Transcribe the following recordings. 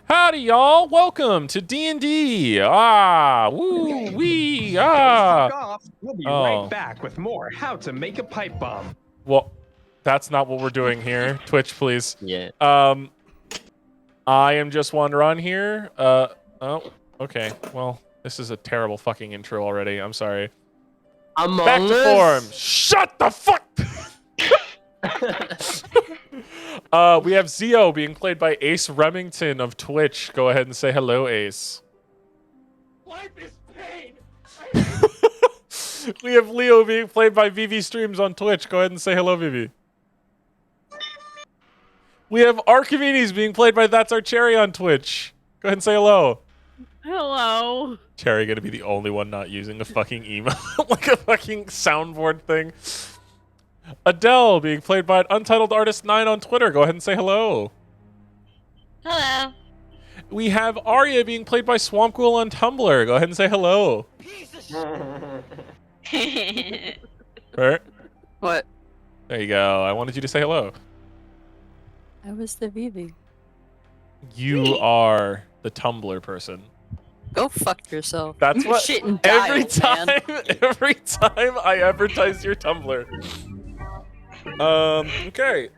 Howdy, y'all. Welcome to D&D. Woo, wee, Fuck off. We'll be Oh. right back with more How to Make a Pipe Bomb. Well, that's not what we're doing here. Twitch, please. Yeah. I am just Wanderon here. Oh, okay. Well, this is a terrible fucking intro already. I'm sorry. Among Back to Us? form. Shut the fuck. We have Zio being played by Ace Remington of Twitch. Go ahead and say hello, Ace. Life is pain. We have Leo being played by Vivi Streams on Twitch. Go ahead and say hello, Vivi. We have Archimedes being played by That's Our Cherry on Twitch. Go ahead and say hello. Hello. Cherry gonna be the only one not using a fucking email, like a fucking soundboard thing. Adele being played by Untitled Artist 9 on Twitter. Go ahead and say hello. Hello. We have Arya being played by Swamp Ghoul on Tumblr. Go ahead and say hello. Right? What? There you go. I wanted you to say hello. I was the Vivi. You are the Tumblr person. Go fuck yourself. That's what Shit and every dial, time man. every time I advertise your Tumblr. Okay.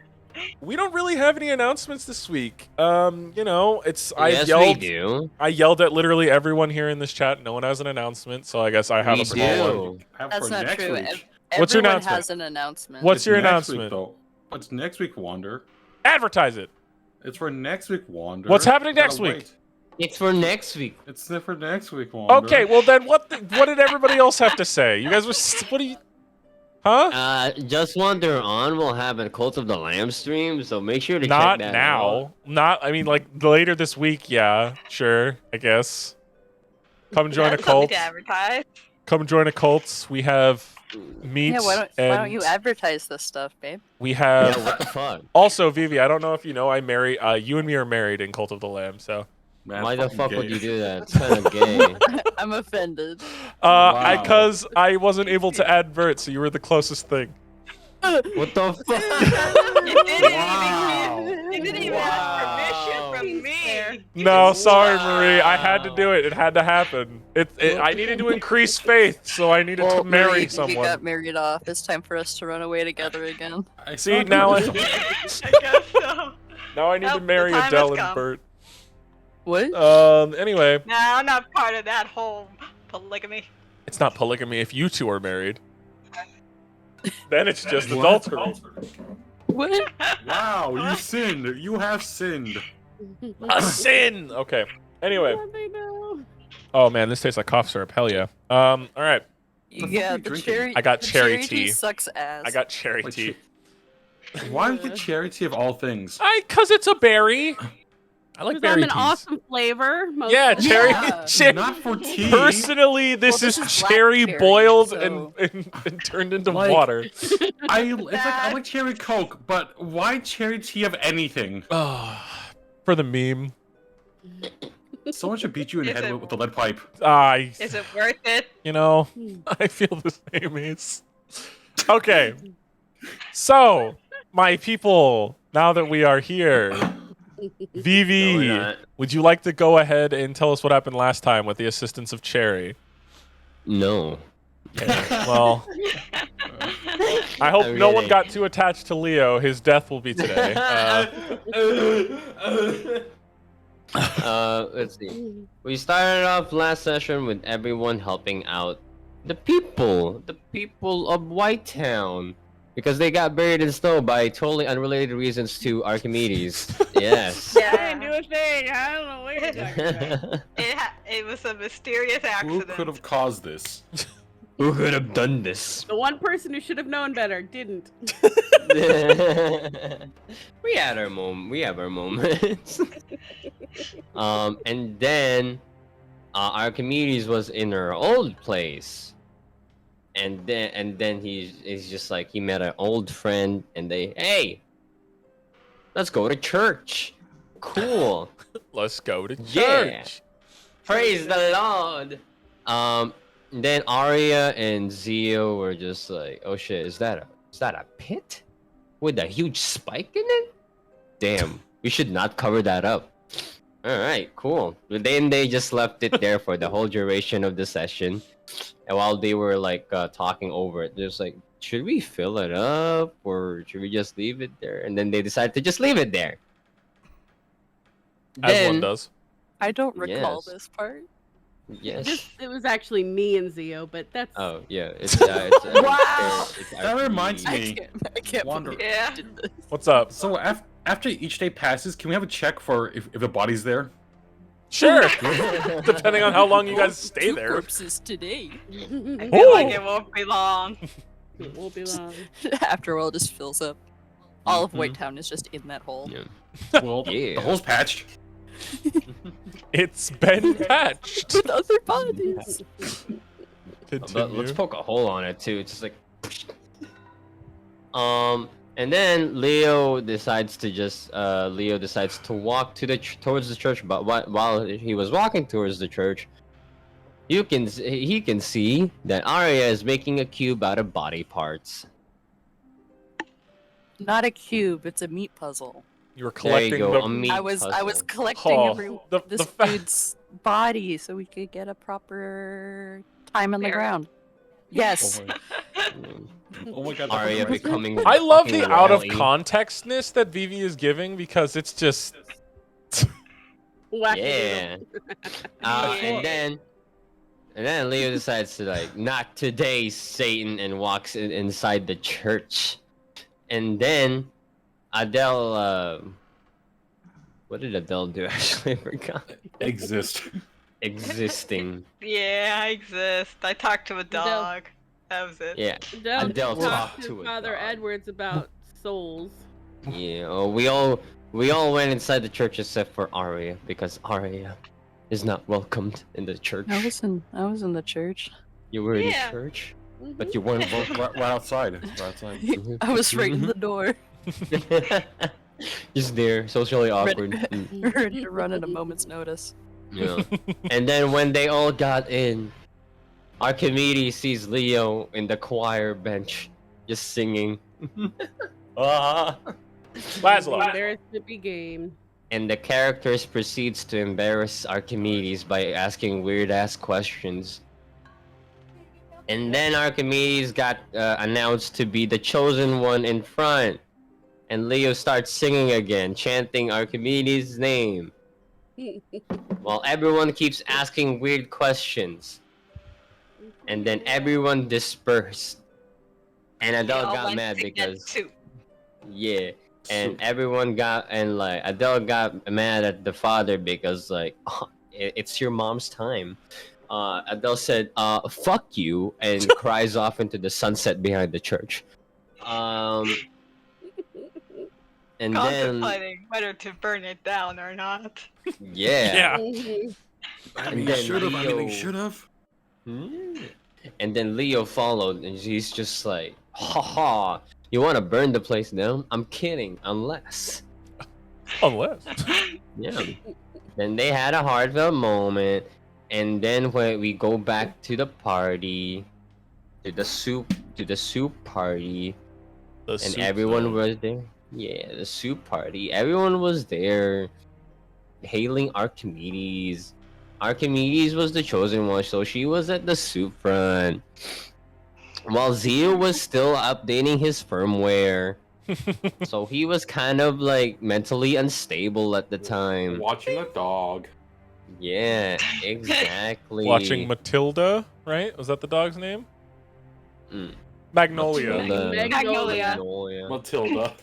We don't really have any announcements this week. You know, it's Yes, we do. I yelled at literally everyone here in this chat. No one has an announcement, so I guess I have We a small one. do. That's not true. What's your Everyone announcement? has an announcement. What's your next announcement? Week, though. It's next week, Wander. Advertise it. It's for next week, Wander. What's happening Gotta next week? wait. It's for next week. It's for next week, Wander. Okay, well then what did everybody else have to say? You guys were what do you Huh? Just Wander On will have a Cult of the Lamb stream, so make sure to Not check that now. out. Not I mean like later this week, yeah. Sure, I guess. Come join a That's something cult. to advertise. Come join a cult. We have meat Yeah, why don't you and advertise this stuff, babe? we have Yeah, what the fuck? also Vivi, I don't know if you know I marry you and me are married in Cult of the Lamb, so Man, Why the fucking fuck gay. would you do that? It's kind of gay. I'm offended. Wow. because I wasn't able to advert, so you were the closest thing. What the fuck? You didn't even ask permission from me. No, sorry, Marie. I had to do it. It had to happen. I needed to increase faith, so I needed to marry Marie, We someone. got married off. It's time for us to run away together again. I See, thought now I guess so. now I need to Nope, marry the time Adele has and come. Bert. What? Anyway, No, I'm not part of that whole polygamy. it's not polygamy if you two are married. Then it's just What? adultery. What? Wow, you sinned. You have sinned. A sin. Okay. Anyway. They know. Oh man, this tastes like cough syrup. Hell yeah. All right. Yeah, you the drinking? cherry. I got the cherry tea. Sucks ass. I got cherry Like, tea. Why would you get charity of all things? Cause it's a berry. I like I'm berry an teas. awesome flavor. Yeah, mostly. cherry. Yeah. cherry. Not for tea. Personally, this Well, is this is black cherry cherry, boiled so- and turned into Like- water. It's like I like cherry Coke, but why cherry tea of anything? For the meme. Someone should beat you in the Is head it- with a lead pipe. Is it worth it? You know, I feel the same. Ace. Okay. So, my people, now that we are here, No, Vivi, we're not. would you like to go ahead and tell us what happened last time with the assistance of Cherry? No. Well, I hope no one Okay. got too attached to Leo. His death will be today. Let's see. We started off last session with everyone helping out the people of Whitetown, because they got buried in snow by totally unrelated reasons to Archimedes. Yes. Yeah. I didn't do a thing. I don't know what you're talking about. It was a mysterious Who accident. could have caused this? Who could have done this? The one person who should have known better didn't. We had our moment. We have our moments. And then Archimedes was in her old place, and then he's just like, he met an old friend, and hey, let's go to church. Cool. Let's go to church. Yeah. Praise the Lord. Then Arya and Zio were just like, oh shit, is that a pit with a huge spike in it? Damn, we should not cover that up. All right, cool. But then they just left it there for the whole duration of the session. And while they were like talking over it, they're just like, should we fill it up or should we just leave it there? And then they decided to just leave it there. As Then, one does. I don't recall Yes. this part. yes. It was actually me and Zio, but that's Oh yeah, it's Wow. That reminds I me. can't Wander- believe Yeah. I did this. What's up? So after each day passes, can we have a check for if the body's there? Sure. Depending on how long you guys stay Two there. corpses today. I feel like Ooh. it won't be long. it won't be long. After a while, it just fills up. All of Mhm. White Town is just in that hole. Yeah. Well, Yeah. the hole's patched. It's been patched. With other bodies. But let's Continue. poke a hole on it too. It's just like, and then Leo decides to walk to the towards the church. But while he was walking towards the church, he can see that Arya is making a cube out of body parts. Not a cube. It's a meat puzzle. You were There you collecting go, the. a meat I was puzzle. collecting Oh, this dude's body so we could get a proper time in the Burial. ground. Yes. Oh my god. Arya becoming. I love fucking the out of Wally. contextness that Vivi is giving because it's just. Wackadoodle. Yeah. And then Leo decides to like, not today, Satan, and walks inside the church. And then Adele, what did Adele do? Actually, I forgot. exist. Existing. Yeah, I exist. I talked to a dog. That was it. Yeah. Adele Adele talked talked to to a Father dog. Edwards about souls. Yeah. Oh, we all went inside the church except for Arya because Arya is not welcomed in the church. I was in the church. You were in Yeah. church, Mhm. but you weren't Right outside. Right outside. I was right in the door, just there, socially awkward. ready to run at a moment's notice. Yeah. And then when they all got in, Archimedes sees Leo in the choir bench, just singing. Ah. Laszlo. Embarrassed to be game. And the characters proceeds to embarrass Archimedes by asking weird ass questions. And then Archimedes got announced to be the chosen one in front. And Leo starts singing again, chanting Archimedes' name. While everyone keeps asking weird questions. And then everyone dispersed. And They Adele all got went mad to get because soup. yeah, and everyone got and like Adele got mad at the father because like it's your mom's time. Adele said, "Fuck you," and cries off into the sunset behind the church. And then Contemplating whether to burn it down or not. yeah, Yeah. Mhm. I And mean, then should have. I mean, Leo- they should have. And then Leo followed, and he's just like, "Ha ha! You want to burn the place down? I'm kidding, unless." Unless. Yeah. Then they had a heartfelt moment, and then when we go back to the party, to the soup party, The and soup everyone zone. was there. Yeah, the soup party. Everyone was there, hailing Archimedes. Archimedes was the chosen one, so she was at the soup front. While Zio was still updating his firmware. So he was kind of like mentally unstable at the time. Watching a dog. Yeah, exactly. Watching Matilda, right? Was that the dog's name? Mm. Magnolia. Magnolia. Matilda.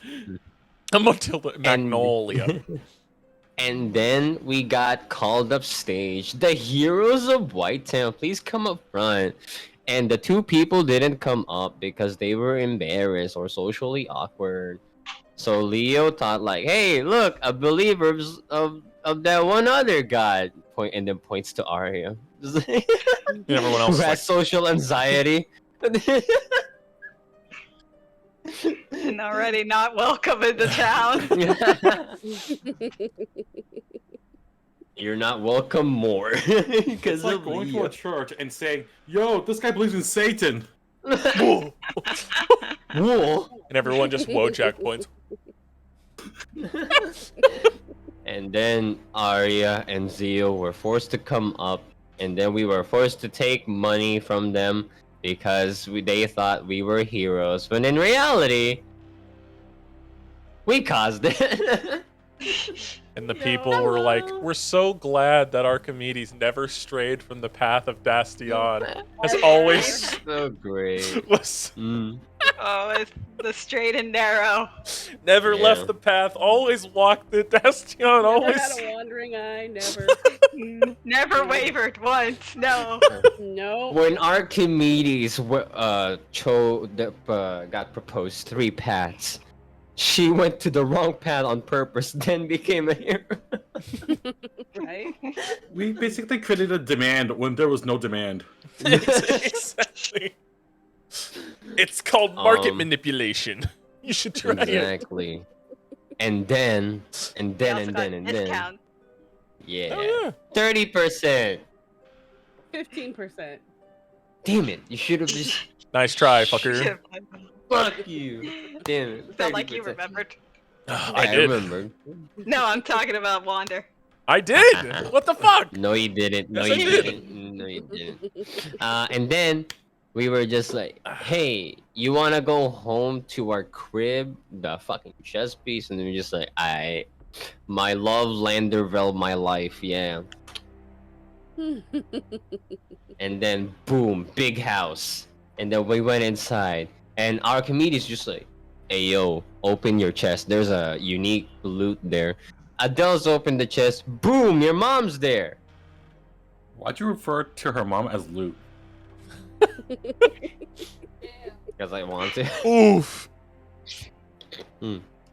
Matilda. Magnolia. And then we got called up stage. The heroes of Whitetown, please come up front. And the two people didn't come up because they were embarrassed or socially awkward. So Leo thought like, hey, look, a believer of that one other god. And then points to Arya. And everyone else Who is like, has social anxiety. And already not welcome in the town. You're not welcome more. Because It's like of going to Leo. a church and saying, "Yo, this guy believes in Satan." "Whoa." Whoa. And everyone just Wojak points. And then Arya and Zio were forced to come up, and then we were forced to take money from them because they thought we were heroes, when in reality, we caused it. And the people were like, "We're so glad that Archimedes never strayed from the path of Dastion. As always, So great. was Mm. Oh, it's the straight and narrow. never Yeah. left the path. Always walked the Dastion. Never Always." had a wandering eye. Never. Never wavered once. No. No. When Archimedes got proposed 3 paths, she went to the wrong path on purpose, then became a hero. Right? We basically created a demand when there was no demand. Exactly. It's called market Um, manipulation. You should try it. Exactly. And then, They also got and then. discount. Yeah. Oh, yeah. 30%. 15%. Damn it. You should have just. Nice try, fucker. Fuck you. Damn it. Felt like you 30%. remembered. I I did. remember. No, I'm talking about Wander. I did. What the fuck? No, you didn't. No, Yes, I you did. didn't. No, you didn't. And then we were just like, hey, you want to go home to our crib? The fucking chess piece. And then we're just like, my love, Landerville, my life. Yeah. And then, boom, big house. And then we went inside. And Archimedes just like, hey, yo, open your chest. There's a unique loot there. Adele's opened the chest. Boom, your mom's there. Why'd you refer to her mom as Luke? Because I want to. Oof.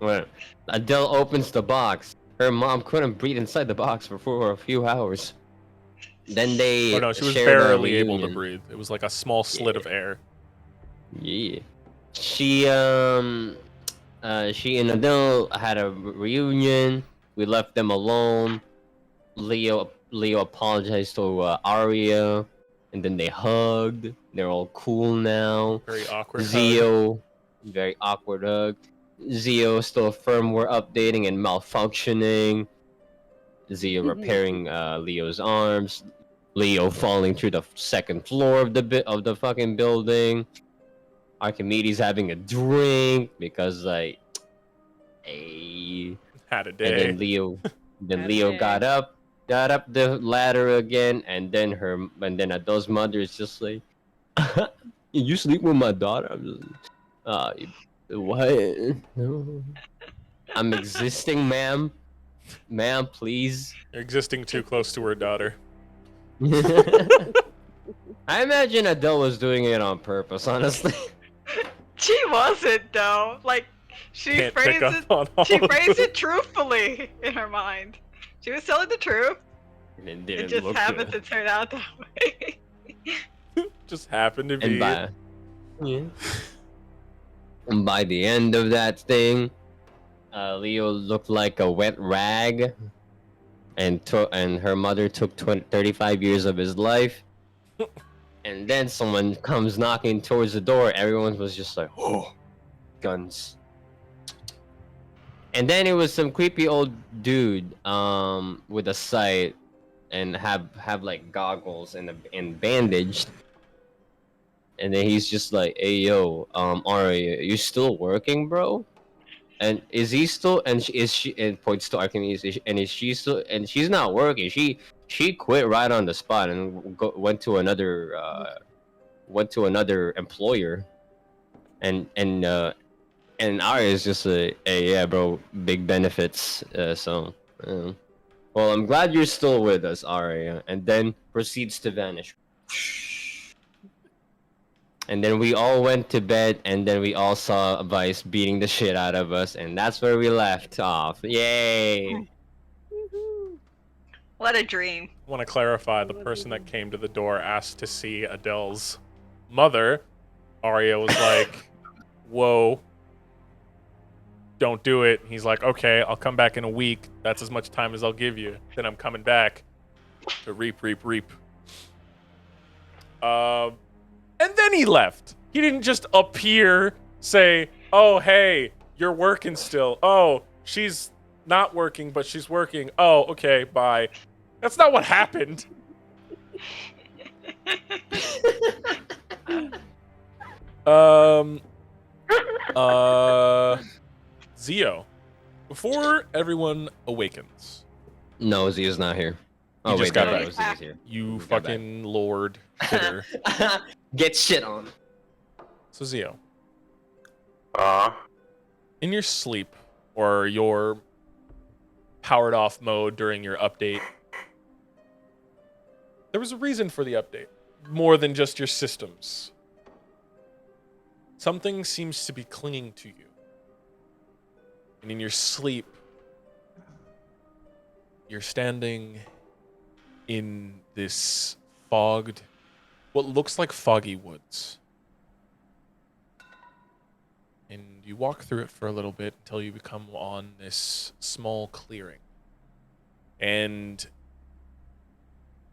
Well, Adele opens the box. Her mom couldn't breathe inside the box for a few hours. Then they Oh no, she was shared a barely able to reunion. breathe. It was like a small slit of air. Yeah. She and Adele had a reunion. We left them alone. Leo apologized to Arya, and then they hugged. They're all cool now. Very awkward. hug. Zio, very awkward hug. Zio still firmware updating and malfunctioning. Zio repairing Leo's arms. Leo falling through the 2nd floor of the fucking building. Archimedes having a drink because like, hey. Had a And day. then Leo Had a day. got up the ladder again, and then Adele's mother is just like, you sleep with my daughter? I'm just, what? No. I'm existing, ma'am. Ma'am, please. You're existing too close to her daughter. I imagine Adele was doing it on purpose, honestly. She wasn't though. Like she Can't phrased pick up it. on all She of phrased it. it truthfully in her mind. She was telling the truth. And it It didn't just look happened good. to turn out that way. Just happened to And be. by the end of that thing, Leo looked like a wet rag, and her mother took 35 years of his life. And then someone comes knocking towards the door. Everyone was just like, "Oh, guns!" And then it was some creepy old dude, with a sight, and have like goggles and bandaged. And then he's just like, "Hey, yo, Ari, you still working, bro?" And is he still? And is she? And points to Archimedes. Is she still? And she's not working. She quit right on the spot and went to another employer. And Ari is just like, "Hey, yeah, bro, big benefits." Well, I'm glad you're still with us, Ari. And then proceeds to vanish. And then we all went to bed, and then we all saw Vice beating the shit out of us, and that's where we left off. Yay! What a dream. I want to clarify, the person that came to the door asked to see Adele's mother. Arya was like, whoa, don't do it. He's like, okay, I'll come back in a week. That's as much time as I'll give you. Then I'm coming back to reap. And then he left. He didn't just appear, say, oh, hey, you're working still. Oh, she's not working, but she's working. Oh, okay, bye. That's not what happened. Zio. Before everyone awakens, No, Zio's not here. Oh, just wait, got no, back. no, Zio's here. you Got back. fucking lord shitter. Get shit on. So Zio, Uh, in your sleep or your powered off mode during your update, there was a reason for the update, more than just your systems. Something seems to be clinging to you. And in your sleep, you're standing in this fogged, what looks like foggy woods. And you walk through it for a little bit until you become on this small clearing. And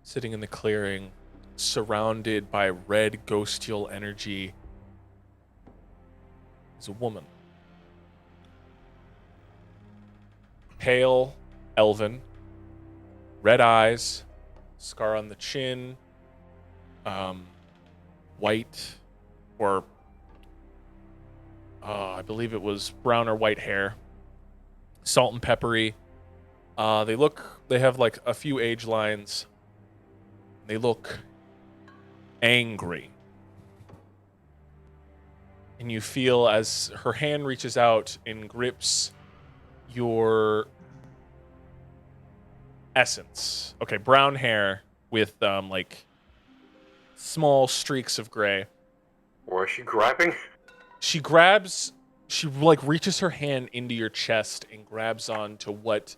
sitting in the clearing, surrounded by red ghostial energy, is a woman. Pale, elven, red eyes, scar on the chin, white, or I believe it was brown or white hair, salt and peppery. They have like a few age lines. They look angry. And you feel as her hand reaches out and grips your essence. Okay, brown hair with like small streaks of gray. where is she grabbing? She like reaches her hand into your chest and grabs onto what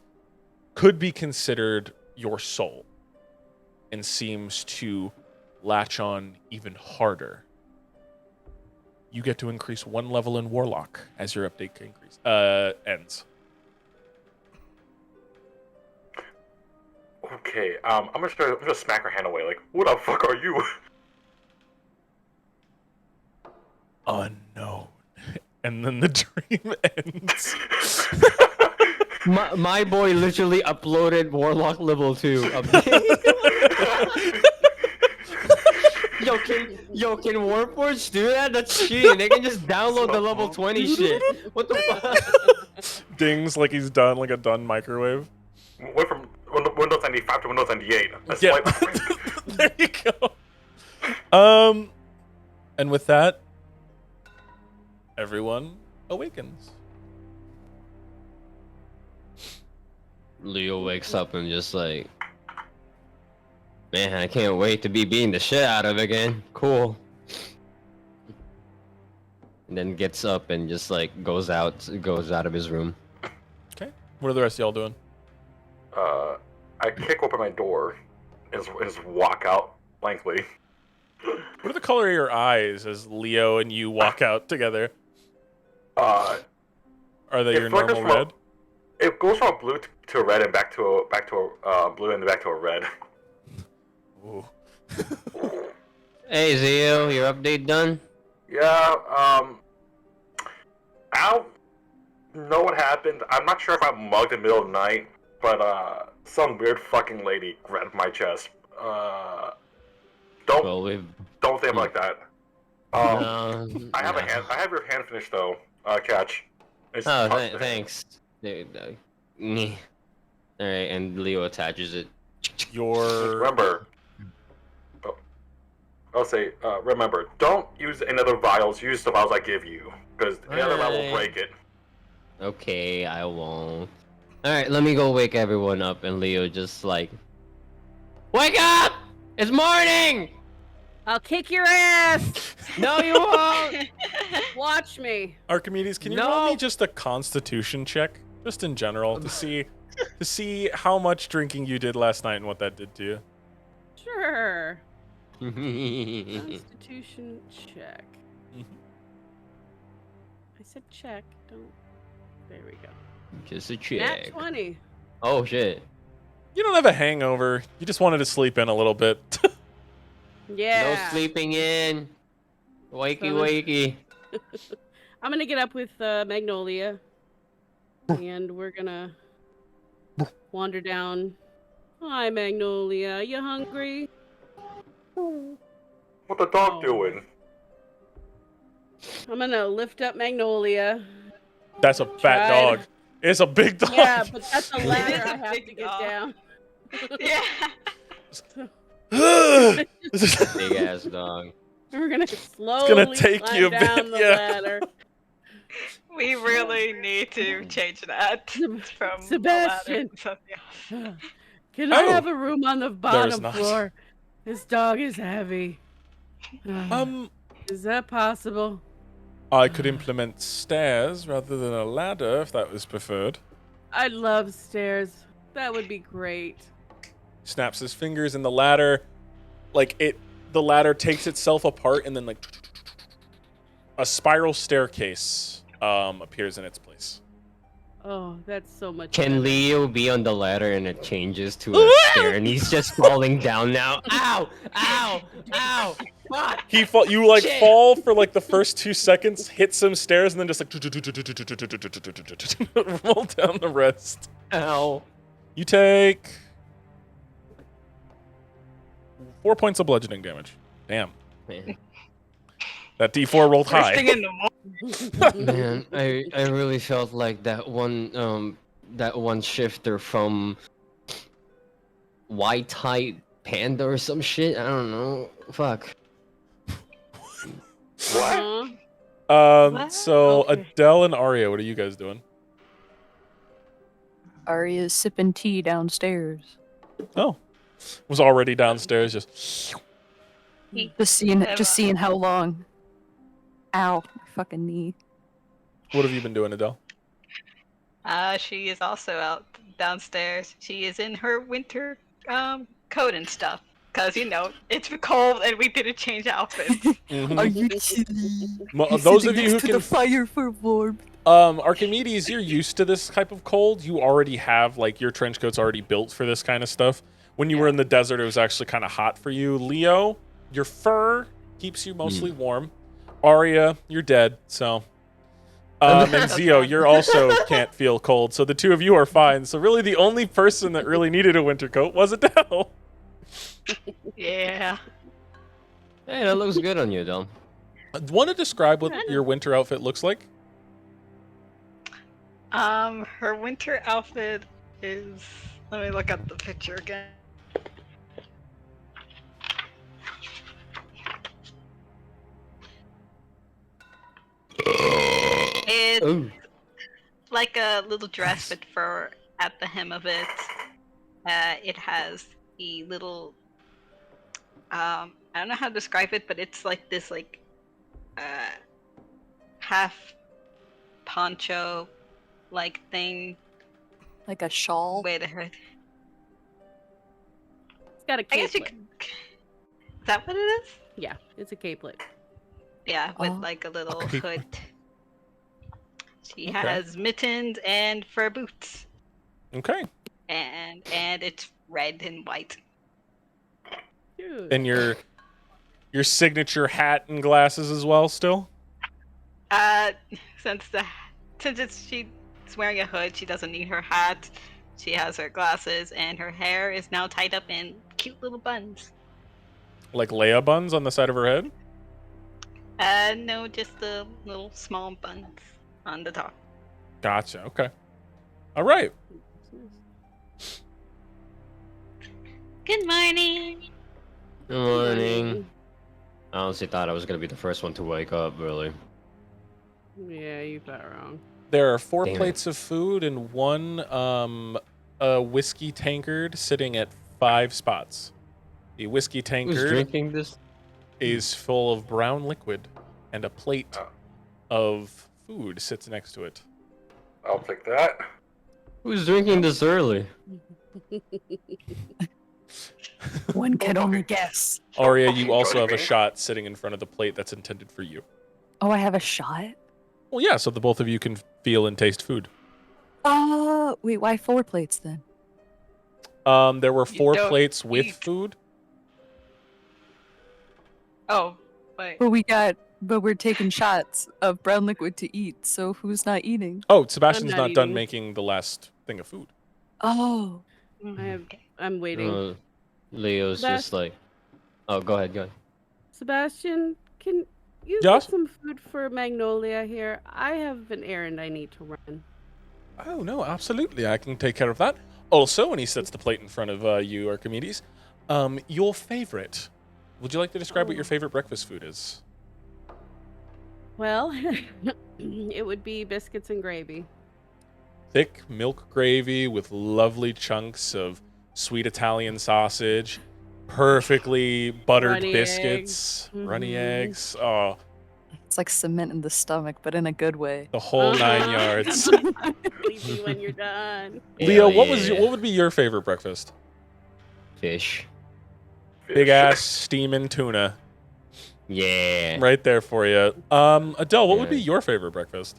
could be considered your soul and seems to latch on even harder. You get to increase 1 level in Warlock as your update ends. Okay, I'm gonna smack her hand away. Like, who the fuck are you? Unknown. And then the dream ends. My boy literally uploaded Warlock level 2 update. Yo, can Warforged do that? That's cheating. They can just download the level 20 shit. What the fuck? Dings like he's done, like a done microwave. Went from Windows 95 to Windows 98. That's Yeah. slight- There you go. And with that, everyone awakens. Leo wakes up and just like, man, I can't wait to be beating the shit out of again. Cool. And then gets up and just like goes out of his room. Okay. What are the rest of y'all doing? I kick open my door and just walk out blankly. What are the color of your eyes as Leo and you walk out together? Are they It your flickers normal from- red? It goes from a blue to a red and back to a blue and then back to a red. Ooh. Hey Zio, your update done? Yeah, I don't know what happened. I'm not sure if I mugged in the middle of the night, but some weird fucking lady grabbed my chest. Don't Well, we've. think of it like that. No, I have no. I have your hand finished though. Catch. It's Oh, tough to hit. thanks. Dude, Alright, and Leo attaches it. Your Remember. Oh, I'll say, remember, don't use any other vials. Use the vials I give you, because the other vial will Alright. break it. Okay, I won't. Alright, let me go wake everyone up, and Leo just like, wake up! It's morning! I'll kick your ass. No, you won't! Watch me. Archimedes, can you roll me No. just a Constitution check, just in general, to see how much drinking you did last night and what that did to you? Sure. Just Constitution check. Mhm. I said check. Don't. There we go. a Nat check. 20. Oh shit. You don't have a hangover. You just wanted to sleep in a little bit. Yeah. No sleeping in. Wakey Son. wakey. I'm gonna get up with Magnolia, and we're gonna wander down. Hi, Magnolia. You hungry? What the dog Oh. doing? I'm gonna lift up Magnolia. That's a fat Tried. dog. It's a big dog. Yeah, but that's a It ladder is a I have big to get dog. down. Yeah. Big ass dog. We're gonna slowly take climb you a bit, down the yeah. ladder. We really need to change that from Sebastian. a ladder to something else. Can I Oh. have a room on the bottom not. floor? This dog is heavy. Is that possible? I could implement stairs rather than a ladder if that was preferred. I love stairs. That would be great. Snaps his fingers and the ladder, the ladder takes itself apart and then like a spiral staircase appears in its place. Oh, that's so much. Can better. Leo be on the ladder and it changes to a stair and he's just falling down now? Ow! Ow! Ow! Fuck! You like Shit. fall for like the first 2 seconds, hit some stairs, and then just like roll down the rest. Ow! You take 4 points of bludgeoning damage. Damn. Man, That D4 rolled First high. thing in the morning. man, I really felt like that one shifter from White Tide Panda or some shit. I don't know. Fuck. What? Aw. What? So Okay. Adele and Arya, what are you guys doing? Arya's sipping tea downstairs. Oh. Was already downstairs, just Just seeing how long. Ow, my fucking knee. what have you been doing, Adele? She is also out downstairs. She is in her winter coat and stuff. Cause it's cold and we didn't change outfits. Mhm. you chilly? Well, those of you who can fire for warmth. Archimedes, you're used to this type of cold. You already have like your trench coat's already built for this kind of stuff. When you were in the desert, it was actually kind of hot for you. Leo, your fur keeps you mostly warm. Arya, you're dead, so. And Zio, you're also can't feel cold, so the two of you are fine. So really, the only person that really needed a winter coat was Adele. Yeah. Hey, that looks good on you, though. Want to describe what your winter outfit looks like? Her winter outfit is. Let me look at the picture again. It's Ooh. like a little dress with fur at the hem of it. It has a little. I don't know how to describe it, but it's like this, half poncho, thing. Like a shawl. Wait a minute. It's got a I guess you capelet. could. Is that what it is? Yeah, it's a capelet. Yeah, with Oh. like a little Okay. hood. She Okay. has mittens and fur boots, Okay. and it's red and white. Dude. And your signature hat and glasses as well, still? Since she's wearing a hood, she doesn't need her hat. She has her glasses, and her hair is now tied up in cute little buns. Like Leia buns on the side of her head? No, just the little small buns on the top. Gotcha. Okay. All right. Good morning. Good morning. I honestly thought I was gonna be the first one to wake up, really. Yeah, you got it wrong. There are 4 Damn it. plates of food and one whiskey tankard sitting at 5 spots. The whiskey Who's tankard drinking this? is full of brown liquid, and a plate Oh. of food sits next to it. I'll take that. Who's drinking this early? One can only guess. Arya, you fucking also have a joking. shot sitting in front of the plate that's intended for you. Oh, I have a shot? Well, yeah, so the both of you can feel and taste food. Wait, why 4 plates then? There were You 4 don't plates with eat. food. Oh, wait. But we're taking shots of brown liquid to eat, so who's not eating? Oh, Sebastian's not not done eating. making the last thing of food. Oh. I'm waiting. Leo's just like, oh, go ahead. Sebastian, can you Yes? get some food for Magnolia here? I have an errand I need to run. Oh, no, absolutely. I can take care of that. Also, and he sets the plate in front of you, Archimedes, your favorite. Would you like to describe what your favorite breakfast food is? Well, it would be biscuits and gravy. Thick milk gravy with lovely chunks of sweet Italian sausage, perfectly buttered Runny biscuits, eggs. runny Mhm. eggs. Oh, It's like cement in the stomach, but in a good way. the whole 9 Uh-huh. yards. Sleepy when you're done. Leo, Hell what would be your favorite breakfast? Fish. Big ass steaming tuna, Yeah. right there for you. Adele, what would be Yeah. your favorite breakfast?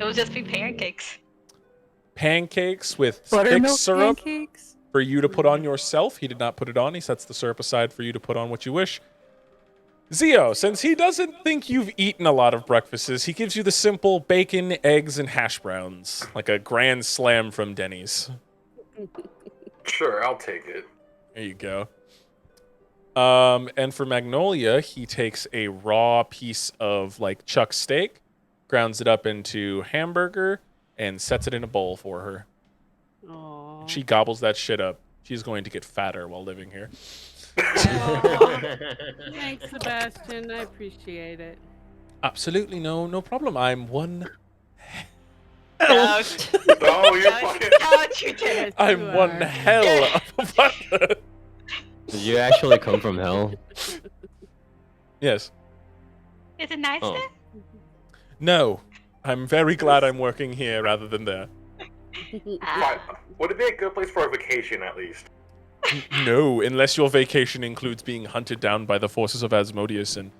It would just be pancakes. Pancakes with thick Buttermilk syrup pancakes? for you to put on yourself. He did not put it on. He sets the syrup aside for you to put on what you wish. Zio, since he doesn't think you've eaten a lot of breakfasts, he gives you the simple bacon, eggs, and hash browns, like a grand slam from Denny's. Sure, I'll take it. There you go. And for Magnolia, he takes a raw piece of like chuck steak, grounds it up into hamburger, and sets it in a bowl for her. Aww. She gobbles that shit up. She's going to get fatter while living here. Thanks, Sebastian. I appreciate it. Absolutely no problem. I'm one. Ouch. Oh, you're Ouch. fucking. Ouch, you did. Yes, I'm you one are. hell of a fucker. Did you actually come from hell? Yes. Is it nice Oh. there? No. I'm very glad I'm working here rather than there. Fine. Would it be a good place for a vacation at least? No, unless your vacation includes being hunted down by the forces of Asmodeus and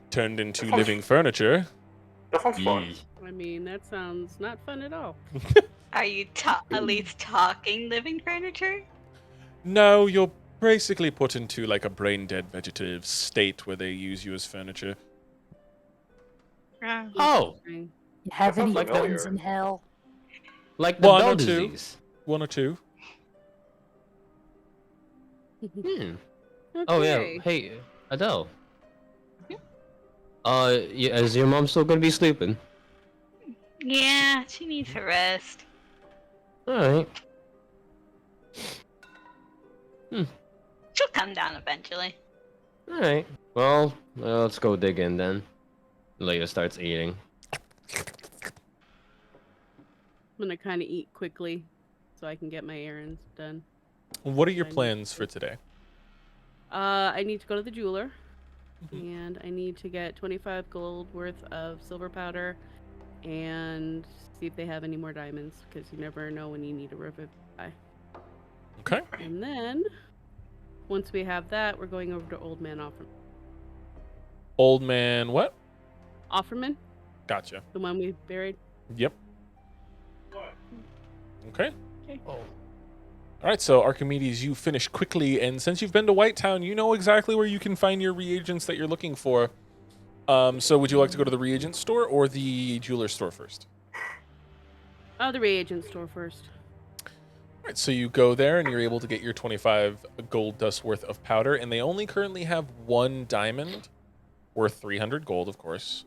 turned into living furniture. That sounds fun. I mean, that sounds not fun at all. Are you at least talking living furniture? No, you're basically put into like a brain-dead vegetative state where they use you as furniture. Oh, Interesting. You have That any sounds friends familiar. in hell? like the One bell or two. disease. 1 or 2. Oh yeah. Okay. Hey, Adele. Is your mom still gonna be sleeping? Yeah, she needs her rest. All right. She'll come down eventually. All right. Well, let's go dig in then. Leia starts eating. I'm gonna kind of eat quickly so I can get my errands done. What are your I need plans to- for today? I need to go to the jeweler, and I need to get 25 gold worth of silver powder, and see if they have any more diamonds, because you never know when you need a revivify. Okay. And then, once we have that, we're going over to Old Man Offerman. Old man, what? Offerman, Gotcha. the one we buried. Yep. Okay. Okay. All right, so Archimedes, you finish quickly, and since you've been to White Town, you know exactly where you can find your reagents that you're looking for. So would you like to go to the reagent store or the jeweler store first? Oh, the reagent store first. All right, so you go there, and you're able to get your 25 gold dust worth of powder, and they only currently have 1 diamond worth 300 gold, of course.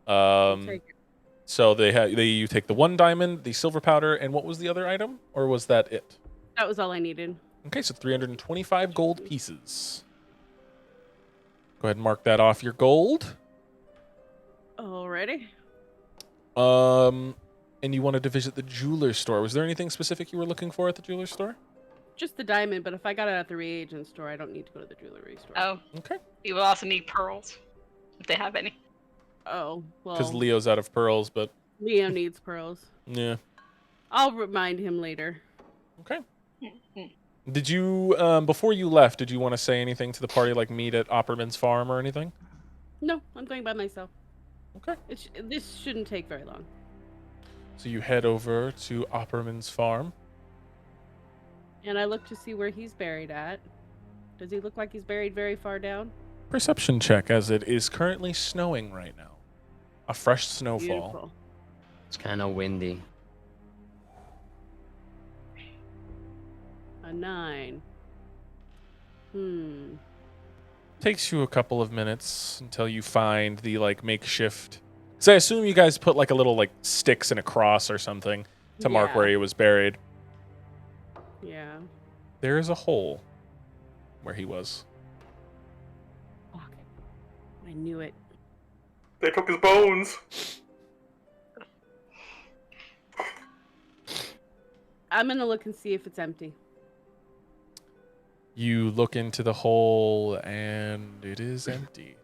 Take it. So you take the 1 diamond, the silver powder, and what was the other item, or was that it? That was all I needed. Okay, so 325 gold pieces. Go ahead and mark that off your gold. Alrighty. And you wanted to visit the jeweler store. Was there anything specific you were looking for at the jeweler store? Just the diamond, but if I got it at the reagent store, I don't need to go to the jewelry store. Oh, Okay. you will also need pearls, if they have any. Oh, Because well, Leo's out of pearls, but Leo needs pearls. yeah. I'll remind him later. Okay. Did you, before you left, did you want to say anything to the party, like meet at Opperman's farm or anything? No, I'm going by myself. Okay. This shouldn't take very long. So you head over to Opperman's farm. And I look to see where he's buried at. Does he look like he's buried very far down? Perception check, as it is currently snowing right now. A fresh snowfall. Beautiful. It's kind of windy. A 9. Takes you a couple of minutes until you find the like makeshift. So I assume you guys put like a little like sticks and a cross or something to mark Yeah. where he was buried. Yeah. There is a hole where he was. Fuck. I knew it. They took his bones. I'm gonna look and see if it's empty. You look into the hole and it is empty.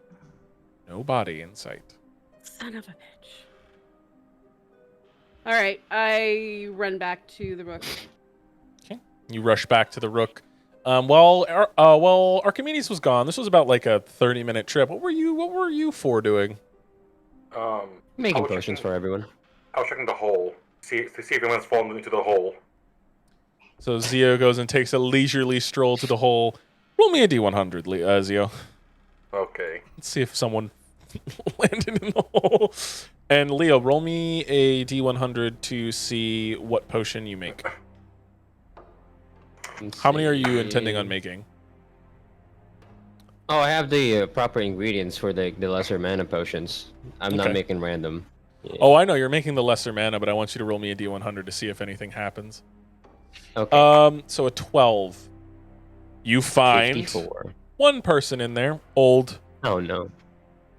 No body in sight. Son of a bitch. All right, I run back to the rook. You rush back to the Rook. While Archimedes was gone, this was about like a 30-minute trip. What were you four doing? Making was potions checking- for everyone. I was checking the hole. To see if anyone's fallen into the hole. So Zio goes and takes a leisurely stroll to the hole. Roll me a D100, Zio. Okay. Let's see if someone landed in the hole. And Leo, roll me a D100 to see what potion you make. Let's How many are you see. intending on making? Oh, I have the proper ingredients for the lesser mana potions. I'm not Okay. making random. Yeah. Oh, I know you're making the lesser mana, but I want you to roll me a D100 to see if anything happens. Okay. So a 12. You find 54. one person in there, old, Oh no.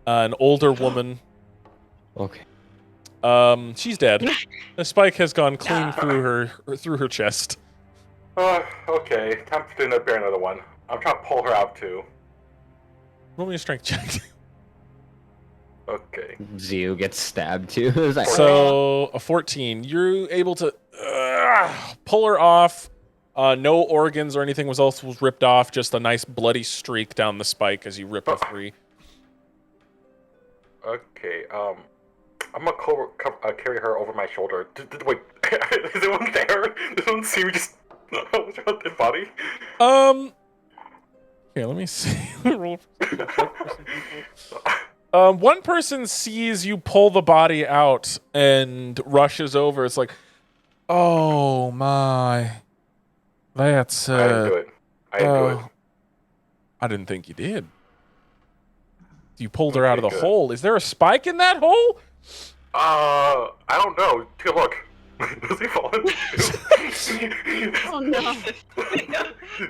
an older woman. Okay. She's dead. The spike has gone clean through her chest. Okay. Time to bear another one. I'm trying to pull her out too. Roll me a strength check. Okay. Zio gets stabbed too. It's like, So a 14. You're able to pull her off. No organs or anything was ripped off. Just a nice bloody streak down the spike as you rip her free. Okay. I'm gonna carry her over my shoulder. Wait, is anyone there? Does anyone see me just dead body? Here, let me see. One person sees you pull the body out and rushes over. It's like, oh my, that's I didn't do it. I didn't do it. I didn't think you did. You pulled her out of Okay, the good. hole. Is there a spike in that hole? I don't know. Take a look. Does he fall in? Oh no.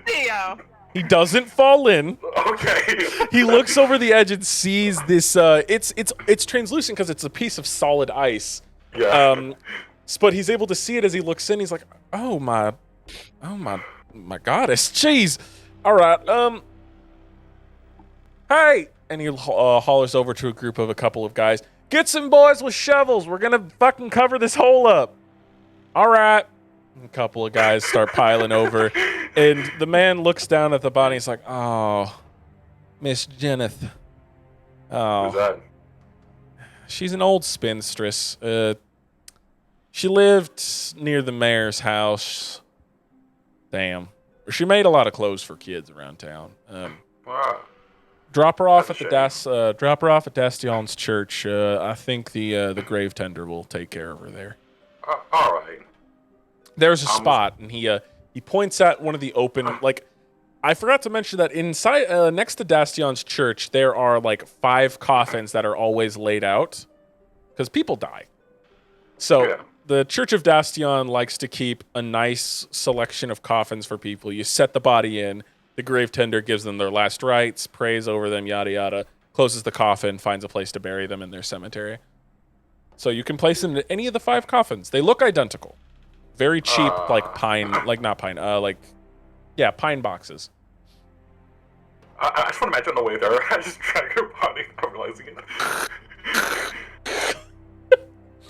Theo. He doesn't fall in. Okay. He looks over the edge and sees this. It's translucent because it's a piece of solid ice. Yeah. But he's able to see it as he looks in. He's like, oh my goddess, jeez. All right. Hey, and he hollers over to a group of a couple of guys. Get some boys with shovels. We're gonna fucking cover this hole up. All right. A couple of guys start piling over, and the man looks down at the body. He's like, "Oh, Miss Jeneth. Who's Oh, that? she's an old spinstress. She lived near the mayor's house. Damn. She made a lot of clothes for kids around town. Ah, Drop her off That's at a the shame. drop her off at Dastion's church. I think the grave tender will take care of her there. all right. There's a spot, and he points at one of the open. Like, I forgot to mention that inside, next to Dastion's church, there are like 5 coffins that are always laid out because people die. So Yeah. the Church of Dastion likes to keep a nice selection of coffins for people. You set the body in. The grave tender gives them their last rites, prays over them, yada yada. Closes the coffin, finds a place to bury them in their cemetery. So you can place them in any of the 5 coffins. They look identical. Very cheap, like pine, like not pine, pine boxes. I just want to imagine on the way there. I just drag her body, not realizing it.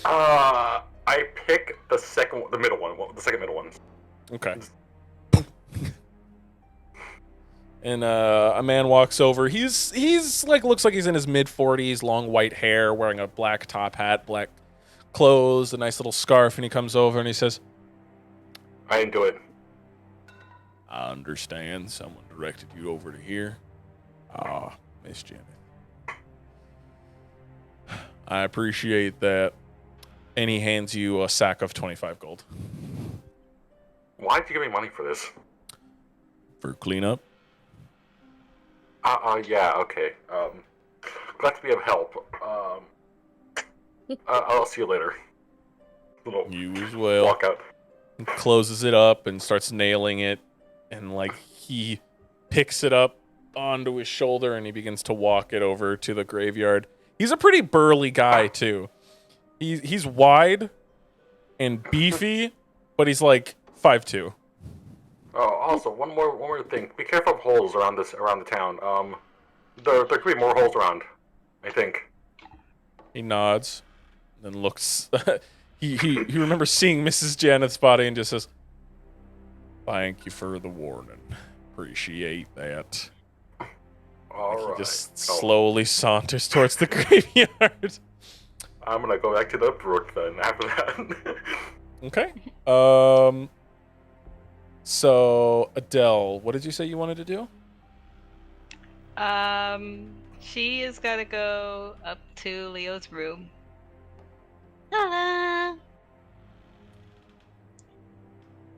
I pick the second, the middle one, the second middle one. Okay. And a man walks over. He's like looks like he's in his mid-40s, long white hair, wearing a black top hat, black clothes, a nice little scarf, and he comes over and he says, I didn't do it. I understand. Someone directed you over to here. Miss Janet. I appreciate that. And he hands you a sack of 25 gold. Why did you give me money for this? For cleanup? Yeah, okay. Glad to be of help. I'll see you later. Little You as well. walk out. And closes it up and starts nailing it. And, like, he picks it up onto his shoulder and he begins to walk it over to the graveyard. He's a pretty burly guy, too. He's wide and beefy, but he's like 5'2". Oh, also one more thing. Be careful of holes around the town. There could be more holes around, I think. He nods, then looks. he remembers seeing Mrs. Janet's body and just says, "Thank you for the warning. Appreciate that." All He right. just slowly saunters towards the graveyard. I'm gonna go back to the brook then. After that. Okay. So Adele, what did you say you wanted to do? She is gonna go up to Leo's room. Ta-da!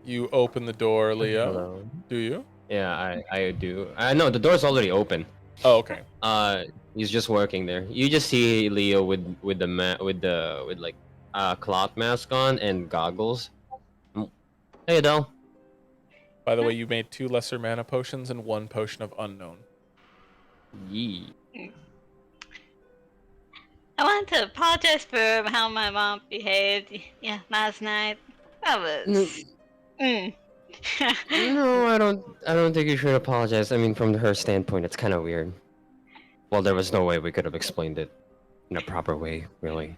You open the door, Leo. Hello. Do you? Yeah, I do. No, the door's already open. Oh, okay. He's just working there. You just see Leo with cloth mask on and goggles. Hey, Adele. By the way, you made 2 lesser mana potions and 1 potion of unknown. Yee. I want to apologize for how my mom behaved. Yeah, last night. That was. No, I don't think you should apologize. I mean, from her standpoint, it's kind of weird. Well, there was no way we could have explained it in a proper way, really.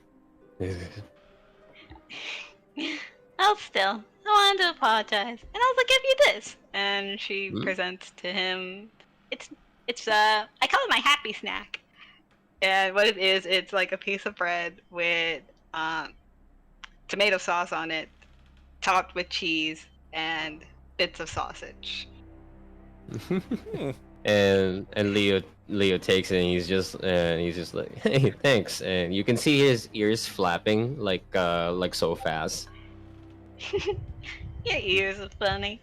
Oh, still, I wanted to apologize, and I was like, "Give you this," and she presents to him. It's I call it my happy snack, and what it is, it's like a piece of bread with tomato sauce on it, topped with cheese and bits of sausage. and Leo takes it and he's just like, hey, thanks. And you can see his ears flapping like so fast. Your ears are funny.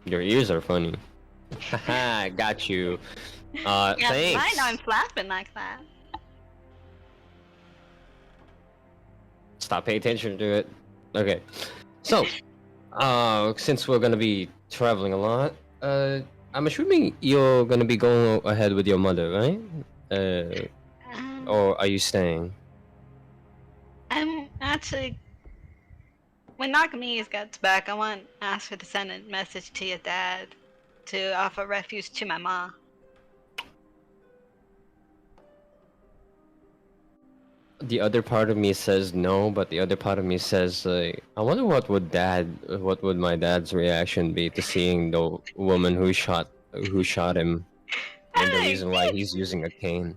Your ears are funny. Haha, got you. Yeah, Thanks. mine aren't flapping like that. Stop paying attention to it. Okay. So, since we're gonna be traveling a lot, I'm assuming you're gonna be going ahead with your mother, right? Or are you staying? I'm actually. When Nakamines gets back, I want to ask her to send a message to your dad to offer refuge to my mom. The other part of me says no, but the other part of me says, I wonder what would my dad's reaction be to seeing the woman who shot him, and the reason why he's using a cane.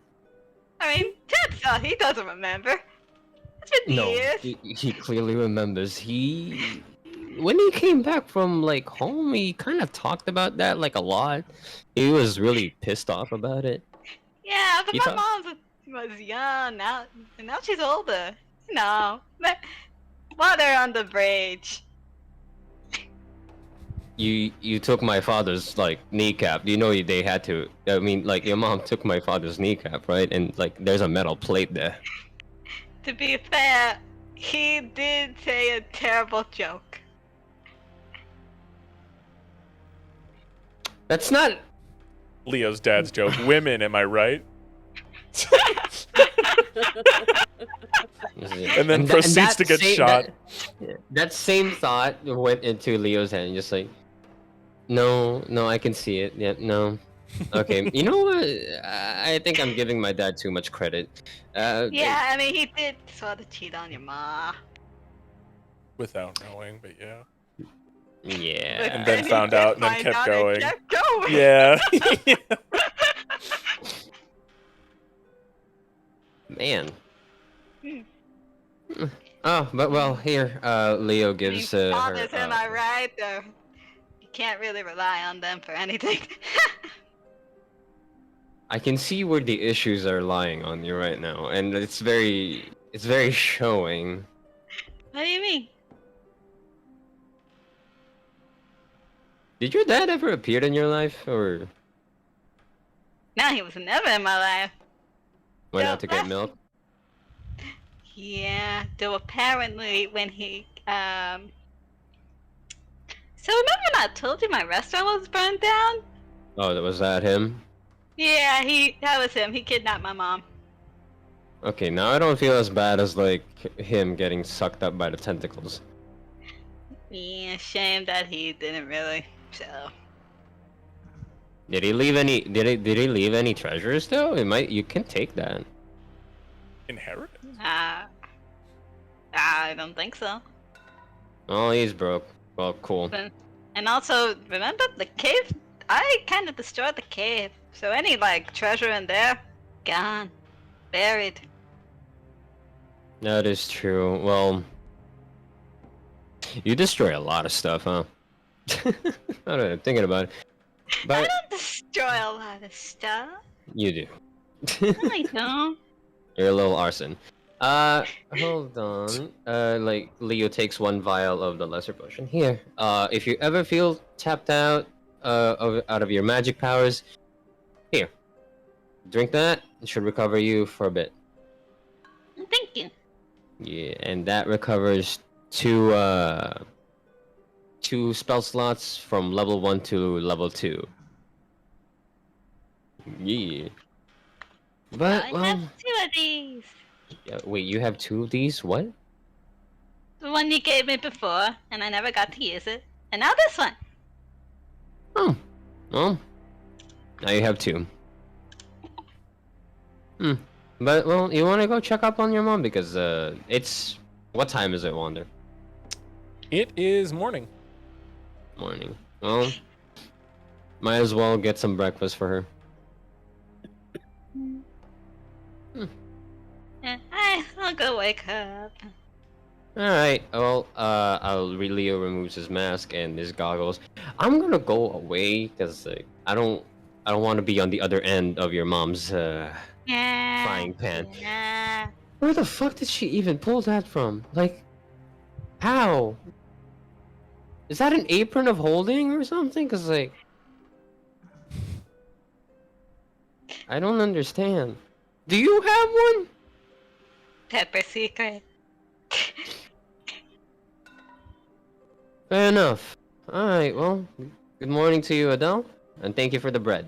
I mean, Ted saw he doesn't remember. It's been No, years. he clearly remembers. When he came back from like home, he kind of talked about that like a lot. He was really pissed off about it. Yeah, but He my thought- mom was young now, and now she's older. No, but water on the bridge. You took my father's like kneecap. You know they had to. I mean, like your mom took my father's kneecap, right? And like there's a metal plate there. To be fair, he did say a terrible joke. That's not. Leo's dad's joke. Women, am I right? And then proceeds to get shot. That same thought went into Leo's head, and just like, no, I can see it. Yeah, no. Okay, you know what? I think I'm giving my dad too much credit. Yeah, I mean, he did sort of cheat on your ma. Without knowing, but yeah. Yeah. And then he found did out and then find kept out going. kept going. Yeah. Man. Hmm. Oh, but well, here, Leo gives Promise, her. am I right? can't really rely on them for anything. I can see where the issues are lying on you right now, and it's very showing. What do you mean? Did your dad ever appear in your life, or No, he was never in my life. went No, out to get last- milk? Yeah, though apparently when he So remember when I told you my restaurant was burned down? Oh, was that him? Yeah, that was him. He kidnapped my mom. Okay, now I don't feel as bad as like him getting sucked up by the tentacles. Yeah, shame that he didn't really. So Did he leave any? Did he leave any treasures though? It might. You can take that. Inheritance? I don't think so. Oh, he's broke. Well, cool. And also, remember the cave? I kind of destroyed the cave. So any like treasure in there, gone, buried. That is true. Well, you destroy a lot of stuff, huh? I don't know, thinking about it. I But don't destroy a lot of stuff. you do. No, I don't. You're a little arson. Hold on. Like Leo takes one vial of the lesser potion. Here. If you ever feel tapped out, out of your magic powers, here. Drink that. It should recover you for a bit. Thank you. Yeah, and that recovers two spell slots from level 1 to level 2. Yeah. But I well, have 2 of these. yeah, wait, you have 2 of these? What? The one you gave me before, and I never got to use it. And now this one. Oh. Well, now you have 2. But well, you want to go check up on your mom because it's what time is it, Wander? It is morning. Morning. Well, might as well get some breakfast for her. Yeah, I'll go wake her up. Alright, well, Leo removes his mask and his goggles. I'm gonna go away, because I don't want to be on the other end of your mom's, Yeah. frying pan. Yeah. Where the fuck did she even pull that from? Like, how? Is that an apron of holding or something? Because, like, I don't understand. Do you have one? Pepper secret. Fair enough. Alright, well, good morning to you, Adele, and thank you for the bread.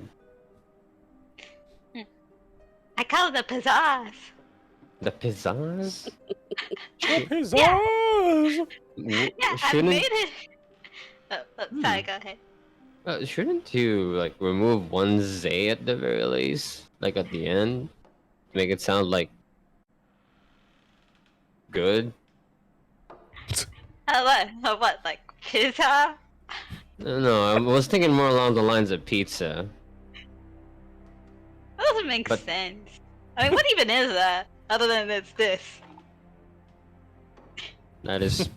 I call it a pizzazz. The pizzazz? Pizzazz! Yeah, I Shouldn't, made it. Sorry, go ahead. shouldn't you, like, remove one Z at the very least? Like, at the end? Make it sound, like, good? What, like pizza? No, I was thinking more along the lines of pizza. That doesn't make But- sense. I mean, what even is that? Other than it's this. That is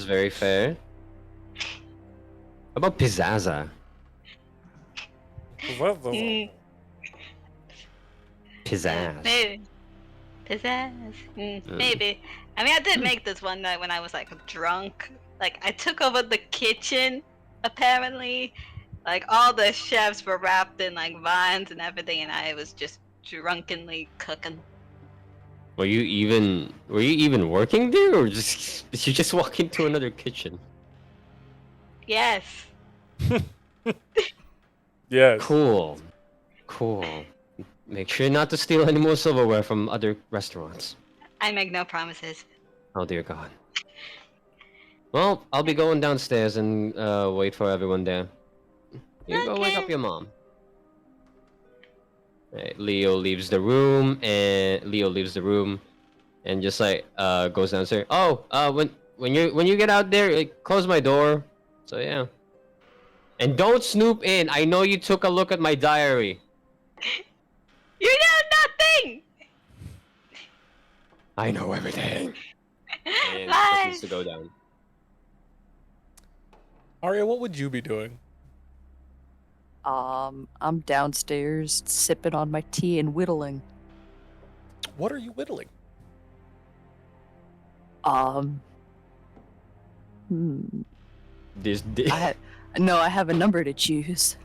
very fair. How about pizzaza? Mm, Pizzazz. maybe. Pizzazz. Maybe. I mean, I did make this one night when I was like drunk. Like, I took over the kitchen, apparently. Like, all the chefs were wrapped in like vines and everything, and I was just drunkenly cooking. Were you even working there, or just did you just walk into another kitchen? Yes. Yes. Cool. Make sure not to steal any more silverware from other restaurants. I make no promises. Oh dear God. Well, I'll be going downstairs and wait for everyone there. You go wake up Okay. your mom. Right, Leo leaves the room and just like goes downstairs. Oh, when you get out there, close my door. So yeah. And don't snoop in. I know you took a look at my diary. You know nothing! I know everything. And stuff Lies! needs to go down. Arya, what would you be doing? I'm downstairs sipping on my tea and whittling. What are you whittling? Hmm. This. I have a number to choose.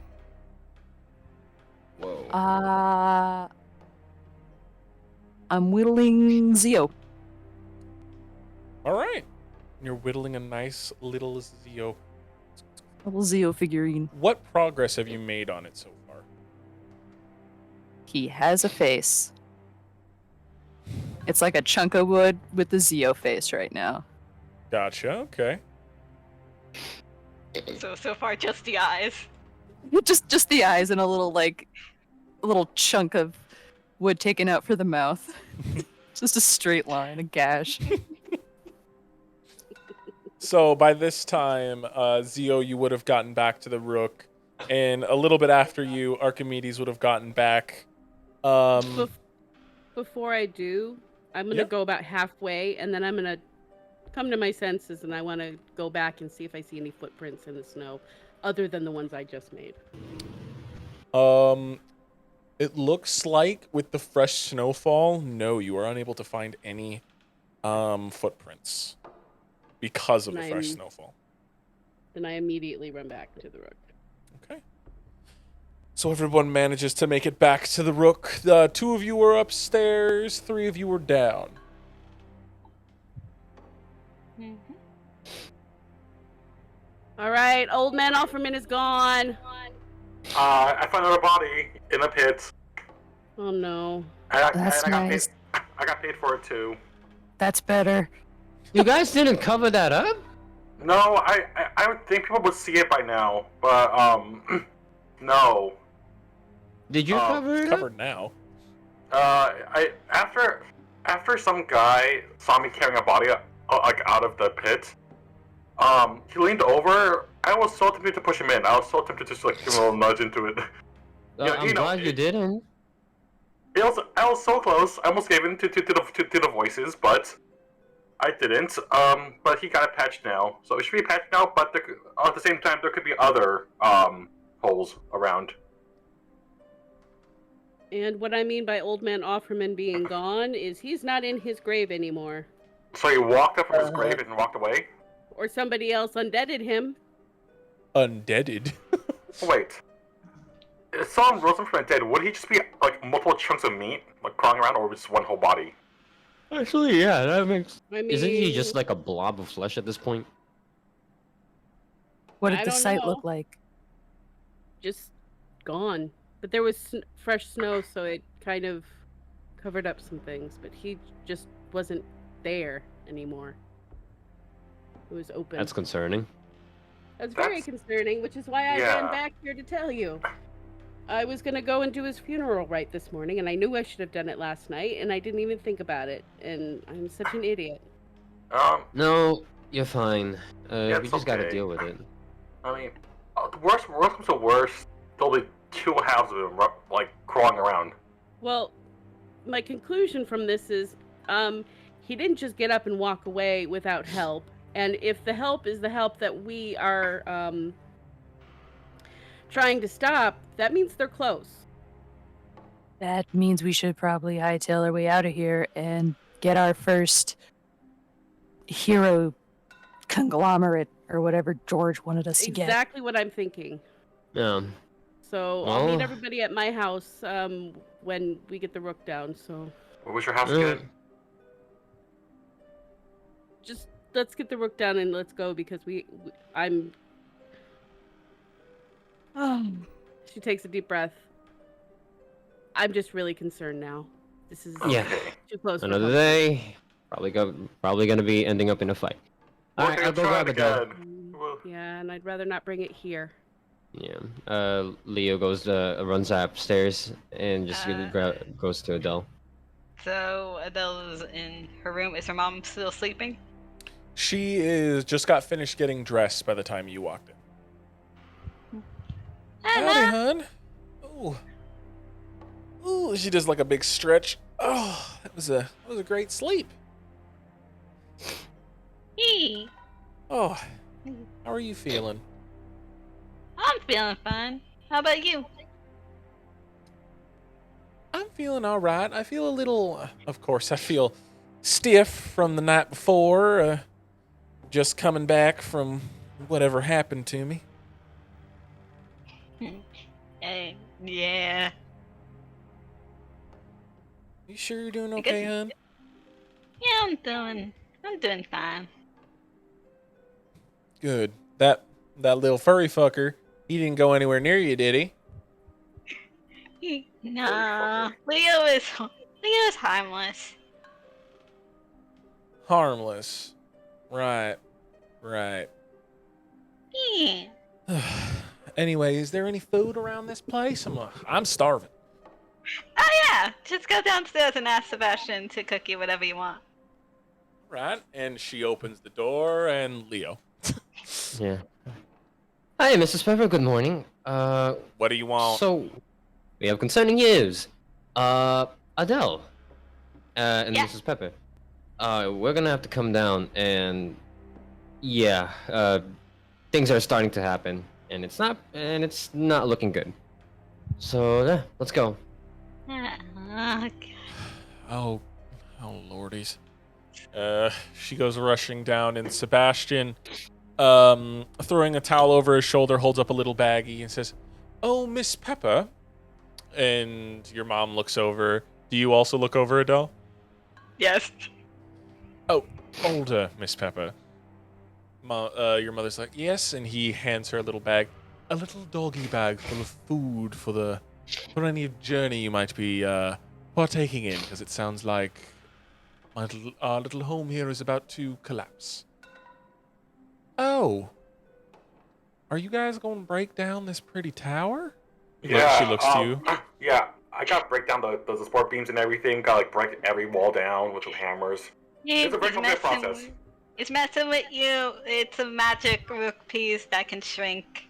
Whoa. I'm whittling Zio. All right. You're whittling a nice little Zio. Little Zio figurine. What progress have you made on it so far? He has a face. It's like a chunk of wood with the Zio face right now. Gotcha. Okay. So far, just the eyes. Just the eyes and a little chunk of wood taken out for the mouth. Just a straight line, a gash. So by this time, Zio, you would have gotten back to the Rook, and a little bit after you, Archimedes would have gotten back. Before I do, I'm gonna go about halfway, and then I'm gonna come to my senses, and I want to go back and see if I see any footprints in the snow, other than the ones I just made. It looks like with the fresh snowfall, no, you are unable to find any footprints because of the fresh snowfall. Then I immediately run back to the Rook. Okay. So everyone manages to make it back to the Rook. The 2 of you were upstairs, 3 of you were down. All right, old man Offerman is gone. I found another body in a pit. Oh no. That's nice. I got paid for it too. That's better. You guys didn't cover that up? No, I would think people would see it by now, but no. Did you cover It's it up? covered now. After some guy saw me carrying a body like out of the pit, he leaned over. I was so tempted to push him in. I was so tempted to just like give him a little nudge into it. I'm glad you didn't. I was so close. I almost gave in to the voices, but I didn't. But he got it patched now, so it should be patched now. But at the same time, there could be other holes around. And what I mean by old man Offerman being gone is he's not in his grave anymore. So he walked up from his grave and walked away? Or somebody else undeaded him. Undeaded? Wait. If someone rose him from the dead, would he just be like multiple chunks of meat, like crawling around, or just one whole body? Actually, yeah, that makes. I mean, Isn't he just like a blob of flesh at this point? What I did the don't site know. look like? Just gone. But there was fresh snow, so it kind of covered up some things. But he just wasn't there anymore. It was open. That's concerning. That's very concerning, which is why I ran back here to tell you. I was gonna go and do his funeral right this morning, and I knew I should have done it last night, and I didn't even think about it. And I'm such an idiot. No, you're fine. Yeah, we it's just gotta okay. deal with it. I mean, worst comes to worst, there'll be 2 halves of him like crawling around. Well, my conclusion from this is, he didn't just get up and walk away without help. And if the help is the help that we are trying to stop, that means they're close. That means we should probably hightail our way out of here and get our first hero conglomerate or whatever George wanted us to get. Exactly what I'm thinking. Yeah. So I'll meet Well- everybody at my house when we get the Rook down. So What was your house again? just let's get the Rook down and let's go because I'm. She takes a deep breath. I'm just really concerned now. This is Yeah. too close. for Another comfort. day. Probably gonna be ending up in a fight. All right, I'll go grab a dog. Yeah, and I'd rather not bring it here. Yeah. Leo runs upstairs and just goes to Adele. So Adele's in her room. Is her mom still sleeping? She is just got finished getting dressed by the time you walked in. Howdy, hun. Ooh. Ooh, she does like a big stretch. Oh, that was a great sleep. Hey. Oh, how are you feeling? feeling fine. How about you? I'm feeling all right. I feel a little, of course, I feel stiff from the night before, just coming back from whatever happened to me. Yeah. You sure you're doing I guess- okay, hun? Yeah, I'm doing fine. Good. That little furry fucker, he didn't go anywhere near you, did he? Nah, Leo's harmless. Harmless. Right. Yeah. Anyway, is there any food around this place? I'm starving. Oh yeah, just go downstairs and ask Sebastian to cook you whatever you want. Right. And she opens the door, and Leo. Yeah. Hi, Mrs. Pepper. Good morning. What do you want? So we have concerning news. Adele, and Yeah. Mrs. Pepper. We're gonna have to come down, and yeah, things are starting to happen, and it's not looking good. So yeah, let's go. Okay. Oh lordies. She goes rushing down, and Sebastian, throwing a towel over his shoulder, holds up a little baggie and says, "Oh, Miss Pepper." And your mom looks over. Do you also look over, Adele? Yes. Oh, older Miss Pepper. Your mother's like, "Yes," and he hands her a little bag, a little doggy bag full of food for any journey you might be partaking in, because it sounds like our little home here is about to collapse. Oh, are you guys going to break down this pretty tower? Yeah. She looks to you. Yeah, I got break down the support beams and everything. Got like break every wall down with hammers. It's a very complicated process. It's messing with you. It's a magic rook piece that can shrink.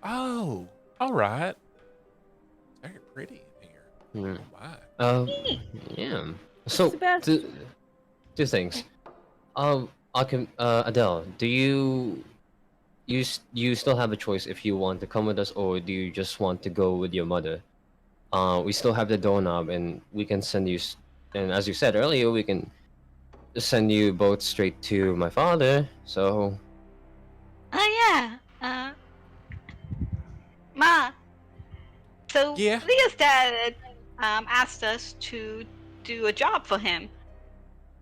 Oh, all right. It's very pretty in here. Hmm. Oh, my. Yeah. So Sebastian. two things. Adele, do you still have a choice if you want to come with us, or do you just want to go with your mother? We still have the doorknob, and we can send you. And as you said earlier, we can send you both straight to my father. So Oh yeah. Ma. So Yeah? Leo's dad asked us to do a job for him.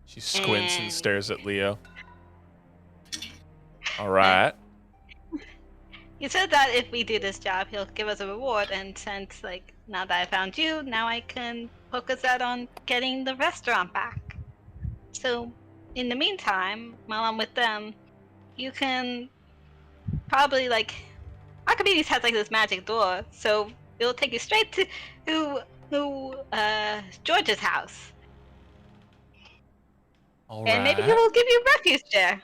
She squints and And- stares at Leo. All right. He said that if we do this job, he'll give us a reward. And since, like, now that I found you, now I can focus out on getting the restaurant back. So, in the meantime, while I'm with them, you can probably, like, Archimedes has, like, this magic door, so it'll take you straight to George's house. All And maybe he right. will give you refuge there.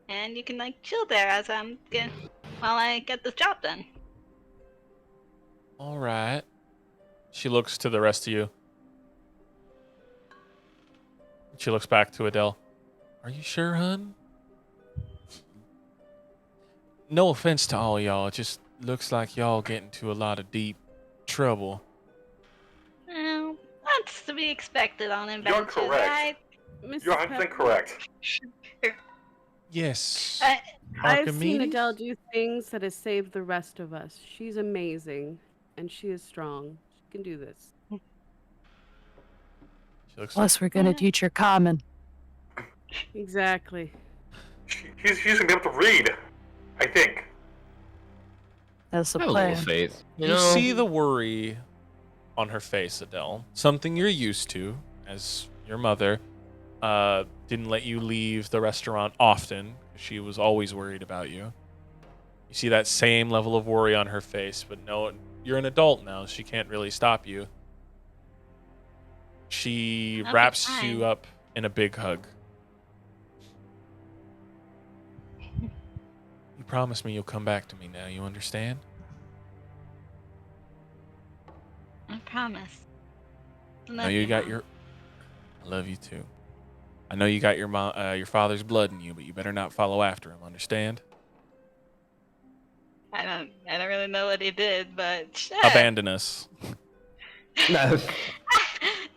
And you can, like, chill there as while I get this job done. All right. She looks to the rest of you. She looks back to Adele. Are you sure, hun? No offense to all y'all. It just looks like y'all get into a lot of deep trouble. Well, that's to be expected on adventures, correct. right? Mrs. You're 100% Pepper, correct. Yes. I've seen Archimedes? Adele do things that has saved the rest of us. She's amazing, and she is strong. She can do this. She looks Plus, we're going to teach her common. Exactly. He's gonna be able to read, I think. That's the have a little plan. faith. You see the worry on her face, Adele. Something you're used to, as your mother didn't let you leave the restaurant often. She was always worried about you. You see that same level of worry on her face, but no, you're an adult now. She can't really stop you. She I'll be wraps fine. you up in a big hug. You promise me you'll come back to me now, you understand? I promise. I know you got your. I love you too. I know you got your father's blood in you, but you better not follow after him. Understand? I don't really know what he did, but sure. Abandon us. No.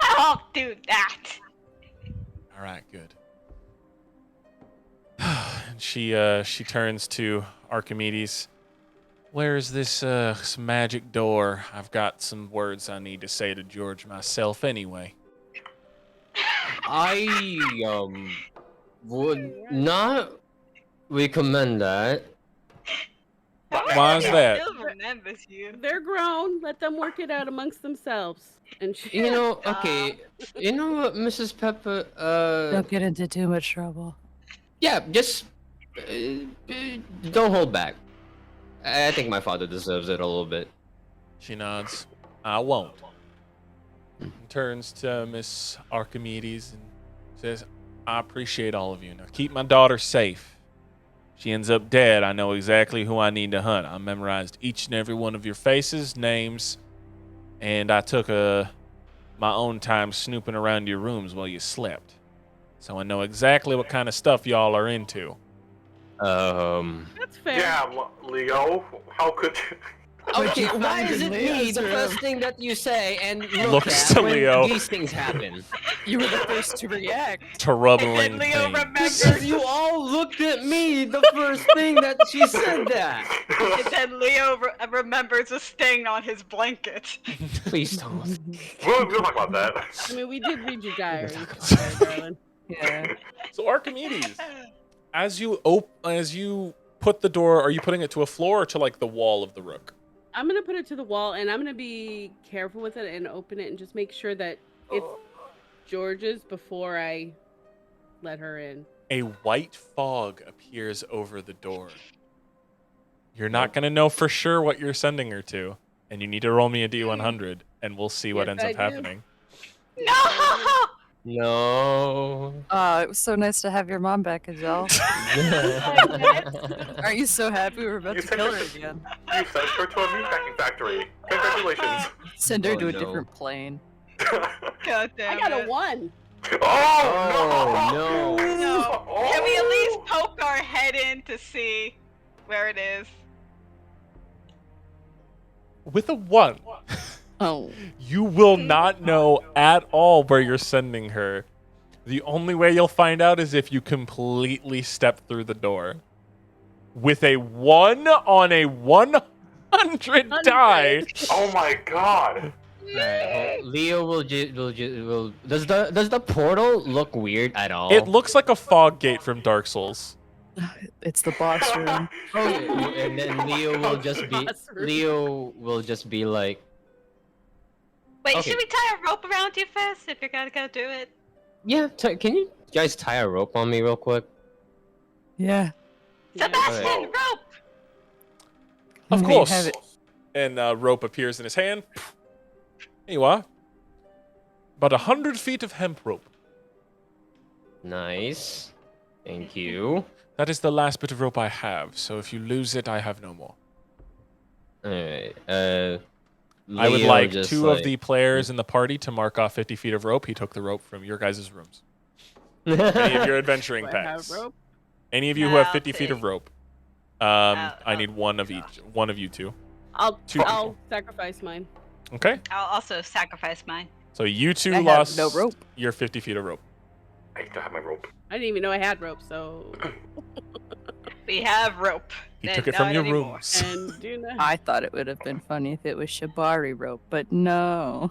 I won't do that. All right, good. And she turns to Archimedes. Where's this magic door? I've got some words I need to say to George myself anyway. I would not recommend that. Why is that? Still remembers you. They're grown. Let them work it out amongst themselves. And she, You know, okay. You know what, Mrs. Pepper? Don't get into too much trouble. Yeah, just don't hold back. I think my father deserves it a little bit. She nods. I won't. And turns to Miss Archimedes and says, I appreciate all of you. Now keep my daughter safe. She ends up dead. I know exactly who I need to hunt. I memorized each and every one of your faces, names, and I took my own time snooping around your rooms while you slept. So I know exactly what kind of stuff y'all are into. that's fair. Yeah, Leo, how could you? Okay, you why find is in it me, Leo's the room? first thing that you say and look Looks at to when Leo. these things happen? You were the first to react. Troubling Leo things. Because you all looked at me the first thing that she said that. And then Leo remembers a stain on his blanket. Please don't. We'll talk about that. I mean, we did read your diary, sorry, darling. Yeah. So Archimedes, as you put the door, are you putting it to a floor or to like the wall of the rook? I'm gonna put it to the wall, and I'm gonna be careful with it and open it, and just make sure that it's George's before I let her in. A white fog appears over the door. You're not going to know for sure what you're sending her to, and you need to roll me a D100, and we'll see what Yes, ends I up do. happening. No! No. It was so nice to have your mom back, Adele. Aren't you so happy we were about You to sent kill her her to- again? You sent her to a meatpacking factory. Congratulations. Send her Oh, to a no. different plane. God damn I got a it. 1. Oh, no. No. Oh. Can we at least poke our head in to see where it is? With a 1, Oh. you will not know at all where you're sending her. The only way you'll find out is if you completely step through the door. With a 1 on a 100 die. Oh my god. Alright, Leo will does the portal look weird at all? It looks like a fog gate from Dark Souls. It's the boss room. And then Leo will just be like, Wait, Okay. should we tie a rope around you first if you're gonna go do it? yeah, can you guys tie a rope on me real quick? Yeah. Sebastian, Whoa. rope! Of We course. have it. And rope appears in his hand. There you are. About 100 feet of hemp rope. Nice. Thank you. That is the last bit of rope I have, so if you lose it, I have no more. Alright, I would Leo like just, two of the players in the party to mark off 50 feet of rope. He took the rope from your guys' rooms. Any of your adventuring Do I have packs. rope? Any of you who have I'll 50 feet of take- rope. I'll- I need one of each. One of you two. I'll Two I'll people. sacrifice mine. Okay? I'll also sacrifice mine. So you two I have lost no rope. your 50 feet of rope. I don't have my rope. I didn't even know I had rope, so We have rope. He Then took it from not your anymore. rooms. and do not. I thought it would have been funny if it was Shibari rope, but no.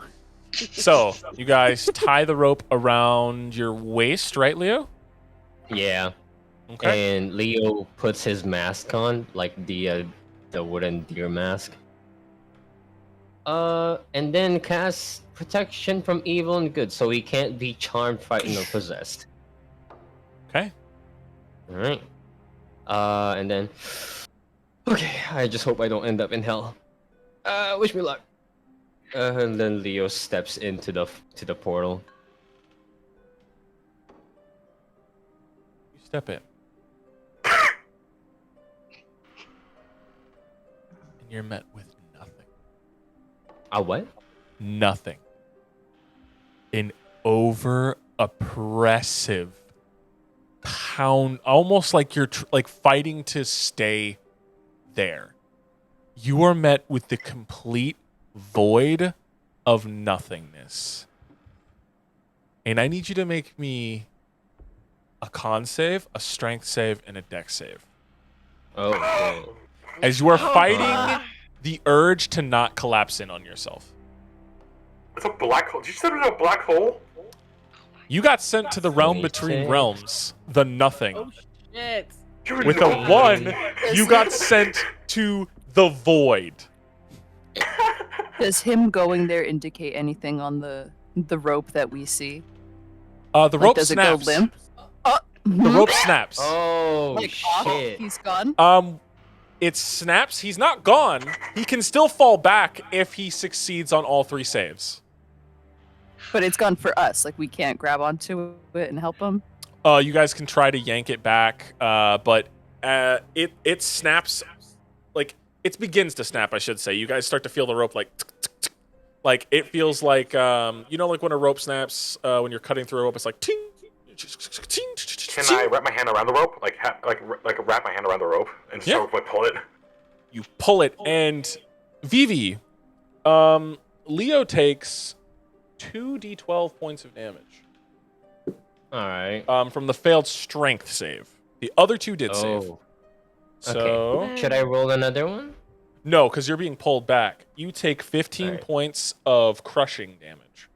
So, you guys tie the rope around your waist, right, Leo? Yeah. Okay. And Leo puts his mask on, like the wooden deer mask. And then casts protection from evil and good, so he can't be charmed, frightened, or possessed. Okay. All right. And then, okay, I just hope I don't end up in hell. Wish me luck. And then Leo steps into the portal. You step in. And you're met with nothing. What? Nothing. An over oppressive pound, almost like you're like fighting to stay there. you are met with the complete void of nothingness. And I need you to make me a con save, a strength save, and a dex save. Oh, okay. As you are fighting the urge to not collapse in on yourself. It's a black hole. Did you send it in a black hole? You got sent to the realm between 26. realms, the nothing. Oh shit. You With know a 1, you got sent to the void. Does him going there indicate anything on the rope that we see? The Like, rope does snaps. it go limp? The rope snaps. Oh, Like off, shit. he's gone. It snaps. He's not gone. He can still fall back if he succeeds on all 3 saves. But it's gone for us. Like we can't grab onto it and help him. You guys can try to yank it back, but it snaps. Like it begins to snap, I should say. You guys start to feel the rope like, tick, tick, tick. Like it feels like like when a rope snaps when you're cutting through a rope. It's like ting. Can I wrap my hand around the rope? Like wrap my hand around the rope and Yeah. sort of like pull it? You pull it, and Vivi, Leo takes 2d12 points of damage Alright. from the failed strength save. The other 2 did save. Oh. So Should I roll another one? no, because you're being pulled back. You take 15 Alright. points of crushing damage.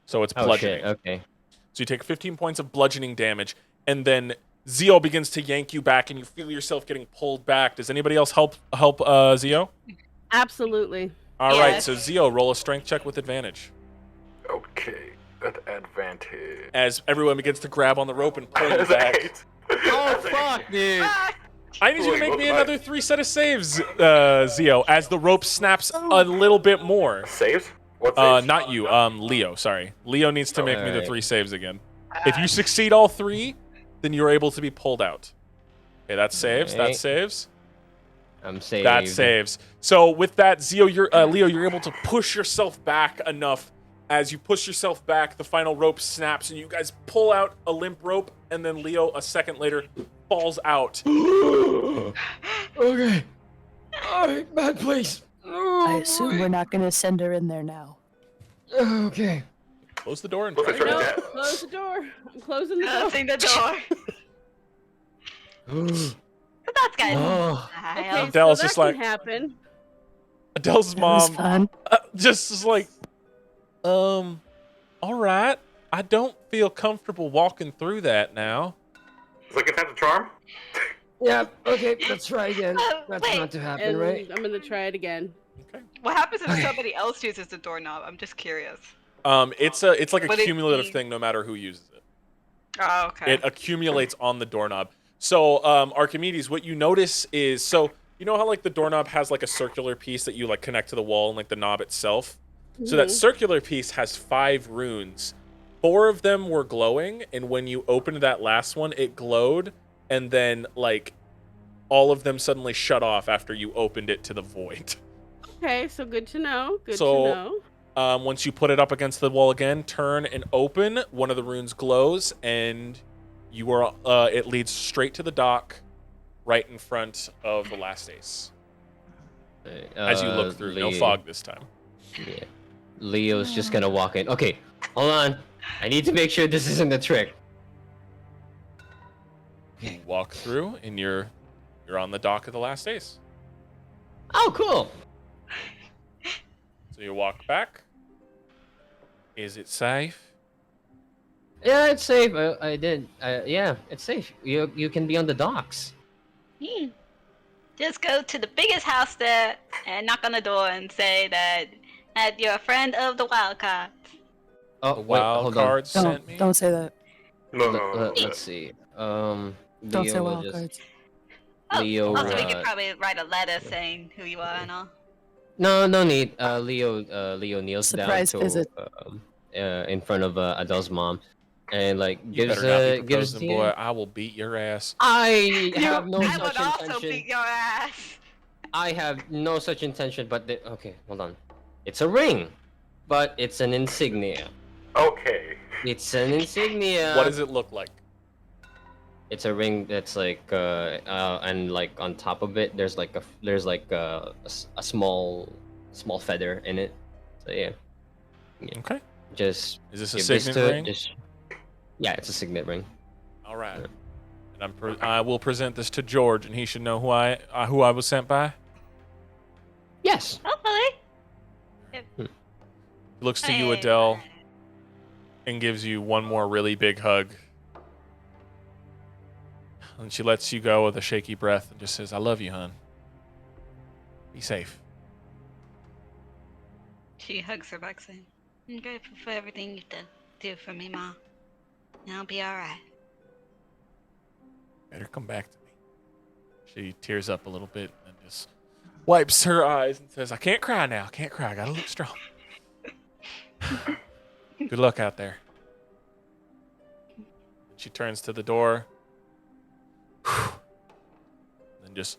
So it's Oh, bludgeoning. shit. Okay. So you take 15 points of bludgeoning damage, and then Zio begins to yank you back, and you feel yourself getting pulled back. Does anybody else help Zio? Absolutely. All right, Yes. so Zio, roll a strength check with advantage. Okay, at advantage. As everyone begins to grab on the rope and pull you That's an back. 8. Oh, fuck, dude. I need you to Wait, make what me the- another 3 set of saves, Zio, as the rope snaps a little bit more. Saves? What saves? Not you, Leo, sorry. Leo needs to make me the Alright. 3 saves again. If you succeed all 3, then you're able to be pulled out. Okay, that saves, that Alright. saves. I'm saved. That saves. So with that, Leo, you're able to push yourself back enough. As you push yourself back, the final rope snaps, and you guys pull out a limp rope, and then Leo, a second later, falls out. Okay. Alright, bad place. I assume we're not gonna send her in there now. Okay. Close the door and Look try at her again. No, death. close the door. I'm closing the door. Closing the door. That's good. Oh. Okay, Adele's so just that like- can happen. Adele's That was mom fun. just is like, all right. I don't feel comfortable walking through that now. Second time's a charm? Yeah, okay, let's try again. That's wait. not to And I'm gonna try it again. What happens if somebody else uses the doorknob? I'm just curious. It's like a Would it cumulative be- thing no matter who uses it. Oh, okay. It accumulates on the doorknob. So, Archimedes, what you notice is, so you know how like the doorknob has like a circular piece that you like connect to the wall and like the knob itself? So that circular piece has 5 runes. 4 of them were glowing, and when you opened that last one, it glowed, and then like all of them suddenly shut off after you opened it to the void. Okay, so good to know. Good So- to know. Once you put it up against the wall again, turn and open, one of the runes glows, and you are it leads straight to the dock right in front of the last ace. As you look through, no fog this time. Yeah. Leo's just gonna walk in. Okay, hold on. I need to make sure this isn't a trick. You walk through, and you're on the dock of the last ace. Oh, cool. So you walk back. Is it safe? Yeah, it's safe. I did. Yeah, it's safe. You can be on the docks. Just go to the biggest house there and knock on the door and say that you're a friend of the Wildcats. Oh, The wait, wild hold card sent me. Don't say that. No, on. no, no. Let's see. Don't Leo say will wild just- cards. Oh, Leo, also, we uh, could probably write a letter saying who you are and all. No need. Leo kneels Surprise down to visit. in front of Adele's mom, and like You gives better not be gives proposing, the. boy. I will beat your ass. I have no I such would also intention. beat your ass. I have no such intention. But okay, hold on. It's a ring, but it's an insignia. Okay. It's an insignia. What does it look like? It's a ring that's like and like on top of it there's like a small feather in it. So yeah. Okay. Just Is this a give this signet to it, ring? yeah, it's a signet ring. All right. And I will present this to George, and he should know who I was sent by. Yes. Hopefully. He looks to you, Adele, and gives you one more really big hug. And she lets you go with a shaky breath and just says, "I love you, hon. Be safe." She hugs her back, saying, "I'm grateful for everything you do for me, Ma. And I'll be all right." Better come back to me. She tears up a little bit and just wipes her eyes and says, "I can't cry now. I can't cry. I gotta look strong." Good luck out there. She turns to the door. And just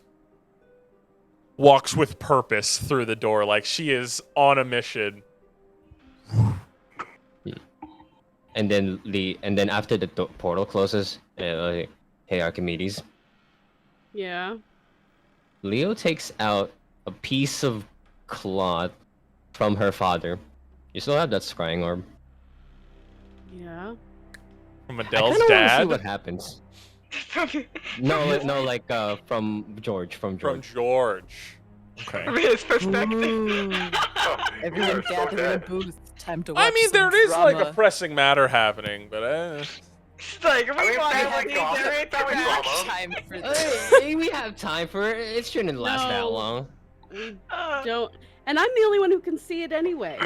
walks with purpose through the door like she is on a mission. And then after the portal closes, hey Archimedes. Yeah. Leo takes out a piece of cloth from her father. You still have that scrying orb. Yeah. From I Adele's kinda wanna see dad. what happens. No, like from George. From George. Okay. From his perspective. Ooh. Everyone You're so gather in a dead. booth. Time to watch I mean, some there is like a drama. pressing matter happening, but It's like, we I mean, want family to gossip, see family the drama. Time for this. Hey, we have time for it. It shouldn't last that No. long. We don't. And I'm the only one who can see it anyway.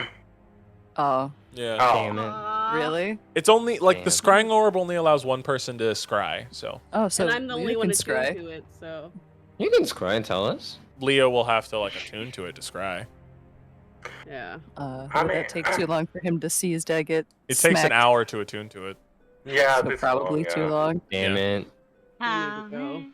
Oh, yeah. Oh. Damn it. really? It's only like the Damn. scrying orb only allows one person to scry, so Oh, so and I'm the Leo only one can attuned scry. to it, so. You can scry and tell us. Leo will have to like attune to it to scry. Yeah. I Would mean, that take too long for him to see his dad get It takes an smacked? hour to attune to it. Yeah, So this is probably long, too yeah. long. Damn it. I need to go.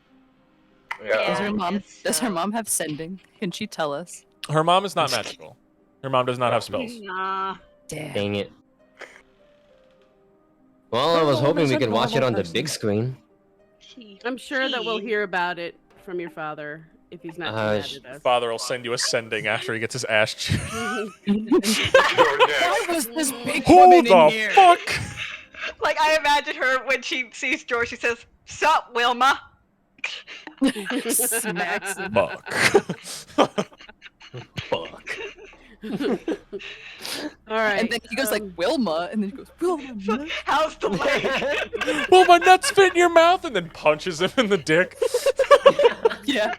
Yeah. Does her mom? it's, Does her mom have sending? Can she tell us? Her mom is not magical. Her mom does not have spells. Nah. Damn. Dang it. Well, I was Oh, hoping there's we a could watch it normal on the person. big screen. I'm sure that we'll hear about it from your father if he's not too mad sh- at us. Father will send you a sending after he gets his ass chewed. You're Why next. was this big Who woman in the here? fuck? Like, I imagine her when she sees George, she says, "Sup, Wilma?" Smacks him. Fuck. Fuck. All right. And then he goes like Wilma, and then he goes Wilma. How's the leg? Will my nuts fit in your mouth? And then punches him in the dick. Yeah.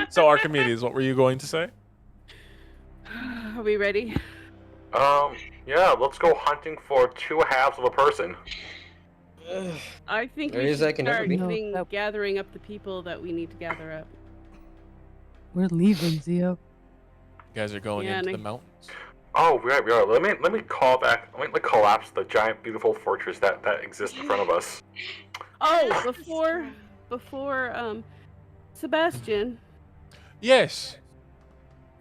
So Archimedes, what were you going to say? Are we ready? Yeah, let's go hunting for two halves of a person. I think Ready we as I should can ever start be. No. gathering up the people that we need to gather up. We're leaving, Zio. You guys are going Yeah, into and the mountains. Oh, right. Let me call back. Let me like, collapse the giant, beautiful fortress that exists in front of us. Oh, before Sebastian, Yes.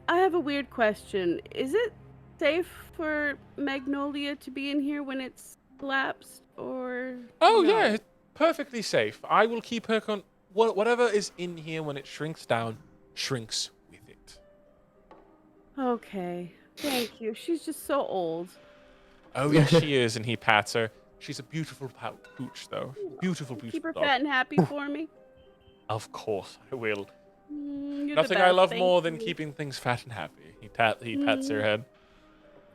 I have a weird question. Is it safe for Magnolia to be in here when it's collapsed, or? Oh no? yeah, it's perfectly safe. I will keep her whatever is in here when it shrinks down, shrinks with it. Okay, thank you. She's just so old. Oh yes, she is, and he pats her. She's a beautiful pooch, though. Beautiful, beautiful Keep her dog. fat and happy for me. Of course, I will. You're the Nothing I best, love thank more than you. keeping things fat and happy. He pats her head.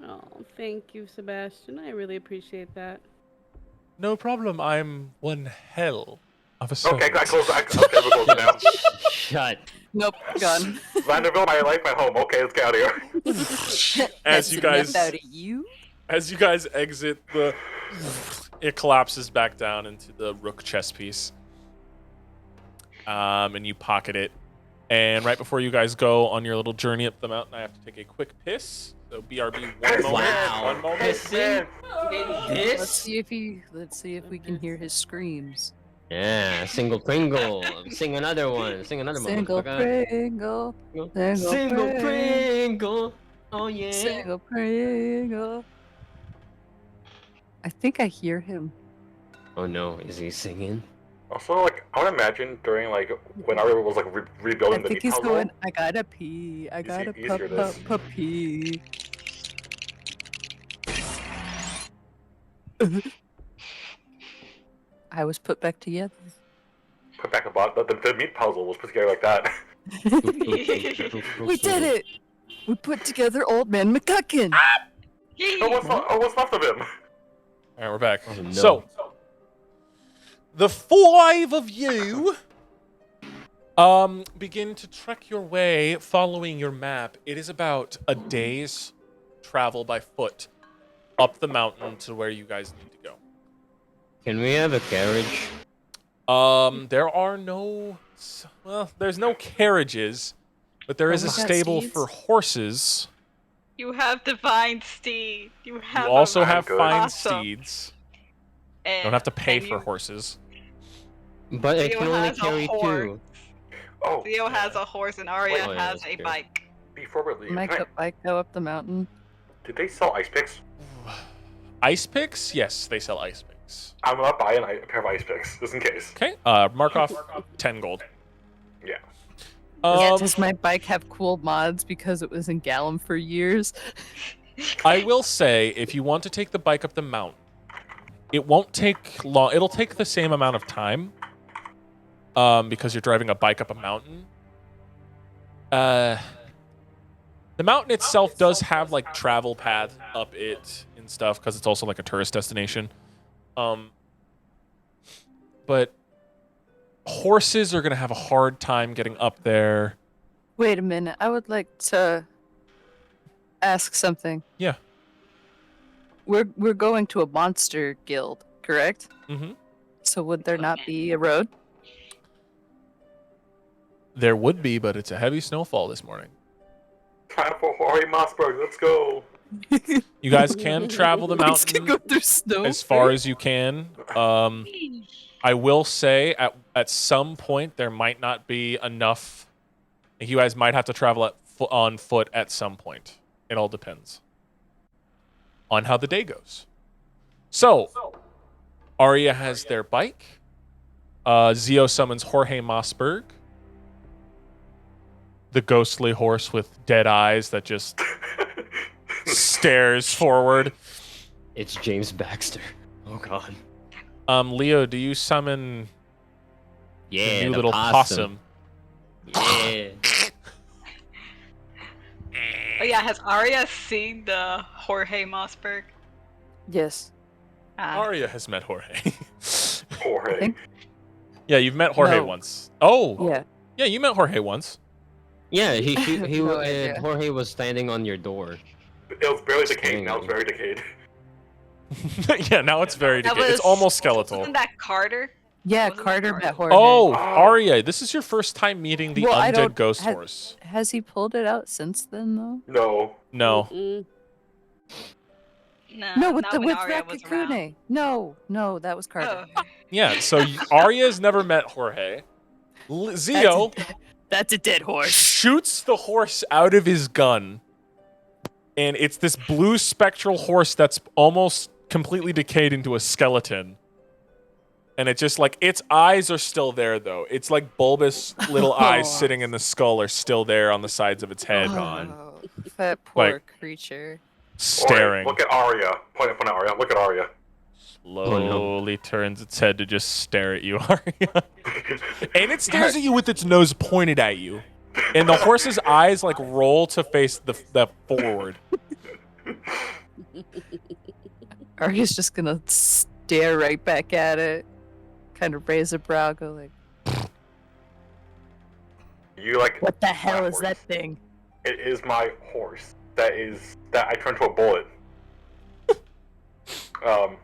Oh, thank you, Sebastian. I really appreciate that. No problem. I'm one hell of a soul. Okay, I close. Okay, we're closing now. Shut. Nope, gone. Vanderbilt, my life, my home. Okay, let's get out of here. As you guys, out of you. as you guys exit, it collapses back down into the rook chess piece. And you pocket it. And right before you guys go on your little journey up the mountain, I have to take a quick piss. So BRB, one moment. Wow. One moment. Pissing? Let's This? see if we can hear his screams. Yeah, single Pringle. Sing another one. Sing another Single motherfucker. Pringle. Single Pringle. Oh yeah. Single Pringle. I think I hear him. Oh no, is he singing? Also, like, I would imagine during, like, when Arya was, like, I rebuilding the think meat he's puzzle. going, I gotta pee. I gotta you hear this. pee. I was put back together. Put back a bot. The meat puzzle was put together like that. We did it! We put together Old Man McGuckin! What's left of him? All right, we're back. Oh, no. So, the 5 of you begin to trek your way following your map. It is about a day's travel by foot up the mountain to where you guys need to go. Can we have a carriage? There are no... Well, there's no carriages, but there is a we got stable steeds? for horses. You have divine steed. You have You also a have good. fine Awesome. steeds. and, You don't have to pay and for you- horses. But I Theo can only has a carry horse. 2. Oh, Theo has a horse and Arya Oh, yeah, has that's a true. bike. before we leave, Might go up the mountain. did they sell ice picks? Ice picks? Yes, they sell ice picks. I'm gonna buy a pair of ice picks, just in case. Okay, mark off 10 gold. Yeah. Does my bike have cool mods because it was in Gallum for years? I will say, if you want to take the bike up the mountain, it won't take long. It'll take the same amount of time, because you're driving a bike up a mountain. The mountain itself does have like travel paths up it and stuff because it's also like a tourist destination. But horses are gonna have a hard time getting up there. Wait a minute. I would like to ask something. Yeah. We're going to a monster guild, correct? Mm-hmm. So would there not be a road? There would be, but it's a heavy snowfall this morning. Time for Jorge Mossberg. Let's go. You guys can travel the We just can mountain go through snow. as far as you can. I will say at some point there might not be enough. You guys might have to travel on foot at some point. It all depends on how the day goes. So, Arya has their bike. Zio summons Jorge Mossberg, the ghostly horse with dead eyes that just stares forward. It's James Baxter. Oh god. Leo, do you summon Yeah, the new the little possum? Yeah. Oh yeah, has Arya seen the Jorge Mossberg? Yes. Arya has met Jorge. Jorge. think- Yeah, you've met Jorge No. once. Oh, Yeah. yeah, you met Jorge once. Yeah, he No idea. Jorge was standing on your door. It was barely decayed. Now it's very decayed. Yeah, now it's very That decayed. It's was- almost skeletal. Wasn't that Carter? Yeah, Wasn't that Carter Carter? met Jorge. Oh, Oh. Arya, this is your first time meeting the Well, I undead don't- ghost ha- horse. Has he pulled it out since then, though? No. No. Mm. No, with not the when with Arya was around. Rakakune. No, that was Carter. Oh. Yeah, so Arya's never met Jorge. Zio That's a dead horse. shoots the horse out of his gun, and it's this blue spectral horse that's almost completely decayed into a skeleton. And it just like its eyes are still there though. It's like bulbous little eyes sitting in the skull are still there on the sides of its head, Oh, that poor Like- creature. staring. Look at Arya. Point at Arya. Look at Arya. Slowly turns its head to just stare at you, Arya. And it stares at you with its nose pointed at you. And the horse's eyes like roll to face the forward. Arya's just gonna stare right back at it, kind of raise a brow, go like, You like? "What the hell is horse. that thing?" It is my horse. That I turned to a bullet. It's a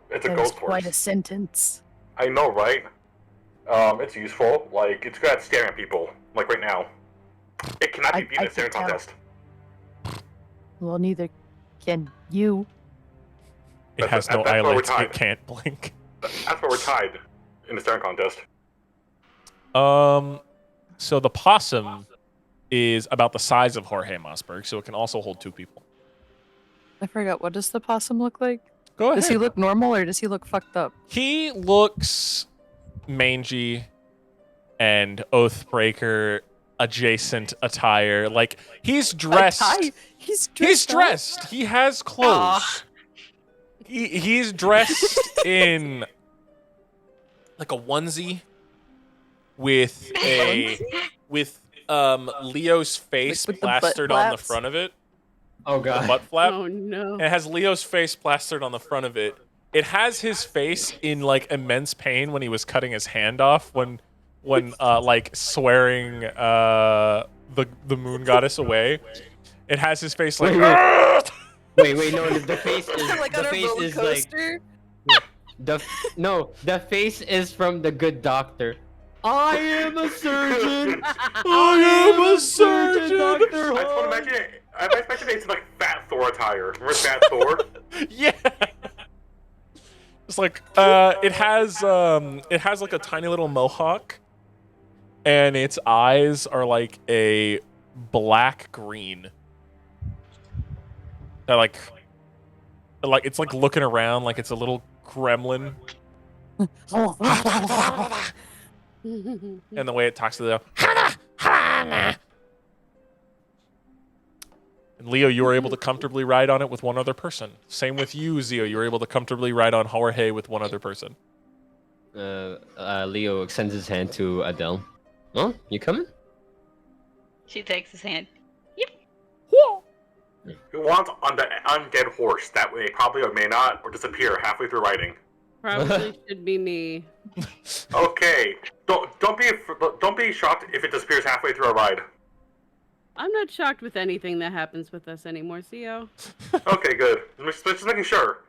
That is ghost quite horse. a sentence. I know, right? It's useful. Like it's good at staring at people. Like right now. It cannot be I- beat in I a staring can tell. contest. Well, neither can you. It has no That's where we're eyelids. It tied. can't blink. That's where we're tied in the staring contest. So the possum is about the size of Jorge Mossberg, so it can also hold 2 people. I forgot. What does the possum look like? Go ahead. Does he look normal or does he look fucked up? He looks mangy and Oathbreaker adjacent attire. Like he's dressed. He's He's dressed. dressed. He has clothes. He's dressed in like a onesie with Leo's face with the butt plastered on the flaps? front of it. Oh The god. butt flap. Oh no. And it has Leo's face plastered on the front of it. It has his face in like immense pain when he was cutting his hand off when like swearing the moon goddess away. It has his face like Wait, no, the face is Like the on a face roller is like coaster. the face is from the Good Doctor. I am a surgeon. I am a surgeon. Dr. I just want to imagine it. I imagine it's like Fat Thor attire. Remember Fat Thor? Yeah. It's like it has like a tiny little mohawk and its eyes are like a black green. They're like it's like looking around like it's a little gremlin. And the way it talks to Leo. And Leo, you were able to comfortably ride on it with one other person. Same with you, Zio. You were able to comfortably ride on Jorge with one other person. Leo extends his hand to Adele. Oh, you coming? She takes his hand. Who wants on the undead horse? That way, probably or may not, or disappear halfway through riding. Probably should be me. Okay, don't be shocked if it disappears halfway through a ride. I'm not shocked with anything that happens with us anymore, CO. Okay, good. Just making sure.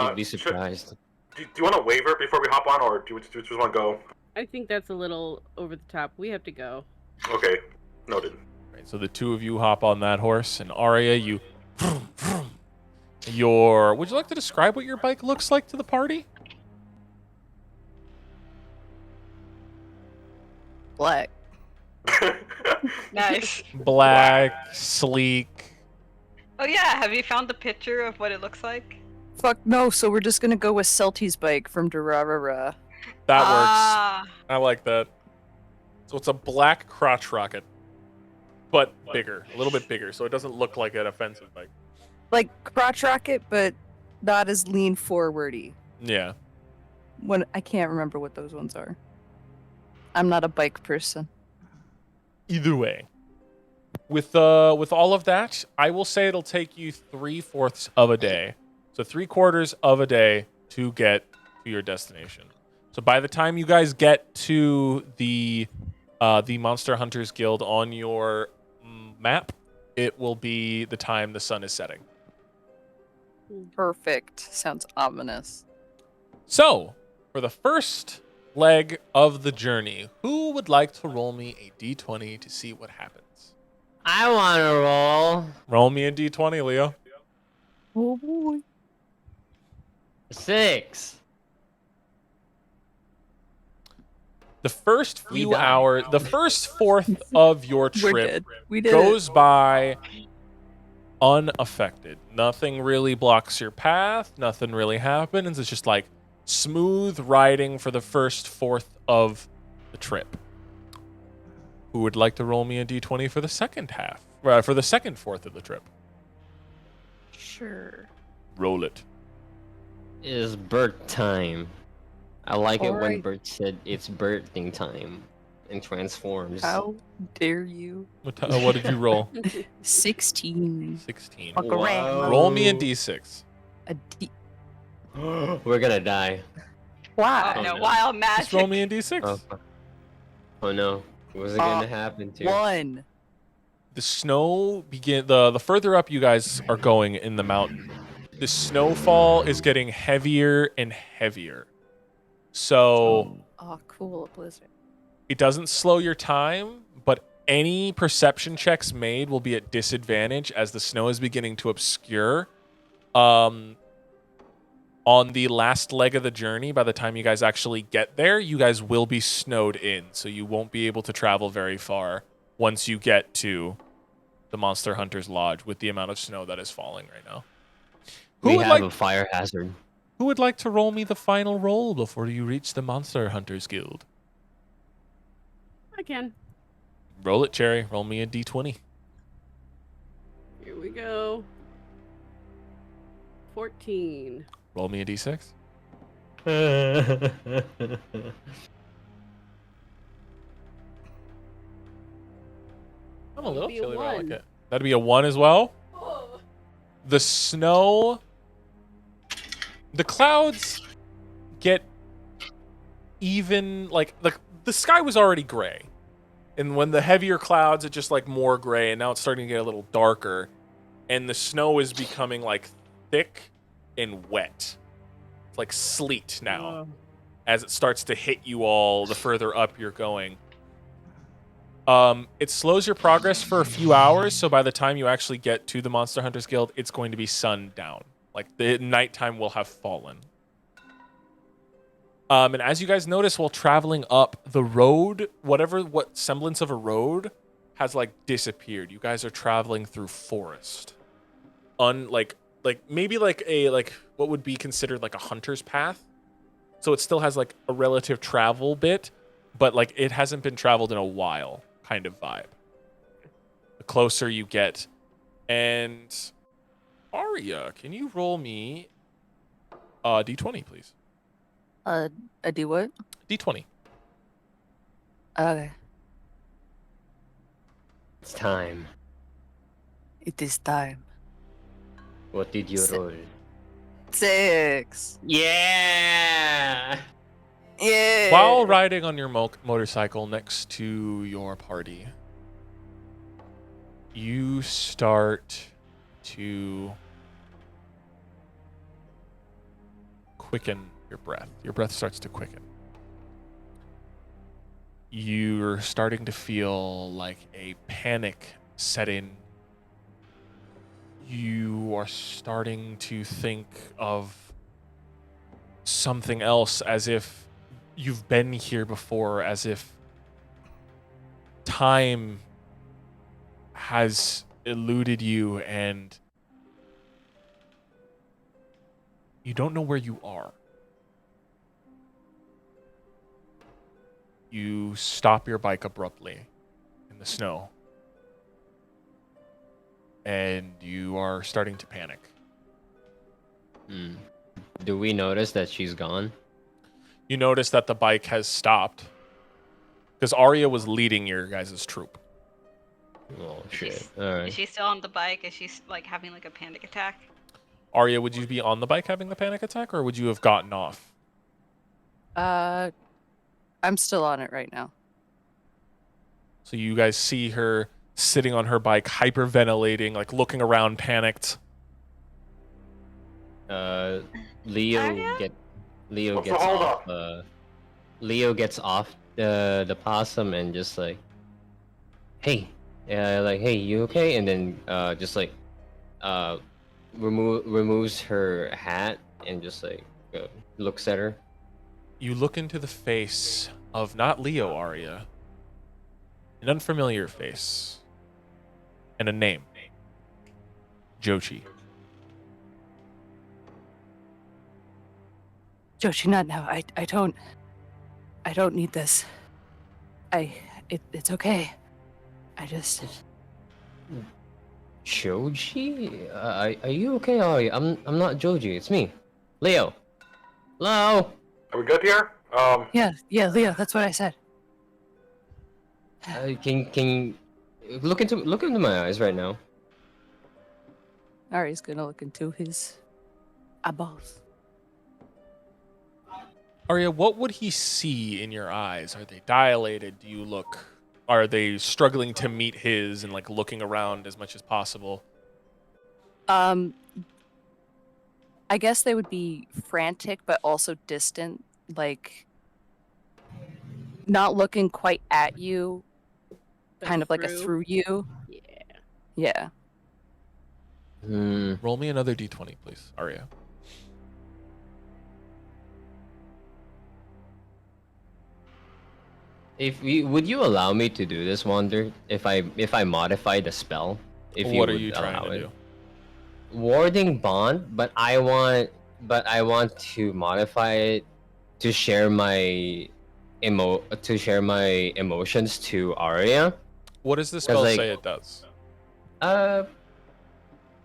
You'd be surprised. Do you want to waiver before we hop on, or do you just want to go? I think that's a little over the top. We have to go. Okay, noted. Right, so the two of you hop on that horse, and Arya, you. Would you like to describe what your bike looks like to the party? Black. Nice. Black, sleek. Oh yeah, have you found the picture of what it looks like? Fuck no, so we're just gonna go with Celty's bike from Durarara. That works. Ah, I like that. So it's a black crotch rocket, but bigger, a little bit bigger, so it doesn't look like an offensive bike. Like crotch rocket, but not as lean forwardy. Yeah. When I can't remember what those ones are. I'm not a bike person. Either way, with all of that, I will say it'll take you 3/4 of a day, so 3/4 of a day to get to your destination. So by the time you guys get to the Monster Hunters Guild on your map, it will be the time the sun is setting. Perfect. Sounds ominous. So, for the first leg of the journey, who would like to roll me a d20 to see what happens? I want to roll. Roll me a d20, Leo. Oh boy. 6. The first We few die. hours, the first fourth of your We're trip dead. We did goes by unaffected. Nothing really blocks your path. Nothing really happens. It's just like smooth riding for the first fourth of the trip. Who would like to roll me a d20 for the second half? For the second fourth of the trip? it. Sure. Roll it. It is birth time. I like it when Alright. Bert said it's birthing time and transforms. How dare you? What did you roll? 16. 16. Fuck around. Roll me a d6. A D. We're gonna die. Why? oh no, no. wild Just roll magic. me a d6. Oh, oh no. What's it gonna happen to? 1. The snow the further up you guys are going in the mountain, the snowfall is getting heavier and heavier. So Oh, cool. A blizzard. it doesn't slow your time, but any perception checks made will be at disadvantage as the snow is beginning to obscure. On the last leg of the journey, by the time you guys actually get there, you guys will be snowed in, so you won't be able to travel very far once you get to the Monster Hunter's Lodge with the amount of snow that is falling right now. Who We would have like a fire hazard. Who would like to roll me the final roll before you reach the Monster Hunters Guild? I can. Roll it, Cherry. Roll me a d20. Here we go. 14. Roll me a d6. I'm a little be a chilly, but I like 1. it. That'd be a 1 as well. The snow, the clouds get even, like the sky was already gray, and when the heavier clouds, it's just like more gray, and now it's starting to get a little darker, and the snow is becoming like thick and wet. It's like sleet now as it starts to hit you all the further up you're going. It slows your progress for a few hours, so by the time you actually get to the Monster Hunters Guild, it's going to be sundown. Like, the nighttime will have fallen. And as you guys notice while traveling up, the road, what semblance of a road, has, like, disappeared. You guys are traveling through forest. Maybe what would be considered, like, a hunter's path. So it still has, like, a relative travel bit, but, like, it hasn't been traveled in a while. Kind of vibe. The closer you get. And Arya, can you roll me a d20, please? A D what? D20. Okay. It's time. It is time. What did you roll? 6. Yeah! Yeah. While riding on your motorcycle next to your party, you start to quicken your breath. Your breath starts to quicken. You're starting to feel like a panic set in. You are starting to think of something else, as if you've been here before, as if time has eluded you and you don't know where you are. You stop your bike abruptly in the snow and you are starting to panic. Do we notice that she's gone? You notice that the bike has stopped because Arya was leading your guys' troop. Oh Is shit! she- Alright. Is she still on the bike? Is she like having like a panic attack? Arya, would you be on the bike having the panic attack, or would you have gotten off? I'm still on it right now. So you guys see her sitting on her bike, hyperventilating, like looking around, panicked. Leo Arya? Leo What's the gets holdup? off. Leo gets off the possum and just like, hey, hey, you okay? And then just like, removes her hat and just like looks at her. You look into the face of not Leo, Arya, an unfamiliar face, and a name, Jochi. Joshi, not now. I don't need this. It's okay. I just Joji? Are you okay? I'm not Joji. It's me, Leo. Hello. Are we good here? yeah, Leo, that's what I said. Can look into my eyes right now. Ari's gonna look into his eyeballs. Arya, what would he see in your eyes? Are they dilated? Are they struggling to meet his and like looking around as much as possible? I guess they would be frantic, but also distant, like not looking quite at you, But kind of like a through you. Yeah. Yeah. Roll me another d20, please, Arya. Would you allow me to do this, Wander? If I modify the spell, if What are would you trying allow to it? do? Warding bond, but I want but I want to modify it to share my emotions to Arya. What does the spell like- say it does?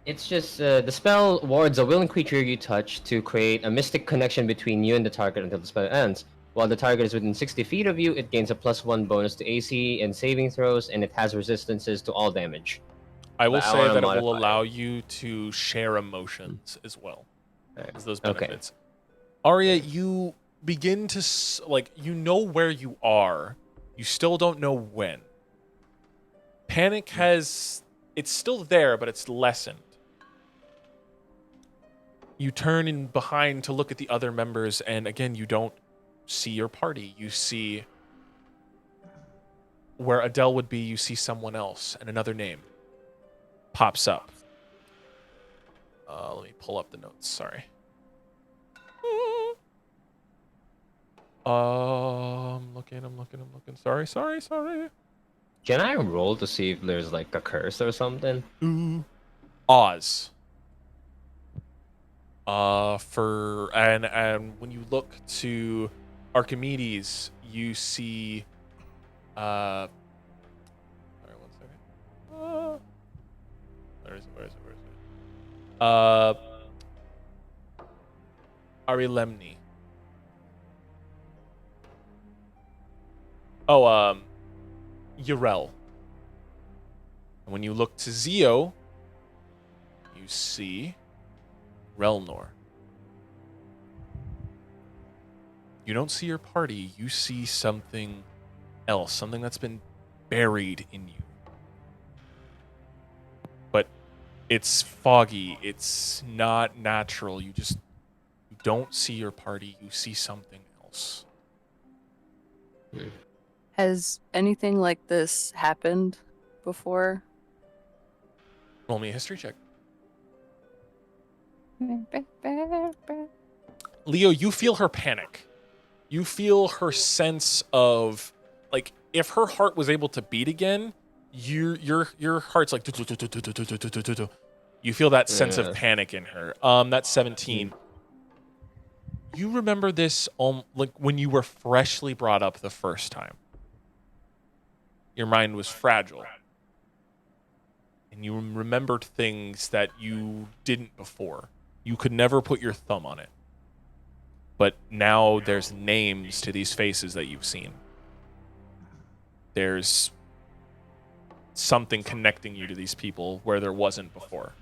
It's just the spell wards a willing creature you touch to create a mystic connection between you and the target until the spell ends. While the target is within 60 feet of you, it gains a +1 bonus to AC and saving throws, and it has resistances to all damage. I will But I say wanna that it will modify allow you to share emotions as well Alright. as those Okay. benefits. Arya, you begin to you know where you are. You still don't know when. Panic it's still there, but it's lessened. You turn in behind to look at the other members, and again, you don't see your party. You see where Adele would be, you see someone else, and another name pops up. Let me pull up the notes, sorry. I'm looking. Sorry. Can I roll to see if there's like a curse or something? Oz. And when you look to Archimedes, you see sorry, 1 second. Where is it? Arilemni. Oh, Yrel. And when you look to Zio, you see Relnor. You don't see your party, you see something else, something that's been buried in you. But it's foggy, it's not natural. You don't see your party, you see something else. Has anything like this happened before? Roll me a history check. Leo, you feel her panic. You feel her sense of, like, if her heart was able to beat again, your heart's like, you feel that sense of panic in her. That's 17. You remember this like when you were freshly brought up the first time. Your mind was fragile. And you remembered things that you didn't before. You could never put your thumb on it. But now there's names to these faces that you've seen. There's something connecting you to these people where there wasn't before.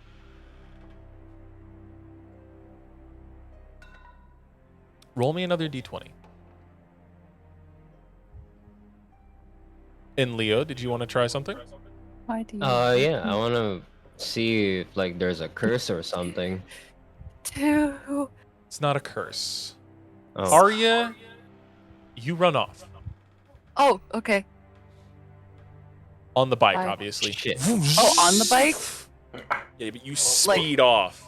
Roll me another d20. And Leo, did you want to try something? Why do you? Yeah, I want to see if like there's a curse or something. Two. It's not a curse. Oh. Arya, you run off. Oh, okay. On the bike, I- obviously. Shit. Oh, on the bike? Yeah, but you speed off.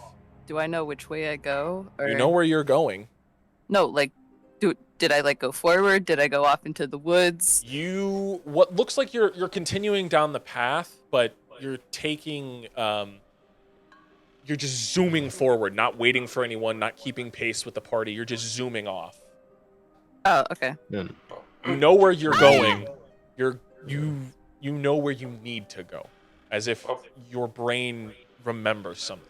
Do I know which way I go? Or... You know where you're going. No, like, did I like go forward? Did I go off into the woods? What looks like you're continuing down the path, but you're taking you're just zooming forward, not waiting for anyone, not keeping pace with the party. You're just zooming off. Oh, okay. You know where you're going. You know where you need to go, as if your brain remembers something.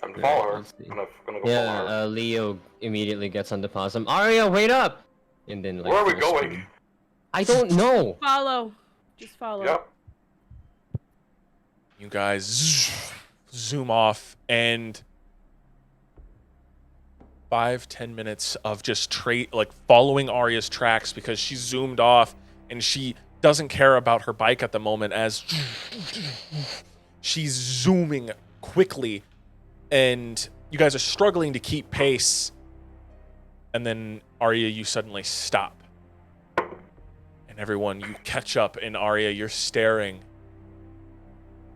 I'm gonna follow her. let's see. I'm gonna go follow her. Yeah, Leo immediately gets on the possum. Arya, wait up! And then like. Where are we full going? speed. I don't know. Follow. Just follow. Yep. You guys zoom off, and 5-10 minutes of just following Arya's tracks because she zoomed off and she doesn't care about her bike at the moment as she's zooming quickly, and you guys are struggling to keep pace. And then Arya, you suddenly stop. And everyone, you catch up, and Arya, you're staring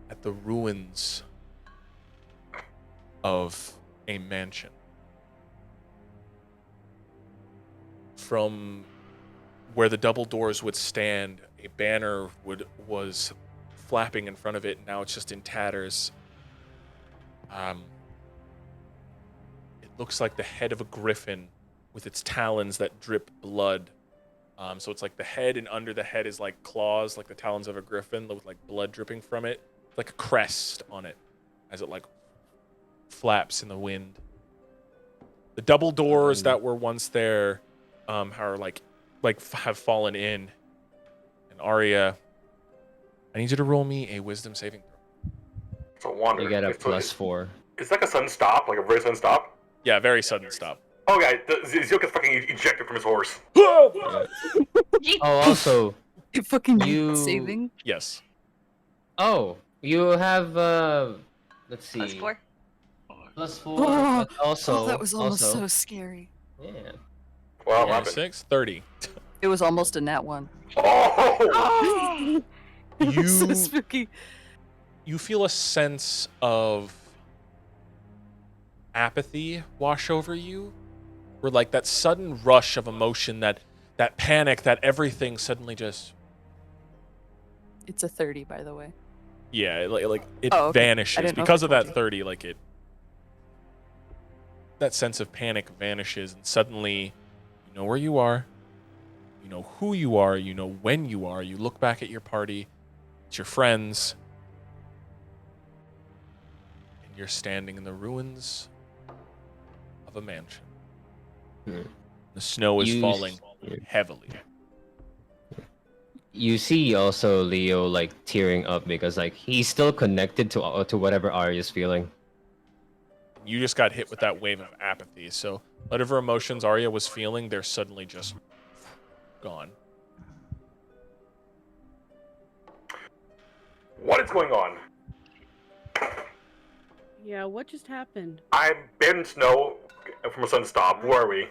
at the ruins of a mansion. From where the double doors would stand, a banner was flapping in front of it. Now it's just in tatters. It looks like the head of a griffin with its talons that drip blood. So it's like the head, and under the head is like claws, like the talons of a griffin with like blood dripping from it, like a crest on it as it like flaps in the wind. The double doors that were once there are like have fallen in. And Arya, I need you to roll me a wisdom saving throw. It's a wonder. You get a It's +4. It's like a sudden stop, like a very sudden stop. Yeah, very sudden stop. Oh yeah, Zio gets fucking ejected from his horse. Oh, also, Fucking You- saving. Yes. you have let's see, +4. +4. Oh, but also, that was almost also, so scary. yeah. Well, what Yeah, happened? 6, 30. It was almost a nat one. Oh! It was so You spooky. you feel a sense of apathy wash over you, where like that sudden rush of emotion, that panic, that everything suddenly just It's a 30, by the way. like it Oh, okay. I vanishes didn't know if because I of told that you. 30. Like that sense of panic vanishes, and suddenly you know where you are, you know who you are, you know when you are. You look back at your party, it's your friends, and you're standing in the ruins of a mansion. Hmm. The snow is You falling s- heavily. You see also Leo like tearing up because like he's still connected to whatever Arya's feeling. You just got hit with that wave of apathy. So whatever emotions Arya was feeling, they're suddenly just gone. What is going on? Yeah, what just happened? I'm buried in snow from a sudden stop. Where are we?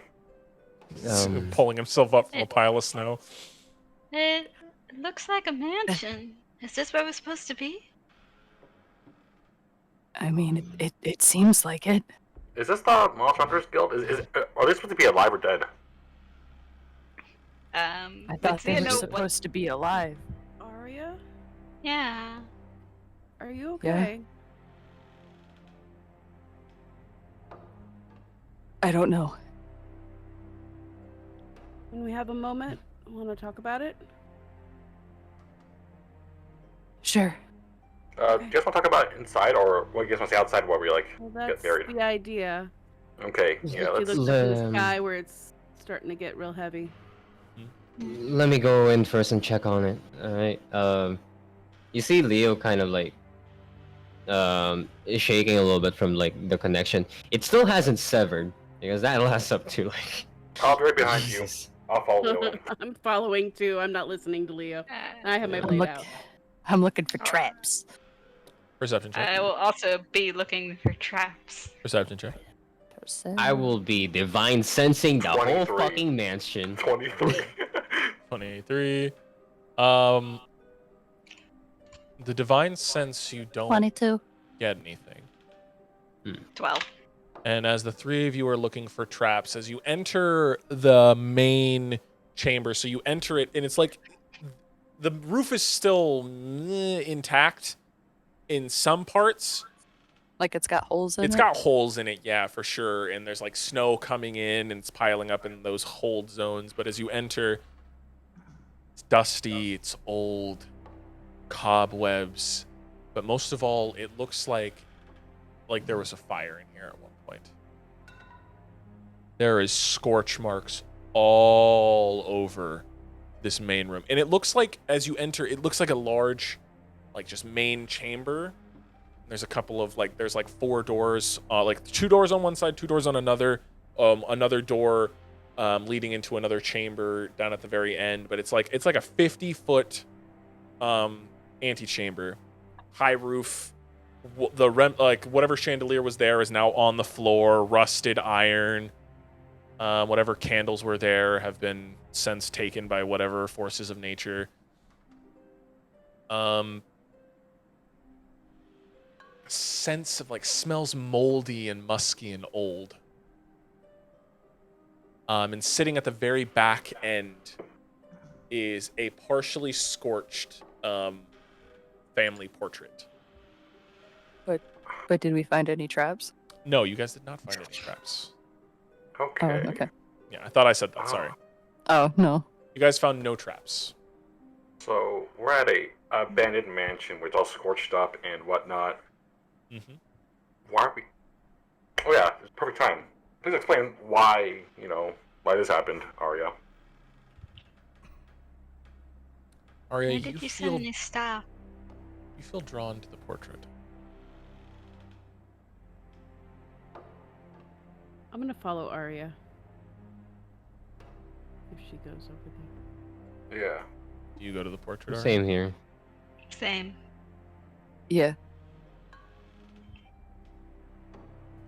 Pulling himself up from a pile of snow. It looks like a mansion. Is this where we're supposed to be? I mean, it seems like it. Is this the Monster Hunters Guild? Are they supposed to be alive or dead? I but thought see, they were no, supposed to be alive. Arya, Yeah. are you Yeah. okay? I don't know. When we have a moment, want to talk about it? Sure. Do you guys want to talk about inside, or what you guys want to say outside while we like Well, get that's buried? the idea. Okay, If yeah, You let's. look up in the Um, sky where it's starting to get real heavy. Let me go in first and check on it. All right. You see Leo kind of like is shaking a little bit from like the connection. It still hasn't severed because that lasts up to like. I'll be right behind you. Jesus. I'll follow you. in. I'm following too. I'm not listening to Leo. I have my I'm blade out. I'm looking for traps. Perception check. I will also be looking for traps. Perception check. I will be divine sensing the whole 23. fucking mansion. 23. 23. The divine sense, you don't 22. get anything. 12. And as the three of you are looking for traps, as you enter the main chamber, so you enter it, and it's like the roof is still intact in some parts. Like it's got holes in it. It's got holes in it, yeah, for sure. And there's like snow coming in and it's piling up in those hold zones. But as you enter, it's dusty, it's old, cobwebs. But most of all, it looks like there was a fire in here at one point. There is scorch marks all over this main room. And it looks like, as you enter, it looks like a large, like just main chamber. There's a couple of there's 4 doors, 2 doors on one side, 2 doors on another, another door leading into another chamber down at the very end. But it's like a 50-foot antechamber, high roof. Whatever chandelier was there is now on the floor, rusted iron. Whatever candles were there have been since taken by whatever forces of nature. Sense of smells moldy and musky and old. And sitting at the very back end is a partially scorched family portrait. But did we find any traps? No, you guys did not find any traps. Okay. Oh, okay. Yeah, I thought I said that. Sorry. Oh, no. You guys found no traps. So we're at a abandoned mansion with all scorched up and whatnot. Mm-hmm. Why are we? Oh yeah, it's perfect time. Please explain why why this happened, Arya. Arya, Where did you suddenly stop? you feel drawn to the portrait. I'm gonna follow Arya. If she goes over there. Yeah. Do you go to the portrait? Arya? Same here. Same. Yeah.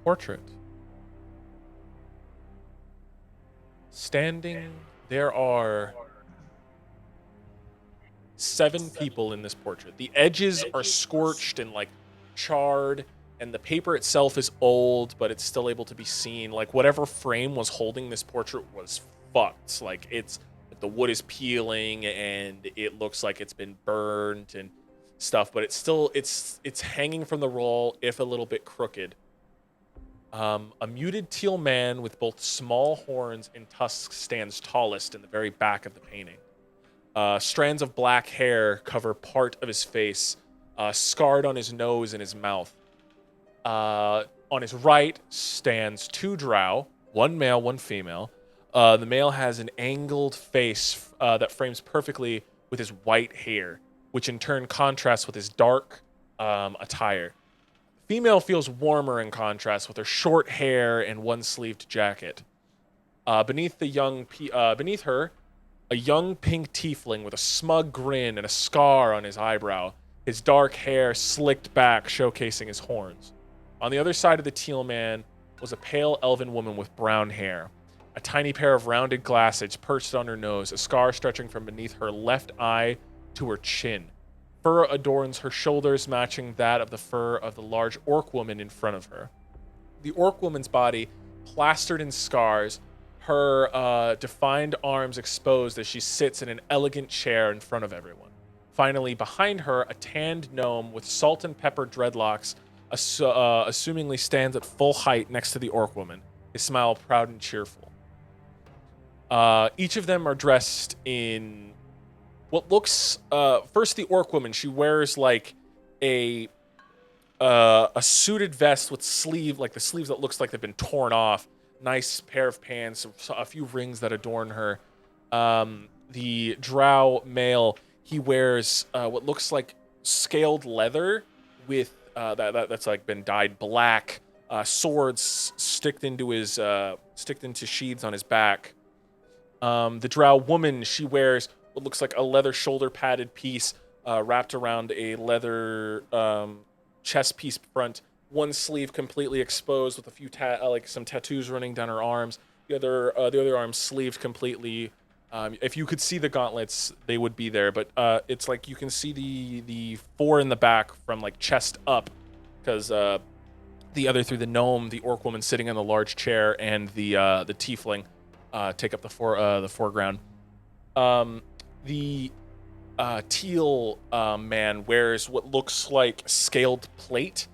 Portrait. Standing, there are 7 people in this portrait. The edges are scorched and like charred, and the paper itself is old, but it's still able to be seen. Like whatever frame was holding this portrait was fucked. Like the wood is peeling and it looks like it's been burned and stuff, but it's hanging from the roll, if a little bit crooked. A muted teal man with both small horns and tusks stands tallest in the very back of the painting. Strands of black hair cover part of his face, scarred on his nose and his mouth. On his right stands 2 drow, 1 male, 1 female. The male has an angled face that frames perfectly with his white hair, which in turn contrasts with his dark attire. Female feels warmer in contrast with her short hair and 1-sleeved jacket. Beneath her, a young pink tiefling with a smug grin and a scar on his eyebrow, his dark hair slicked back, showcasing his horns. On the other side of the teal man was a pale elven woman with brown hair. A tiny pair of rounded glasses perched on her nose, a scar stretching from beneath her left eye to her chin. Fur adorns her shoulders, matching that of the fur of the large orc woman in front of her. The orc woman's body, plastered in scars, her defined arms exposed as she sits in an elegant chair in front of everyone. Finally, behind her, a tanned gnome with salt and pepper dreadlocks assumingly stands at full height next to the orc woman, his smile proud and cheerful. Each of them are dressed in what looks first the orc woman. She wears like a suited vest with the sleeves that looks like they've been torn off. Nice pair of pants, a few rings that adorn her. The drow male, he wears what looks like scaled leather with that's like been dyed black. Swords sticked into sheaths on his back. The drow woman, she wears what looks like a leather shoulder padded piece wrapped around a leather chest piece front. 1 sleeve completely exposed with a few some tattoos running down her arms. The other arm sleeved completely. If you could see the gauntlets, they would be there, but it's like you can see the 4 in the back from like chest up, because the other 3, the gnome, the orc woman sitting in the large chair, and the tiefling take up the foreground. The teal man wears what looks like scaled plate,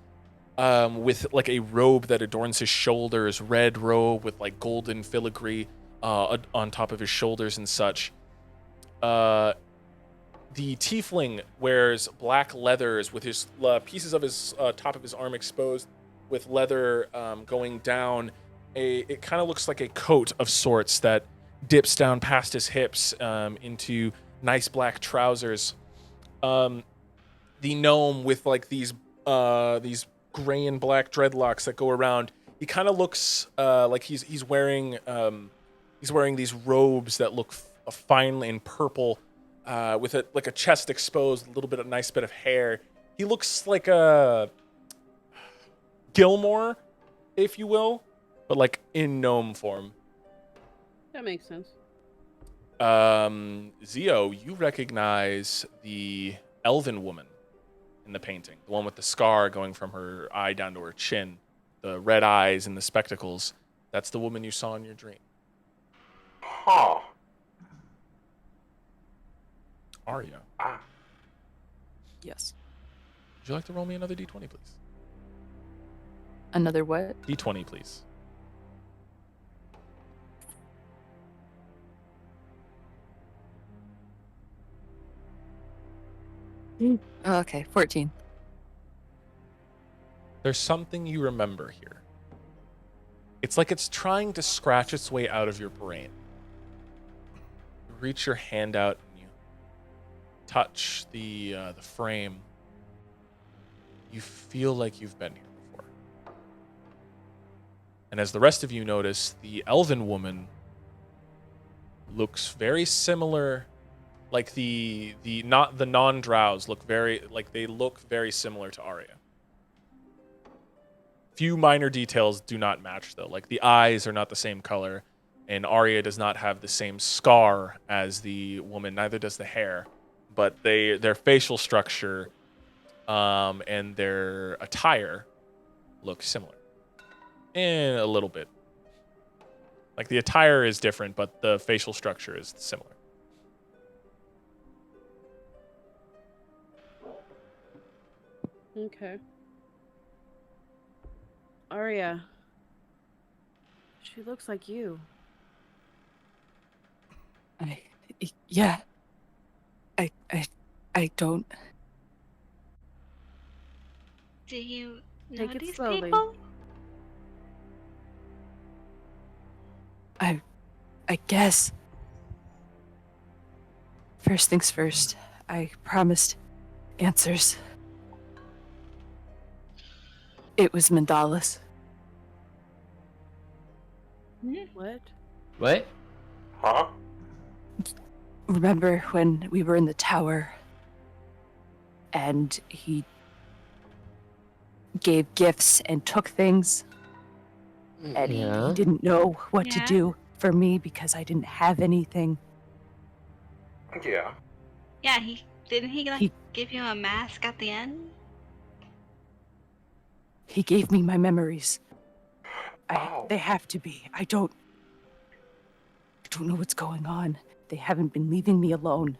with like a robe that adorns his shoulders, red robe with like golden filigree on top of his shoulders and such. The tiefling wears black leathers with his pieces of his top of his arm exposed, with leather going down. It kind of looks like a coat of sorts that dips down past his hips into nice black trousers. The gnome with like these gray and black dreadlocks that go around. He kind of looks like he's wearing these robes that look fine in purple, with a chest exposed, a little bit of nice bit of hair. He looks like a Gilmore, if you will, but like in gnome form. That makes sense. Zio, you recognize the elven woman in the painting, the one with the scar going from her eye down to her chin, the red eyes and the spectacles. That's the woman you saw in your dream. Huh. Arya, Yes. would you like to roll me another d20, please? Another what? D20, please. Okay, 14. There's something you remember here. It's like it's trying to scratch its way out of your brain. You reach your hand out and you touch the frame. You feel like you've been here before. And as the rest of you notice, the elven woman looks very similar, like the non-drows look very similar to Arya. Few minor details do not match though. Like the eyes are not the same color, and Arya does not have the same scar as the woman, neither does the hair. But their facial structure and their attire look similar. In a little bit. Like the attire is different, but the facial structure is similar. Okay. Arya. She looks like you. Yeah. I don't. Do you know Take it these slowly. people? I guess. First things first. I promised answers. It was Mandalas. What? What? Huh? Remember when we were in the tower and he gave gifts and took things? And he didn't know what to Yeah. do for me because I didn't have anything. Yeah. Yeah, didn't he He- give you a mask at the end? He gave me my memories. Oh. They have to be. I don't know what's going on. They haven't been leaving me alone.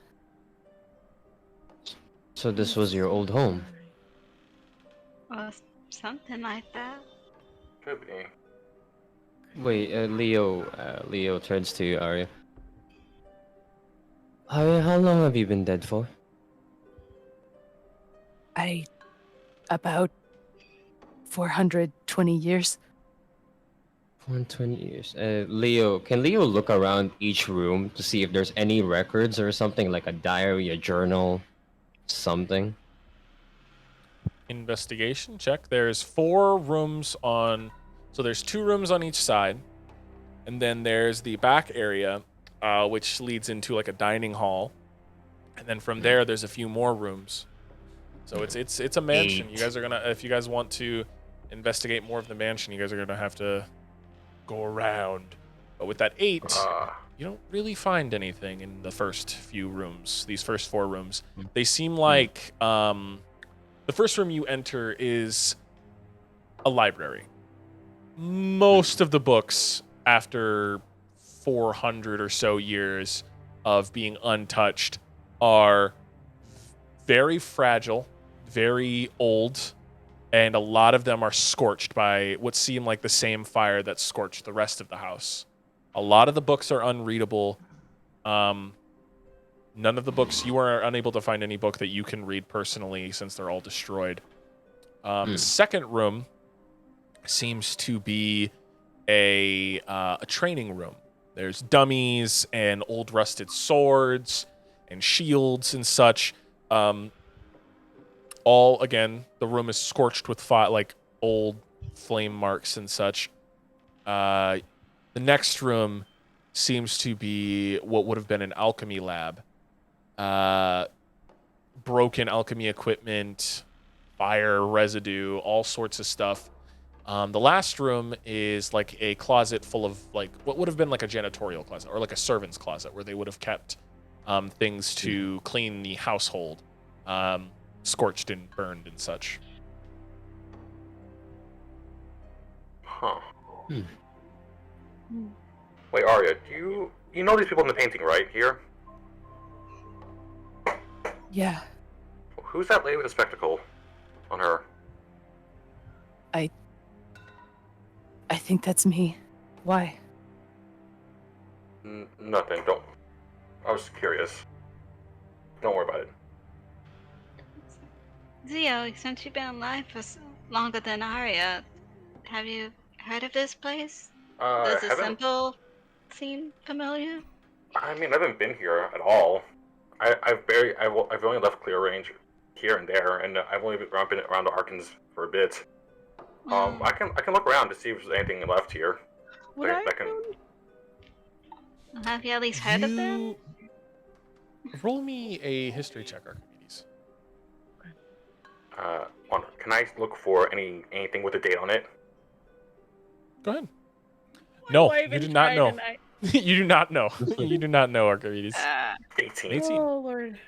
So this was your old home. Or something like that. Could be. Wait, Leo turns to Arya. Arya, how long have you been dead for? About 420 years. 120 years. Leo, can Leo look around each room to see if there's any records or something like a diary, a journal, something? Investigation check. There's 4 rooms on, so there's 2 rooms on each side, and then there's the back area, which leads into like a dining hall, and then from there there's a few more rooms. So it's a mansion. 8. You guys are gonna, if you guys want to investigate more of the mansion, you guys are gonna have to go around. But with that 8, you don't really find anything in the first few rooms. These first 4 rooms, they seem like the first room you enter is a library. Most of the books, after 400 or so years of being untouched, are very fragile, very old, and a lot of them are scorched by what seem like the same fire that scorched the rest of the house. A lot of the books are unreadable. None of the books, you are unable to find any book that you can read personally since they're all destroyed. The second room seems to be a training room. There's dummies and old rusted swords and shields and such. All, again, the room is scorched with like old flame marks and such. The next room seems to be what would have been an alchemy lab. Broken alchemy equipment, fire residue, all sorts of stuff. The last room is like a closet full of like what would have been like a janitorial closet or like a servant's closet where they would have kept things to clean the household, scorched and burned and such. Huh. Wait, Arya, do you know these people in the painting, right? Here? Yeah, Who's that lady with the spectacle on her? I think that's me. Why? Nothing. Don't. I was curious. Don't worry about it. Zio, since you've been alive for longer than Arya, have you heard of this place? Does the haven't. symbol seem familiar? I mean, I haven't been here at all. I've only left Clear Range here and there, and I've only been around the Arkans for a bit. I can look around to see if there's anything left here. Would I that can. Have you at least heard of them? You roll me a history check, Archimedes. Can I look for anything with a date on it? Go ahead. Why No, do I you even do not try know. tonight? You do not know. You do not know, Archimedes. 18. 18. Oh Lord.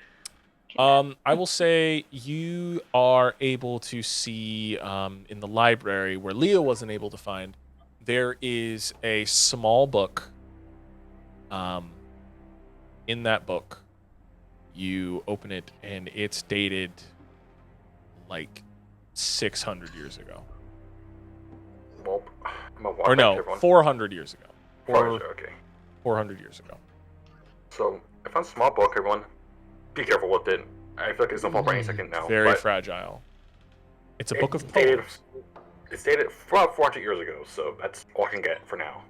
I will say you are able to see in the library where Leo wasn't able to find. There is a small book. In that book, you open it and it's dated like 600 years ago. Well, I'm gonna walk Or back to no, everyone. 400 years ago. Okay. 400 years ago. So I found a small book. Everyone, be careful with it. I feel like it's gonna fall for any second now. Very but fragile. It's a book of dated- poems. It's dated about 400 years ago, so that's all I can get for now.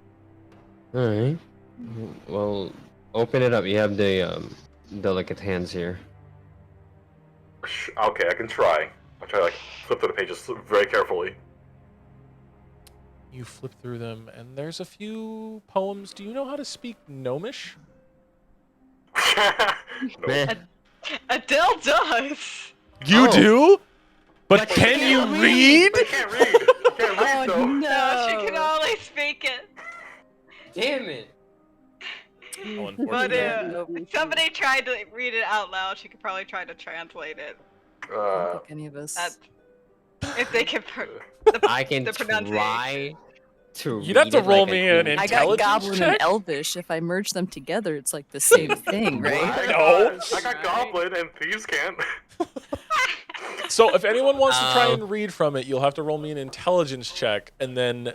Alright. Well, open it up. You have the delicate hands here. Okay, I can try. I'll try to like flip through the pages very carefully. You flip through them, and there's a few poems. Do you know how to speak Gnomish? No. Meh. Adele does! You Oh. do? But But can you you can't read? I can't read. I can't read though. No, she can only speak it. Damn it! Oh, But unfortunately. somebody tried to read it out loud. She could probably try to translate it. I don't think any of us. That, if they could. I can The pronunciation. try to. You'd have read to it roll like me a an human. I got intelligence Goblin check? and Elvish. If I merge them together, it's like the same thing, right? No. I got Goblin and thieves can't. So if anyone wants to try and read from it, you'll have to roll me an intelligence check, and then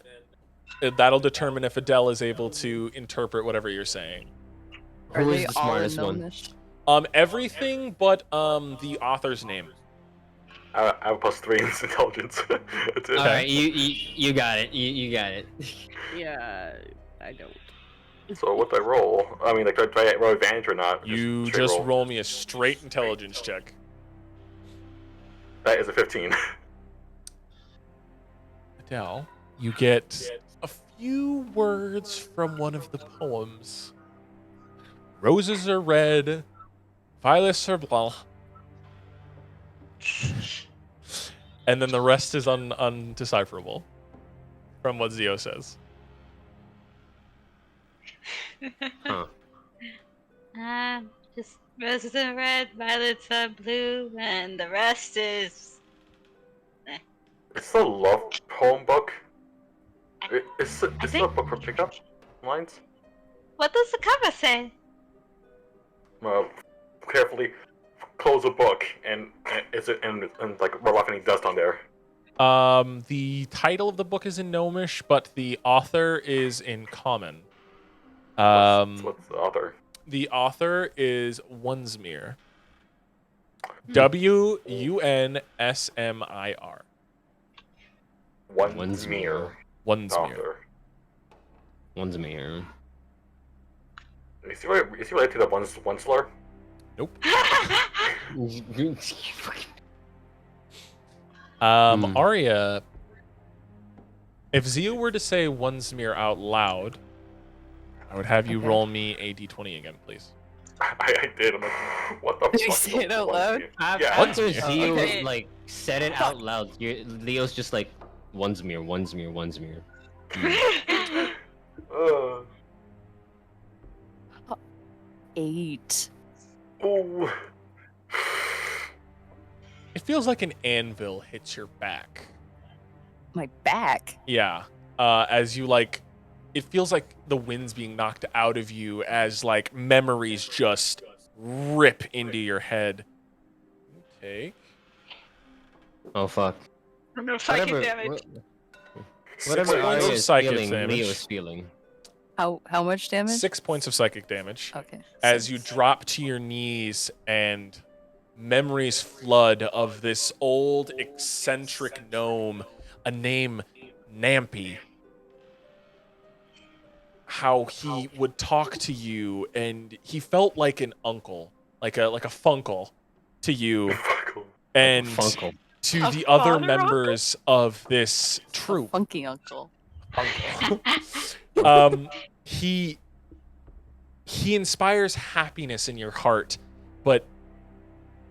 that'll determine if Adele is able to interpret whatever you're saying. Are Who they is the all in smartest one? Gnomish? Everything but the author's name. I have a +3 in intelligence. That's it. Alright, you got it. You got it. Yeah, I don't. So what do I roll? I mean, like, do I roll advantage or not? You straight just roll me a straight intelligence check. That is a 15. Adele, you get a few words from one of the poems. Roses are red, violets are blanc. And then the rest is undecipherable from what Zio says. Huh. Just roses are red, violets are blue, and the rest is. It's a love poem book. It's a think- book for pickup lines. What does the cover say? Carefully close the book and like roll off any dust on there. The title of the book is in Gnomish, but the author is in Common. What's the author? The author is Wunsmir. Wunsmir. Wunsmir. Wunsmir. Author. One's me here. Is he related to the Wunsler? Nope. Hmm. Arya, if Zio were to say Wunsmir out loud, I would have you Okay. roll me a d20 again, please. I did. I'm like, what the Did you fuck? say it out loud? Yeah. After Wunsmir. Zio Okay. like said it out loud, Leo's just like Wunsmir. Uh, 8. oh. It feels like an anvil hits your back. My back. Yeah. As you like, it feels like the wind's being knocked out of you as like memories just rip into your head. Take Oh fuck. No psychic Whatever. damage. Whatever Six points Arya of is psychic feeling, damage. Leo is feeling. How much damage? 6 points of psychic damage Okay. as you drop to your knees and memories flood of this old eccentric gnome, a name Nampy. How he would talk to you, and he felt like an uncle, like a funkle to you, and Funkle. to A the other father uncle? members of this troop. Funky uncle. He inspires happiness in your heart, but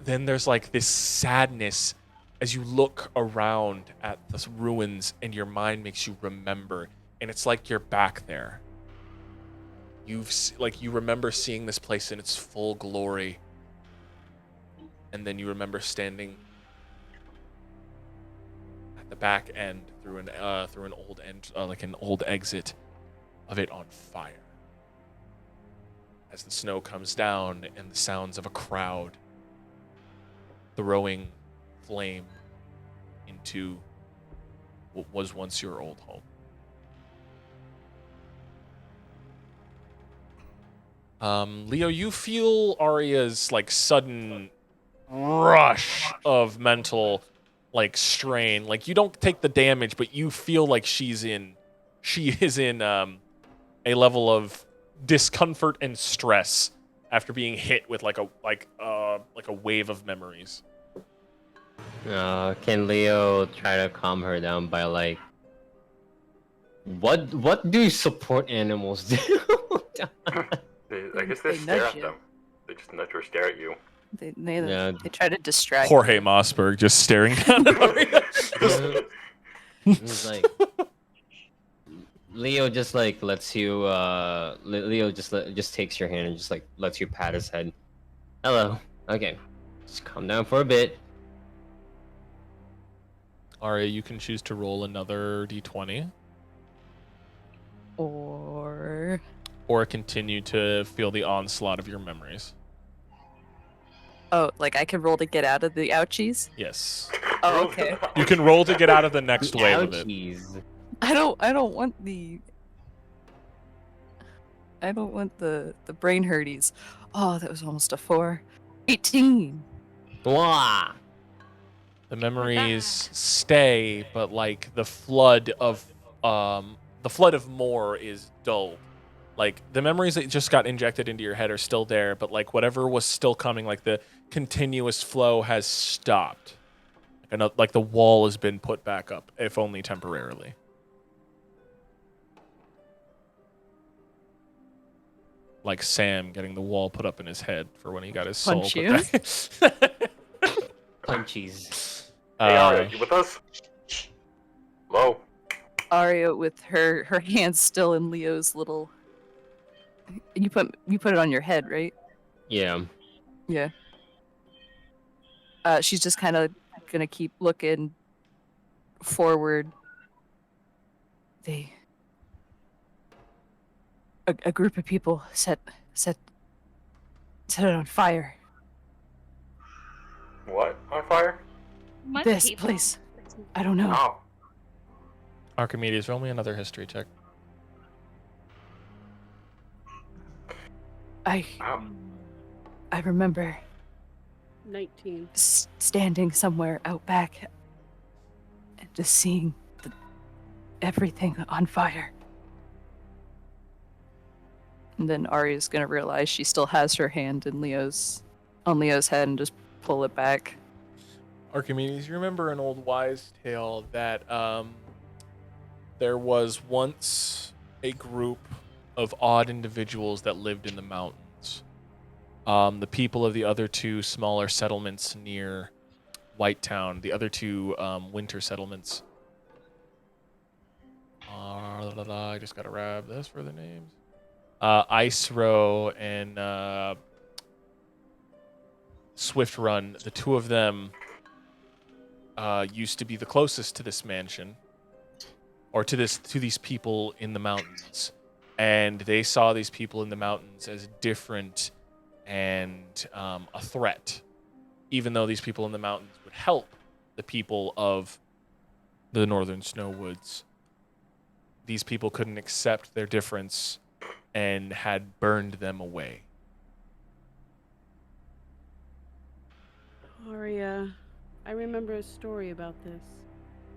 then there's like this sadness as you look around at the ruins and your mind makes you remember, and it's like you're back there. You remember seeing this place in its full glory, and then you remember standing at the back end through an old end, like an old exit of it on fire. As the snow comes down and the sounds of a crowd throwing flame into what was once your old home. Leo, you feel Arya's like sudden rush of mental like strain. Like you don't take the damage, but you feel like she is in a level of discomfort and stress after being hit with like a wave of memories. Can Leo try to calm her down by like, what do support animals do? I guess they They stare nudge at you. them. They just nudge or stare at you. They try to distract. Jorge Mossberg just staring down at Arya. It's like Leo just like lets you. Leo just takes your hand and just like lets you pat his head. Hello. Okay. Just calm down for a bit. Arya, you can choose to roll another d20 Or or continue to feel the onslaught of your memories. oh, like I could roll to get out of the ouchies. Yes. Oh, okay. You can roll to get out of the next wave of it. Ouchies. I don't want the brain hurties. Oh, that was almost a 4. 18. Wah. The memories stay, but like the flood of more is dull. Like the memories that just got injected into your head are still there, but like whatever was still coming, like the continuous flow has stopped. Like the wall has been put back up, if only temporarily. Like Sam getting the wall put up in his head for when he got his soul Punch put you. back. Punchies. Hey, Arya, you with us? Hello? Arya with her hands still in Leo's little. You put it on your head, right? Yeah. Yeah. She's just kind of gonna keep looking forward. A group of people set it on fire. What? On fire? What This people? place. I don't know. Oh. Archimedes, roll me another history check. I remember 19. standing somewhere out back and just seeing everything on fire. And then Arya's gonna realize she still has her hand in Leo's head and just pull it back. Archimedes, you remember an old wise tale that there was once a group of odd individuals that lived in the mountains. The people of the other two smaller settlements near Whitetown, the other two winter settlements. I just gotta grab this for the names. Ice Row and Swift Run, the two of them used to be the closest to this mansion, or to these people in the mountains, and they saw these people in the mountains as different and a threat, even though these people in the mountains would help the people of the northern snow woods. These people couldn't accept their difference and had burned them away. Aria, I remember a story about this.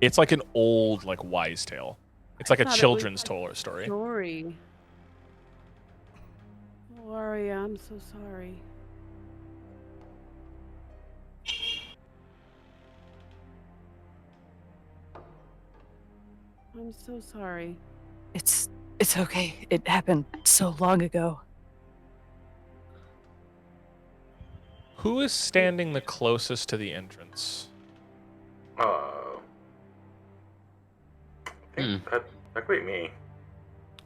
It's like an old, like, wise tale. It's like a thought it was children's like story. Story. Oh, Aria, I'm so sorry. I'm so sorry. It's okay. It happened so long ago. Who is standing the closest to the entrance? I think that could be me.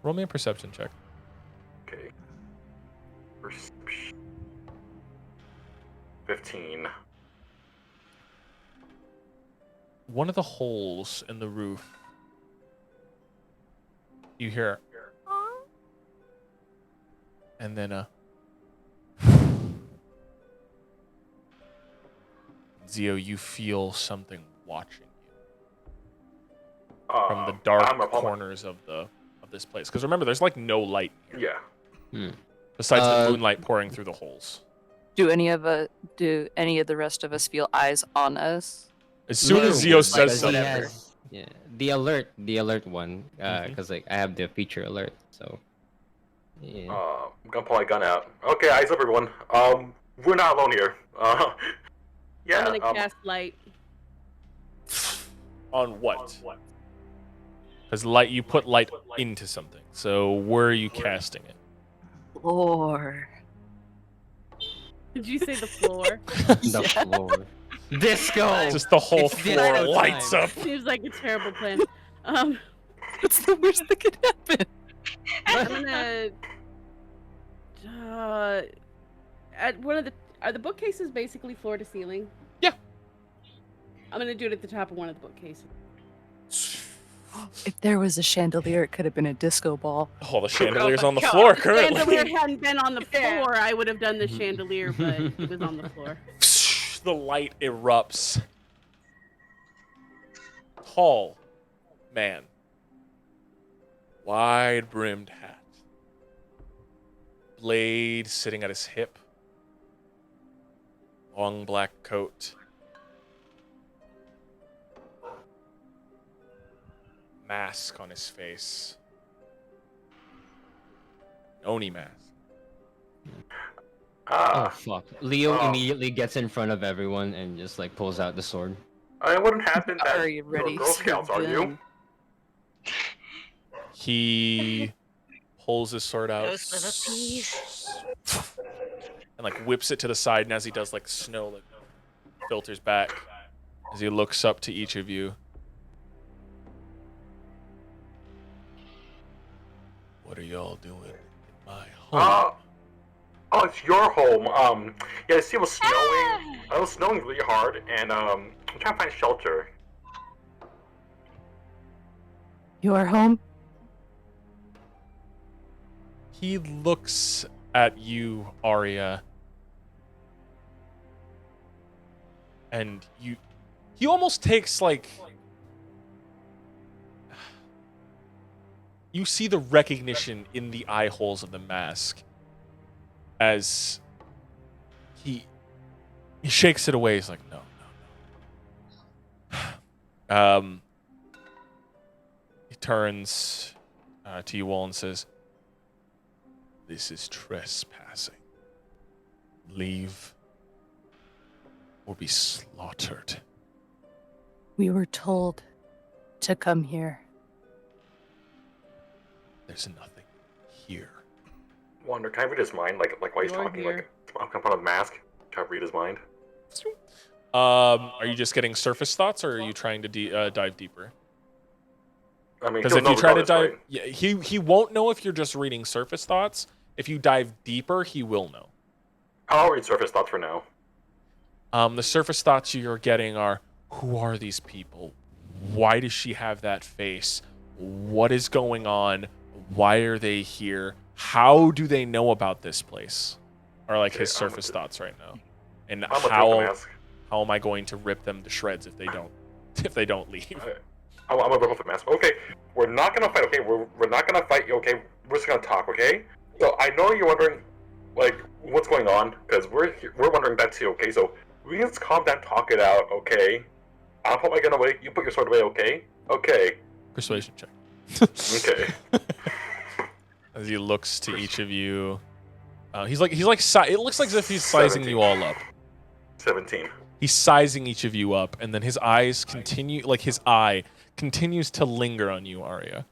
Roll me a perception check. Okay. Perception. 15. One of the holes in the roof, you hear, and then Zio, you feel something watching you from the dark corners of this place. Because remember, there's like no light here. Yeah. Besides the moonlight pouring through the holes. Do any of the rest of us feel eyes on us? As soon as Zio says something. Yeah, the alert one, because like I have the feature alert, so. Yeah. I'm gonna pull my gun out. Okay, eyes up, everyone. We're not alone here. Yeah. I'm gonna cast light. On what? Because light, you put light into something. So where are you casting it? Floor. Did you say the floor? The floor. Disco. Just the whole It's floor disco lights time. up. Seems like a terrible plan. What's the worst that could happen? I'm gonna. At one of the are the bookcases basically floor to ceiling? Yeah. I'm gonna do it at the top of one of the bookcases. If there was a chandelier, it could have been a disco ball. Oh, the chandelier's on the floor If the chandelier currently. hadn't been on the floor, I would have done the chandelier, but it was on the floor. The light erupts. Tall man. Wide-brimmed hat. Blade sitting at his hip. Long black coat. Mask on his face. Oni mask. Oh fuck! Leo Oh. immediately gets in front of everyone and just like pulls out the sword. It wouldn't happen that Are you ready? Girl Scouts, are you? He pulls his sword out Those little peas. and like whips it to the side, and as he does, like snow like filters back as he looks up to each of you. What are y'all doing in my home? Oh, it's your home. Yeah, see, it was snowing. It was snowing really hard, and I'm trying to find shelter. Your home? He looks at you, Arya, and he almost takes like, you see the recognition in the eye holes of the mask as he shakes it away. He's like, no. He turns to you all and says, "This is trespassing. Leave or be slaughtered." We were told to come here. There's nothing here. Wonder, can I read his mind? Like while he's You're talking, here. like I'm gonna put on the mask. Try to read his mind. Are you just getting surface thoughts, or are you trying to dive deeper? I mean, Because he'll if you know try to regardless, dive, right? yeah, he won't know if you're just reading surface thoughts. If you dive deeper, he will know. I'll read surface thoughts for now. The surface thoughts you're getting are, who are these people? Why does she have that face? What is going on? Why are they here? How do they know about this place? Are like his Okay, I'm surface gonna- thoughts right now. And I'm gonna take the how mask. am I going to rip them to shreds if they don't leave? I'm gonna rip off the mask. Okay, we're not gonna fight. Okay, we're not gonna fight. Okay, we're just gonna talk. Okay. So I know you're wondering, like, what's going on, because we're wondering that too. Okay, so We can just calm down, talk it out, okay? I'll put my gun away. You put your sword away, okay? Okay. Persuasion check. Okay. As he looks to each of you, it looks like as if he's sizing 17. you all up. 17. He's sizing each of you up, and then his eye continues to linger on you, Arya.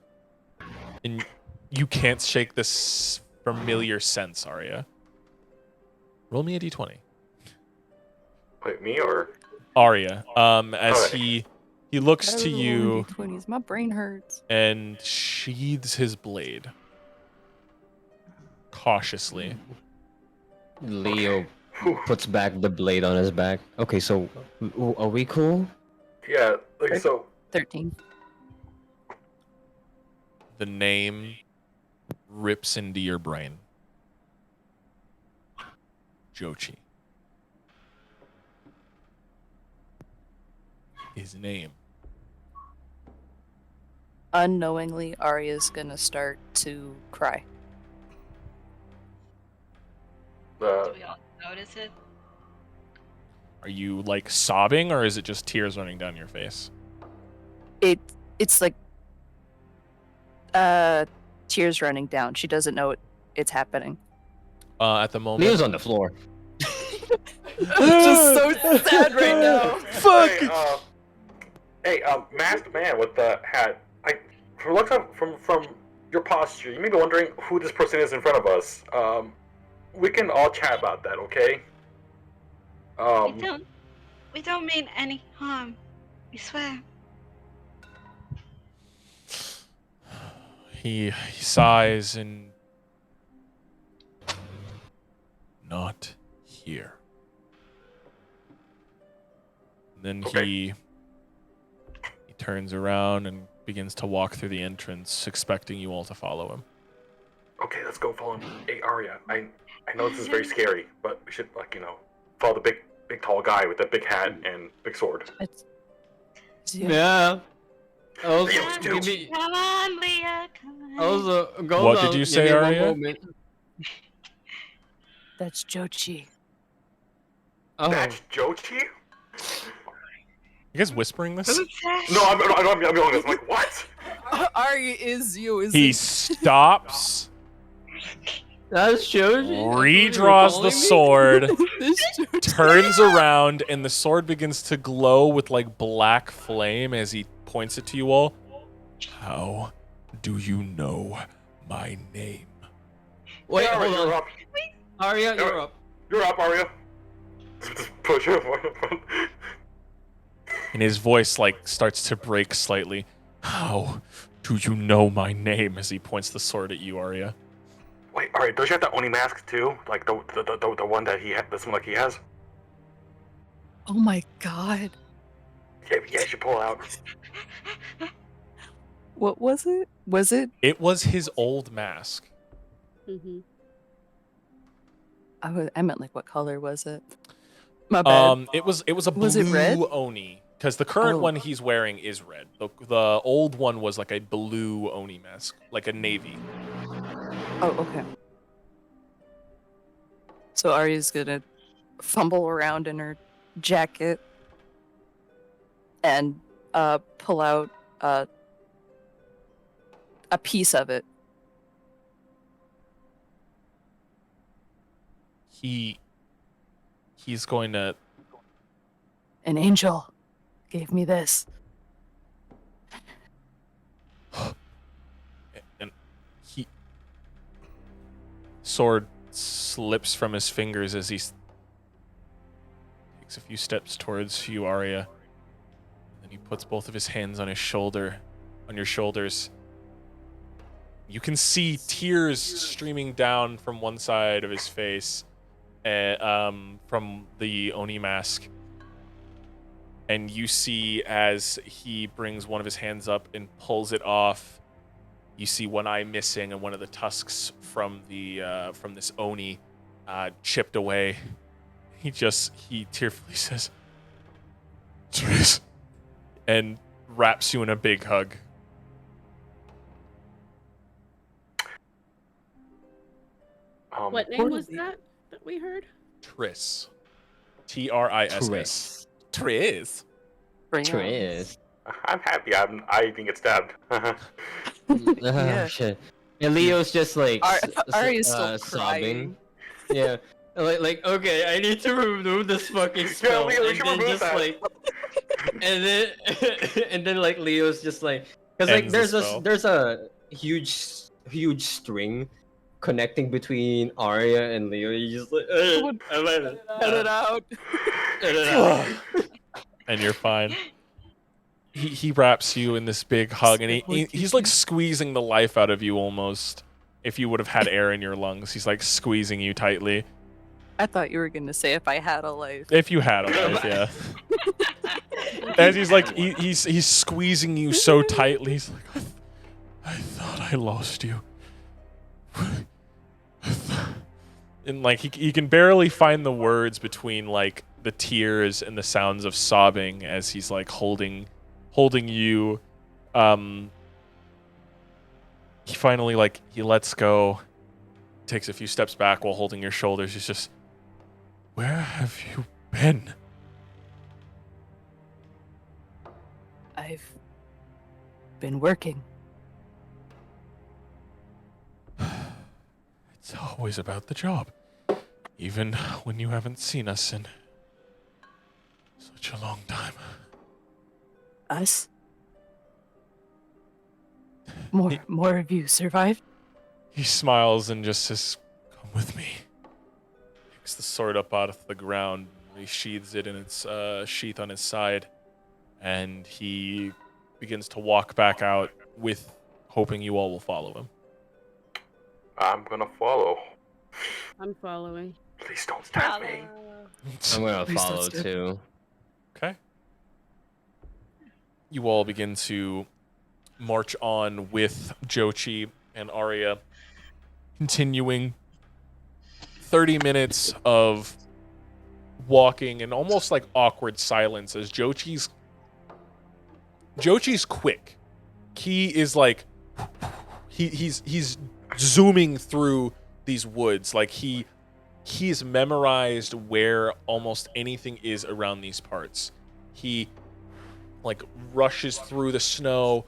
And you can't shake this familiar sense, Arya. Roll me a d20. Wait, me or? Arya, as Alright. he looks to you 20s. My brain hurts. and sheathes his blade cautiously. Leo Whew. puts back the blade on his back. Okay, so are we cool? Yeah, like so. 13. The name rips into your brain. Jochi. His name. Unknowingly, Arya's gonna start to cry. Do we all notice it? Are you like sobbing, or is it just tears running down your face? It's like tears running down. She doesn't know it's happening. At the moment, Leo's on the floor. Just so sad right now. Fuck. Hey, masked man with the hat. From looks up from your posture, you may be wondering who this person is in front of us. We can all chat about that, okay? We don't mean any harm. We swear. He sighs and not here. And then Okay. he turns around and begins to walk through the entrance, expecting you all to follow him. Okay, let's go follow him. Hey, Arya, I know this is very scary, but we should follow the big tall guy with the big hat and big sword. Yeah. Also, Leo's too. give me, Come on, Leah. Come on. also, go What down, did you give say, me one Arya? moment. That's Jochi. Oh, That's Jochi? You guys whispering this? No, I'm yelling this. I'm like, what? Arya is you. He stops, that shows you. redraws the sword, turns around, and the sword begins to glow with like black flame as he points it to you all. How do you know my name? Wait, Hey, Arya, hold you're on. up. Arya, you're up. You're up, Arya. Just push him. And his voice like starts to break slightly. How do you know my name? As he points the sword at you, Arya. Wait, Arya, don't you have that Oni mask too? Like the one that this one like he has? Oh my god. Yeah, you should pull it out. What was it? Was it? It was his old mask. Mm-hmm. I meant like what color was it? My bad. It was a blue Was it red? Oni. Because the current Oh. one he's wearing is red. The old one was like a blue Oni mask, like a navy. Oh, okay. So Arya's gonna fumble around in her jacket and pull out a piece of it. He's going to. An angel gave me this. And sword slips from his fingers as he takes a few steps towards you, Arya. And he puts both of his hands on your shoulders. You can see tears streaming down from one side of his face, from the Oni mask. And you see as he brings one of his hands up and pulls it off, you see one eye missing and one of the tusks from this Oni chipped away. He tearfully says, "Triss," and wraps you in a big hug. What name was that we heard? Triss. Triss. Triss. Triss. I'm happy I didn't get stabbed. Oh, Yeah. shit. And Leo's just like Arya's still sobbing. crying. Yeah. Like okay, I need to remove this fucking spell. Leo, you and should then remove just that. like and then and then like Leo's just like because like Ends the spell. there's a huge string connecting between Arya and Leo. You just like Cut it out. And you're fine. He wraps you in this big hug, and he's like squeezing the life out of you almost. If you would have had air in your lungs, he's like squeezing you tightly. I thought you were gonna say if I had a life. If you had a life, yeah. As he's like he's squeezing you so tightly, he's like, I thought I lost you. And like he can barely find the words between like the tears and the sounds of sobbing as he's like holding you. He finally like he lets go, takes a few steps back while holding your shoulders. He's just, where have you been? I've been working. It's always about the job, even when you haven't seen us in such a long time. Us? More of you survived? He smiles and just says, "Come with me." Picks the sword up out of the ground, he sheathes it in its sheath on his side, and he begins to walk back out with hoping you all will follow him. I'm gonna follow. I'm following. Please don't stab me. I'm gonna Please don't follow skip. too. Okay. You all begin to march on with Jochi and Arya, continuing 30 minutes of walking and almost like awkward silence as Jochi's quick. He is like he's zooming through these woods like he's memorized where almost anything is around these parts. He like rushes through the snow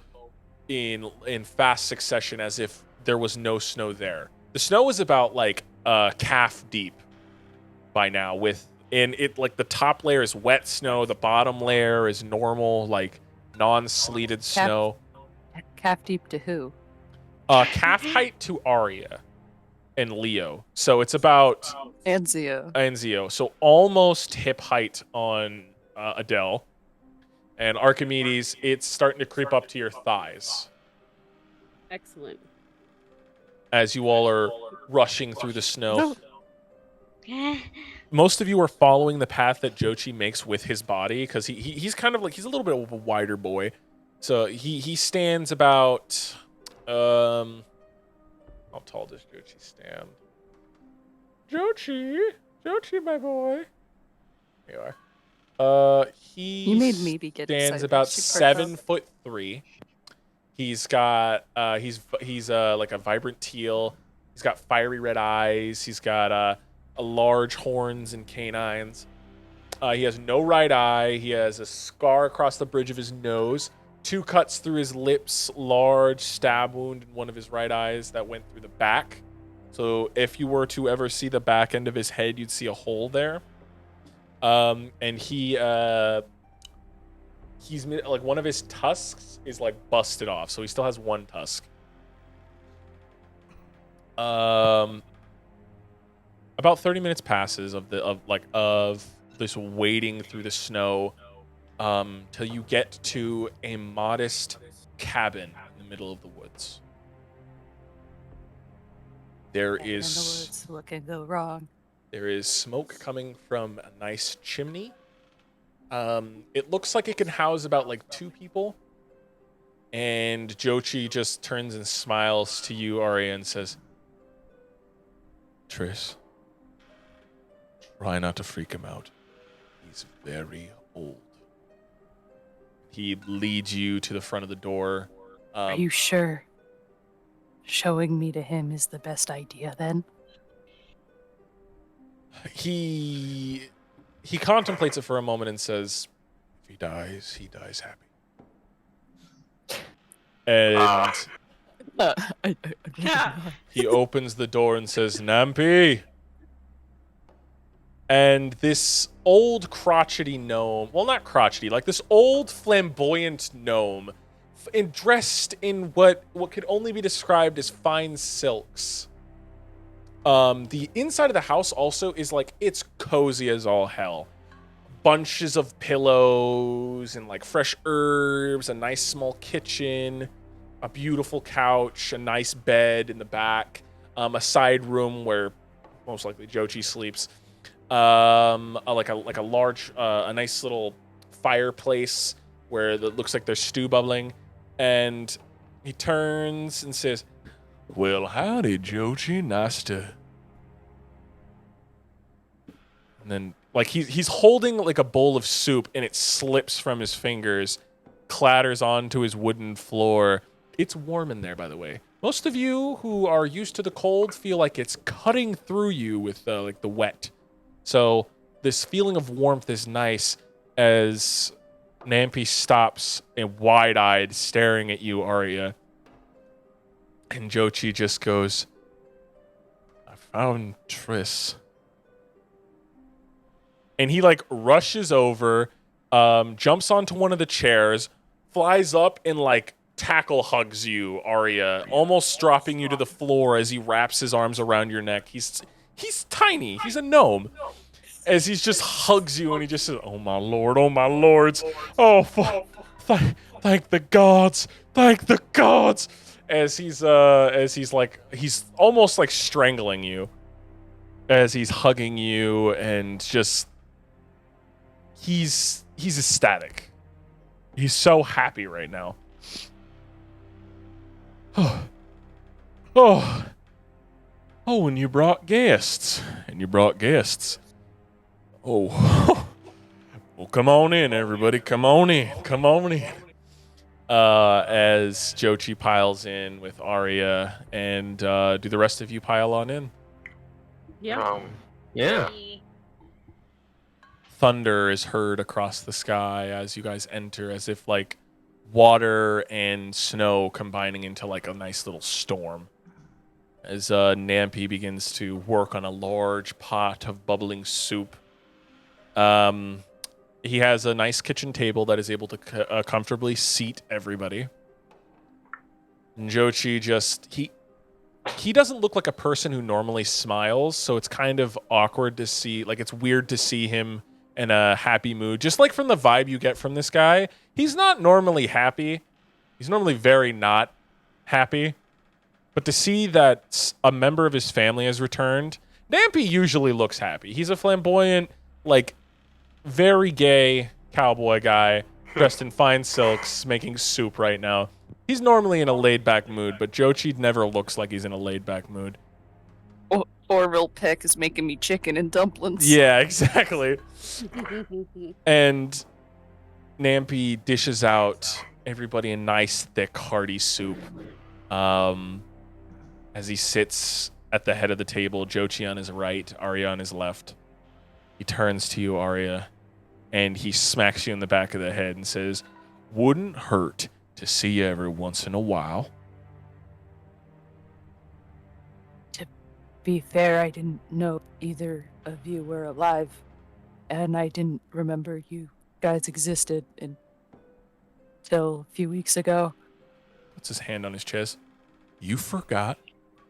in fast succession as if there was no snow there. The snow is about like calf deep by now and it like the top layer is wet snow, the bottom layer is normal like non-sleeted snow. Calf deep to who? Calf height to Arya and Leo. So it's about Anzio. So almost hip height on Adele. And Archimedes, it's starting to creep up to your thighs Excellent. as you all are rushing through the snow. No. Most of you are following the path that Jochi makes with his body because he's kind of like he's a little bit of a wider boy. So he stands about how tall does Jochi stand? Jochi, my boy. Here you are. He You made me get stands excited. about She perked up. 7'3". He's got he's like a vibrant teal. He's got fiery red eyes. He's got a large horns and canines. He has no right eye. He has a scar across the bridge of his nose, 2 cuts through his lips, large stab wound in one of his right eyes that went through the back. So if you were to ever see the back end of his head, you'd see a hole there. And he's like one of his tusks is like busted off, so he still has one tusk. About 30 minutes passes of this wading through the snow, till you get to a modest cabin in the middle of the woods. There And in the is woods, what can go wrong? There is smoke coming from a nice chimney. It looks like it can house about like 2 people. And Jochi just turns and smiles to you, Arya, and says, "Triss, try not to freak him out. He's very old." He leads you to the front of the door. Are you sure? Showing me to him is the best idea then? He he contemplates it for a moment and says, "If he dies happy." And he opens the door and says, "Nampi." And this old crotchety gnome, well, not crotchety, like this old flamboyant gnome, dressed in what could only be described as fine silks. The inside of the house also is like, it's cozy as all hell. Bunches of pillows and like fresh herbs, a nice small kitchen, a beautiful couch, a nice bed in the back, a side room where most likely Jochi sleeps. Like a large, a nice little fireplace where it looks like there's stew bubbling, and he turns and says, "Well, howdy, Jochi. Nice to." And then, like he's holding like a bowl of soup, and it slips from his fingers, clatters onto his wooden floor. It's warm in there, by the way. Most of you who are used to the cold feel like it's cutting through you with like the wet. So this feeling of warmth is nice as Nampi stops and wide-eyed staring at you, Arya. And Jochi just goes, "I found Triss." And he like rushes over, jumps onto one of the chairs, flies up and like tackle hugs you, Arya, almost dropping you to the floor as he wraps his arms around your neck. He's tiny. He's a gnome. As he just hugs you and he just says, "Oh my lord, oh my lords, oh thank the gods, thank the gods." As he's almost like strangling you, as he's hugging you, and just he's ecstatic. He's so happy right now. Oh, and you brought guests. Oh, well, come on in, everybody. Come on in. As Jochi piles in with Arya, and do the rest of you pile on in? Yeah. Yeah. Thunder is heard across the sky as you guys enter, as if like water and snow combining into like a nice little storm. As Nampi begins to work on a large pot of bubbling soup. He has a nice kitchen table that is able to comfortably seat everybody. And Jochi he doesn't look like a person who normally smiles, so it's kind of awkward to see, like it's weird to see him in a happy mood. Just like from the vibe you get from this guy, he's not normally happy. He's normally very not happy. But to see that a member of his family has returned, Nampi usually looks happy. He's a flamboyant, like, very gay cowboy guy dressed in fine silks making soup right now. He's normally in a laid-back mood, but Jochi never looks like he's in a laid-back mood. Orville Peck is making me chicken and dumplings. Yeah, exactly. And Nampi dishes out everybody a nice, thick, hearty soup. As he sits at the head of the table, Jochi on his right, Arya on his left. He turns to you, Arya, and he smacks you in the back of the head and says, "Wouldn't hurt to see you every once in a while." To be fair, I didn't know either of you were alive, and I didn't remember you guys existed until a few weeks ago. Puts his hand on his chest. "You forgot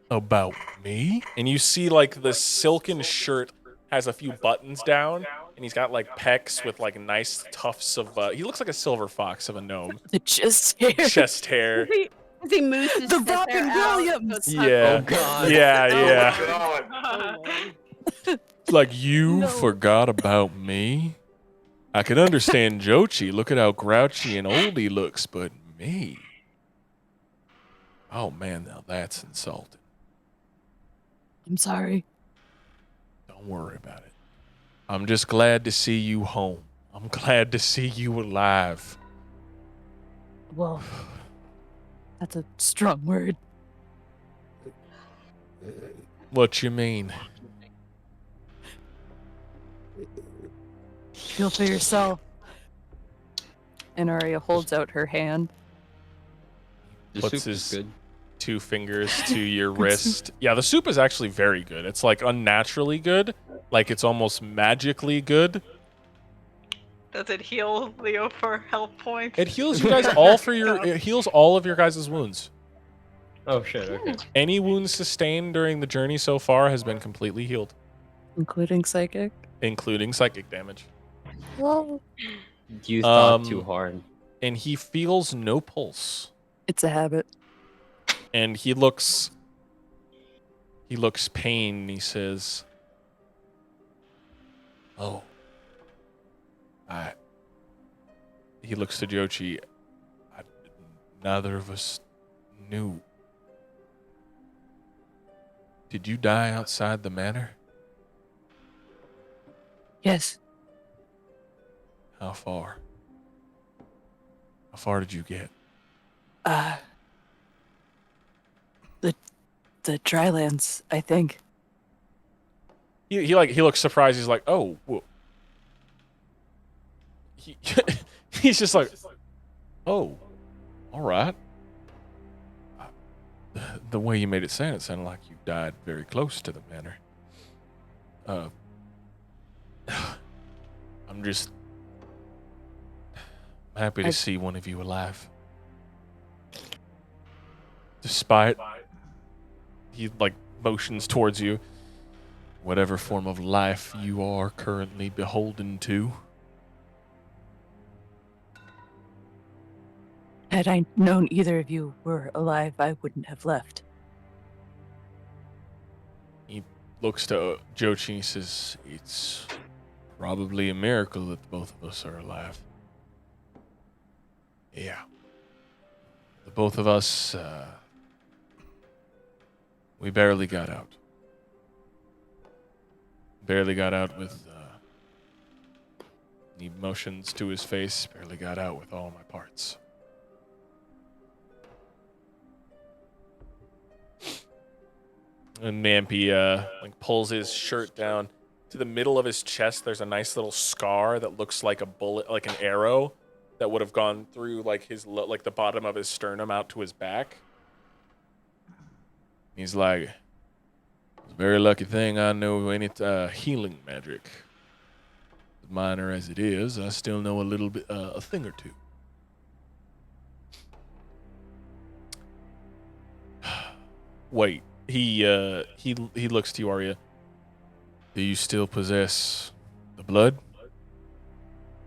about me?" And you see like the silken shirt has a few buttons down, and he's got like pecs with like nice tufts of he looks like a silver fox of a gnome. The chest hair. Chest hair. As he moves his The chest hair Robin out, Williams. goes, Yeah. Oh, God. Yeah. Oh, God. It's like, you No. forgot about me? I can understand Jochi. Look at how grouchy and old he looks, but me? Oh man, now that's insulting. I'm sorry. Don't worry about it. I'm just glad to see you home. I'm glad to see you alive. Well, that's a strong word. What you mean? Feel for yourself. And Arya holds out her hand. The Puts soup is his- good. 2 fingers to your Good soup. wrist. Yeah, the soup is actually very good. It's like unnaturally good. Like it's almost magically good. Does it heal Leo for health points? It heals you guys all for your. It heals all of your guys' wounds. Oh shit. Okay. Any wounds sustained during the journey so far has been completely healed, Including psychic. including psychic damage. You thought too hard. And he feels no pulse. It's a habit. And he looks pained. He says, "Oh, He looks to Jochi. Neither of us knew. Did you die outside the manor? Yes. How far? How far did you get? The drylands, I think. He looks surprised. He's like, oh, whoa. He's just like, oh, all right. The way you made it sounded like you died very close to the manor. I'm happy to see one of you alive. Despite, he like motions towards you, whatever form of life you are currently beholden to. Had I known either of you were alive, I wouldn't have left. He looks to Jochi and he says, it's probably a miracle that both of us are alive. Yeah. The both of us, we barely got out. Barely got out with, he motions to his face, barely got out with all my parts. And Nampy like pulls his shirt down to the middle of his chest. There's a nice little scar that looks like a bullet, like an arrow that would have gone through like his like the bottom of his sternum out to his back. He's like, it's a very lucky thing I know any healing magic. Minor as it is, I still know a little bit, a thing or two. Wait. He looks to you, Arya. Do you still possess the blood?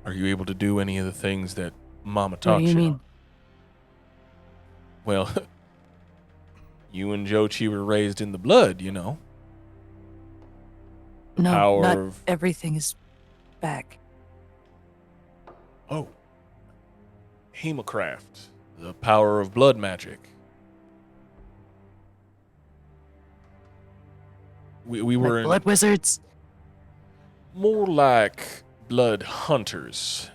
Are you able to do any of the things that Mama taught What do you mean? Well, you and Jochi were raised in the blood, you know. No, power not of- everything is back. Oh. Hemocraft. The power of blood magic. We were Like blood wizards? more like blood hunters.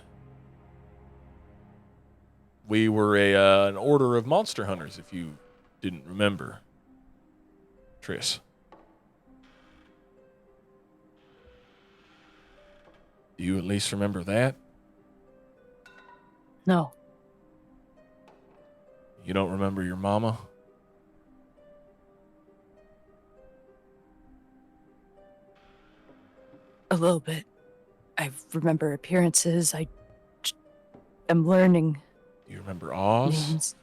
We were an order of monster hunters, if you didn't remember. Triss. Do you at least remember that? No. You don't remember your mama? A little bit. I remember appearances. I am learning Do you remember Oz? names.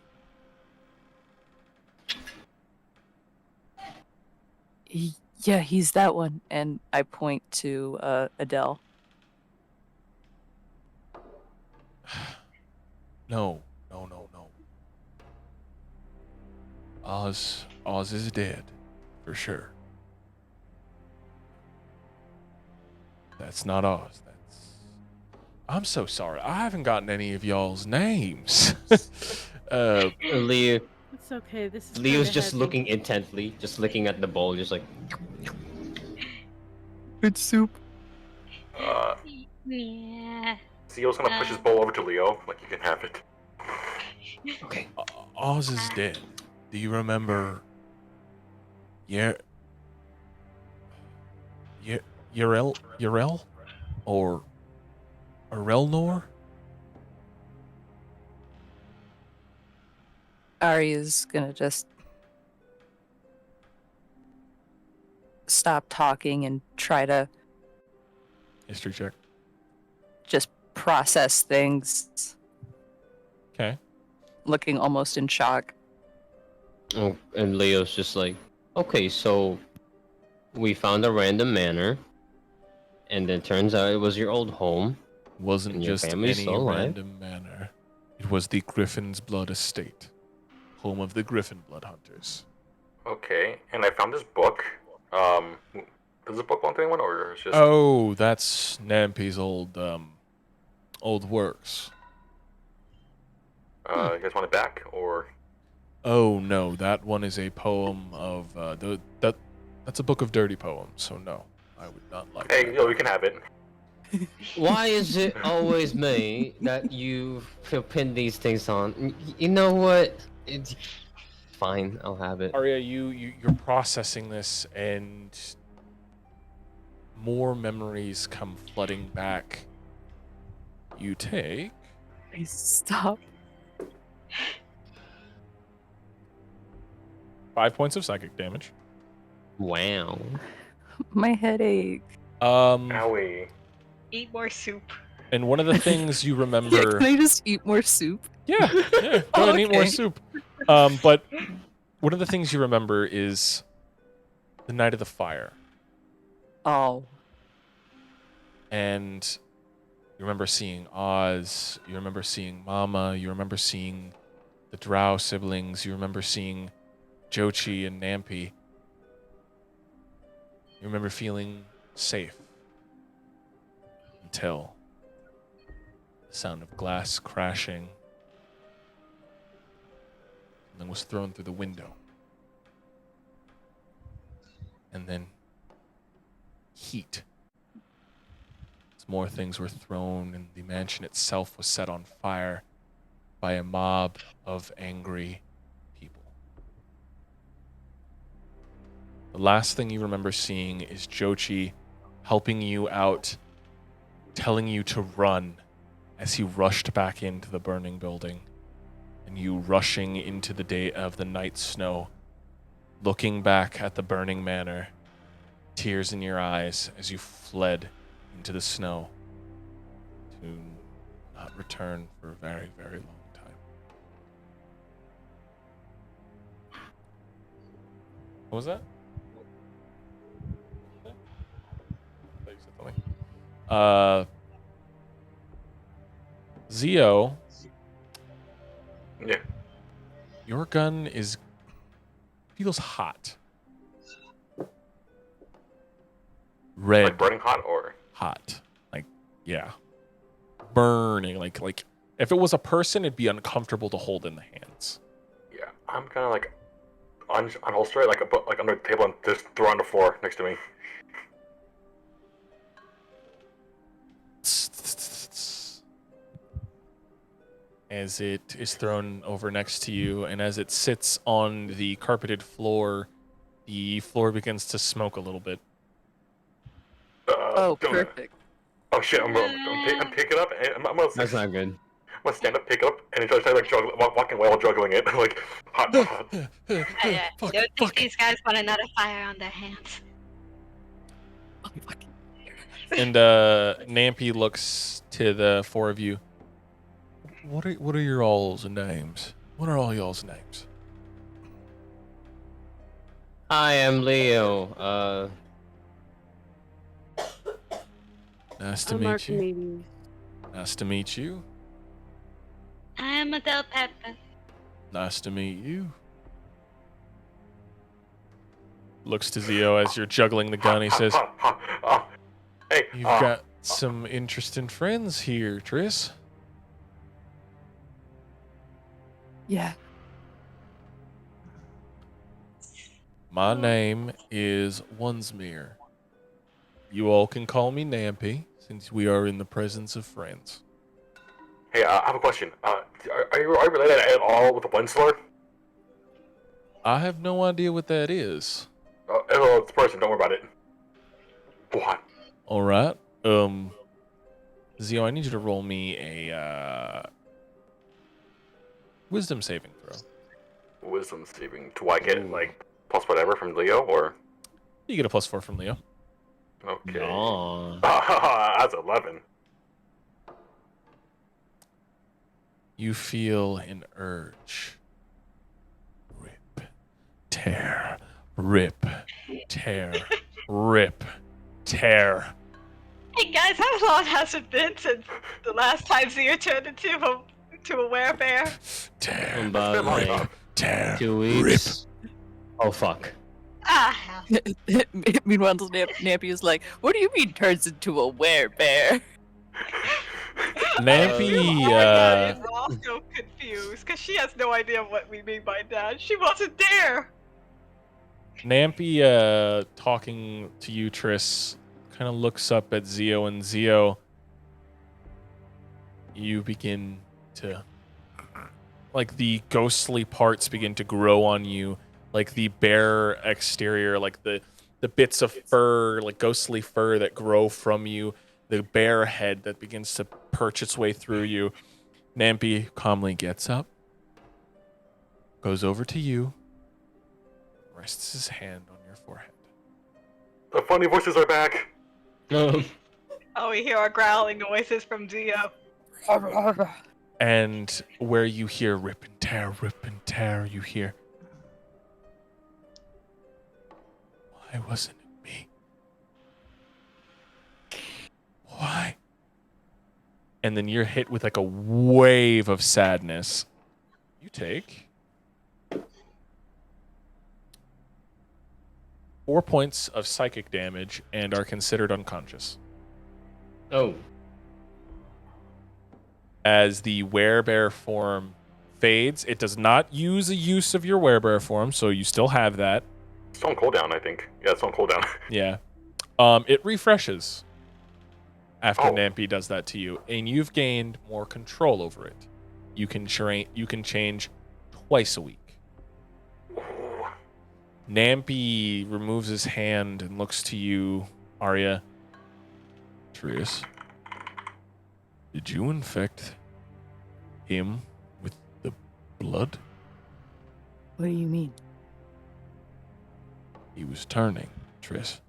Yeah, he's that one. And I point to Adele. No. Oz is dead, for sure. That's not Oz. I'm so sorry. I haven't gotten any of y'all's names. Leo, It's okay. This is Leo's kinda just heavy. looking intently, just looking at the bowl, just like. Good soup. Yeah. Zeo's gonna push his bowl over to Leo, like you can have it. Okay. Oz is dead. Do you remember? Yarel? Or Arelnor? Arya's gonna just stop talking and try to History check. just process things, Okay. looking almost in shock. Oh, and Leo's just like, okay, so we found a random manor, and then turns out it was your old home. Wasn't And your just family's any still alive? random manor. It was the Griffin's Blood Estate, home of the Griffin Blood Hunters. Okay, and I found this book. Does this book belong to anyone, or is it just? Oh, that's Nampy's old works. You guys want it back, or? Oh no, that one is a poem of that's a book of dirty poems. So no, I would not like. Hey, that. yo, you can have it. Why is it always me that you pin these things on? You know what? It's fine. I'll have it. Arya, you're processing this, and more memories come flooding back. You take Please stop. 5 points of psychic damage. Wow. My headache. Owie. Eat more soup. And one of the things you Yeah, remember. can I just eat more soup? Yeah, go ahead and eat more Okay. soup. But one of the things you remember is the night of the fire, Oh. and you remember seeing Oz. You remember seeing Mama. You remember seeing the Drow siblings. You remember seeing Jochi and Nampy. You remember feeling safe until the sound of glass crashing. Something was thrown through the window. And then heat. As more things were thrown, and the mansion itself was set on fire by a mob of angry people. The last thing you remember seeing is Jochi helping you out, telling you to run as he rushed back into the burning building, and you rushing into the day of the night snow, looking back at the burning manor, tears in your eyes as you fled into the snow to not return for a very, very long time. What was that? I thought you said something. Zio, Yeah. your gun feels hot. Red. Like burning hot, or? Hot. Like, yeah. Burning. Like if it was a person, it'd be uncomfortable to hold in the hands. Yeah, I'm kind of like unholster it, like under the table and just throw it on the floor next to me. As it is thrown over next to you, and as it sits on the carpeted floor, the floor begins to smoke a little bit. Oh, don't- perfect. Oh shit! I'm pick it up, and I'm gonna That's not good. I'm gonna stand up, pick it up, and try like walking while juggling it, like hot. I Fuck, don't think fuck. these guys want another fire on their hands. Oh, fucking- And Nampy looks to the four of you. What are your all's names? What are all y'all's names? I am Leo. Nice to I'm meet Mark you. Maybe. Nice to meet you. I am Adele Pepper. Nice to meet you. Looks to Zio as you're juggling the gun. He says, "Hey, "You've got some interesting friends here, Triss." Yeah. My name is Onesmere. You all can call me Nampy, since we are in the presence of friends. hey, I have a question. Are you related at all with the Winsler? I have no idea what that is. It's a person. Don't worry about it. What? All right. Zio, I need you to roll me a wisdom saving throw. Wisdom saving. Do I get like plus whatever from Leo or? You get a +4 from Leo. Okay. No. That's 11. You feel an urge. Rip, tear, rip, tear, rip, tear. Hey guys, how long has it been since the last time Zio turned into a werebear? Tear, About like rip, tear, 2 rip. weeks. Oh fuck. Ah, hell. Meanwhile, Nappy is like, "What do you mean turns into a werebear?" Nappy, Arya is also confused because she has no idea what we mean by that. She wasn't there. Nampy, talking to you, Triss, kind of looks up at Zio, and Zio, you begin to, like, the ghostly parts begin to grow on you, like the bare exterior, like the bits of fur, like ghostly fur that grow from you, the bare head that begins to perch its way through you. Nampy calmly gets up, goes over to you, rests his hand on your forehead. The funny voices are back. Um, Oh, we hear our growling noises from Zio. And where you hear rip and tear, you hear, why wasn't it me? Why? And then you're hit with like a wave of sadness. You take 4 points of psychic damage and are considered unconscious. oh. As the werebear form fades, it does not use a use of your werebear form, so you still have that. It's on cooldown, I think. Yeah, it's on cooldown. Yeah. It refreshes after Oh. Nampy does that to you, and you've gained more control over it. You can change twice a week. Nampy removes his hand and looks to you, Arya. Triss, did you infect him with the blood? What do you mean? He was turning, Triss.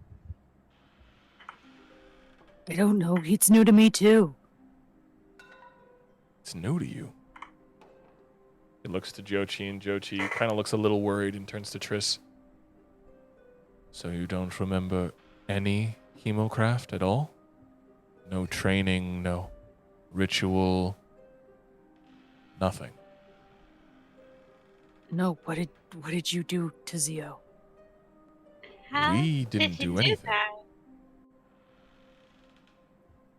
I don't know. It's new to me too. It's new to you. It looks to Jochi, and Jochi kind of looks a little worried and turns to Triss. So you don't remember any Hemocraft at all? No training, no ritual, nothing. No. What did you do to Zio? How We didn't did you do anything. that?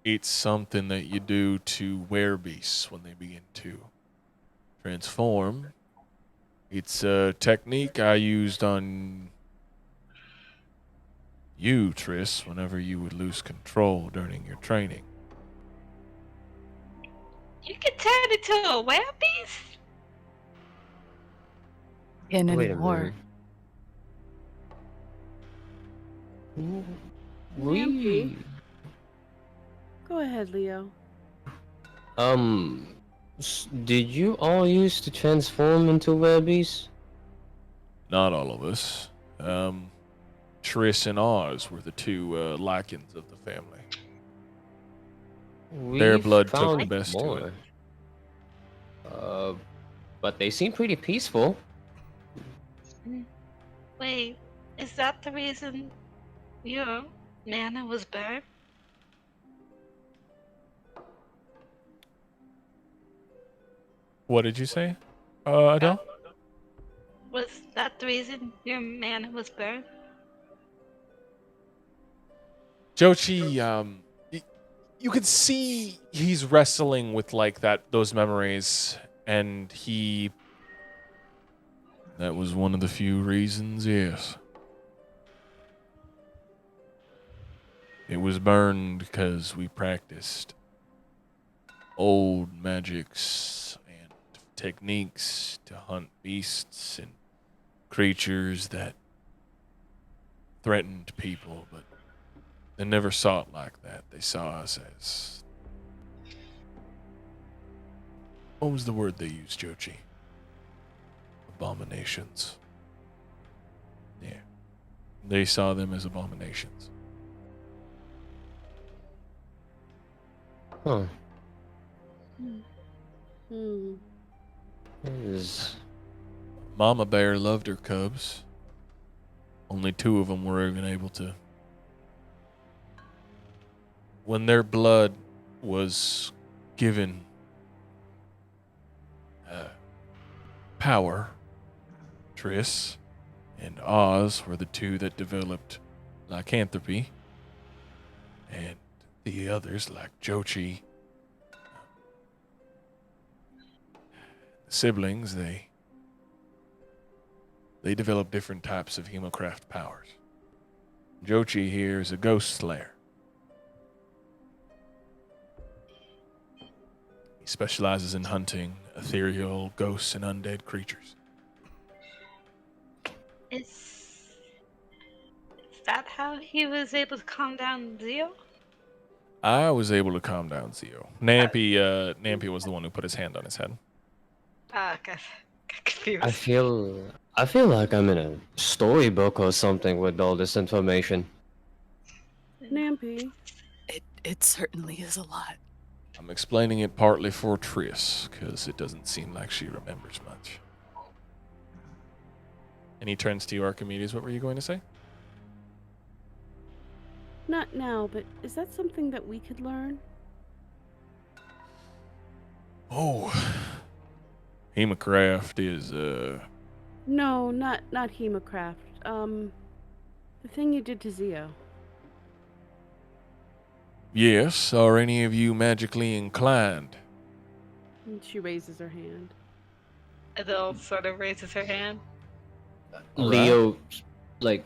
It's something that you do to werebeasts when they begin to transform. It's a technique I used on you, Triss, whenever you would lose control during your training. You can turn into a werebeast? And Wait a anymore. minute. Nampy. Go ahead, Leo. Did you all used to transform into werebeasts? Not all of us. Triss and Oz were the two lichens of the family. Their We've blood took found the best to it. But they seem pretty peaceful. Wait, is that the reason your mana was burned? What did you say, Adele? Was that the reason your mana was burned? Jochi, you could see he's wrestling with like those memories, and that was one of the few reasons, yes. It was burned because we practiced old magics and techniques to hunt beasts and creatures that threatened people, but they never saw it like that. They saw us as What was the word they used, Jochi? Abominations. Yeah. They saw them as abominations. Huh. Hmm. Is Mama Bear loved her cubs. Only 2 of them were even able to. When their blood was given power, Triss and Oz were the 2 that developed lycanthropy, and the others, like Jochi, the siblings, they developed different types of Hemocraft powers. Jochi here is a ghost slayer. He specializes in hunting ethereal ghosts and undead creatures. Is that how he was able to calm down Zio? I was able to calm down Zio. Nampy was the one who put his hand on his head. Ah, got confused. I feel like I'm in a storybook or something with all this information. Nampy. It certainly is a lot. I'm explaining it partly for Triss, because it doesn't seem like she remembers much. And he turns to you, Archimedes. What were you going to say? Not now, but is that something that we could learn? Oh, Hemocraft is, No, not Hemocraft. The thing you did to Zio. yes, are any of you magically inclined? And she raises her hand. Adele sort of raises her hand. Leo, like,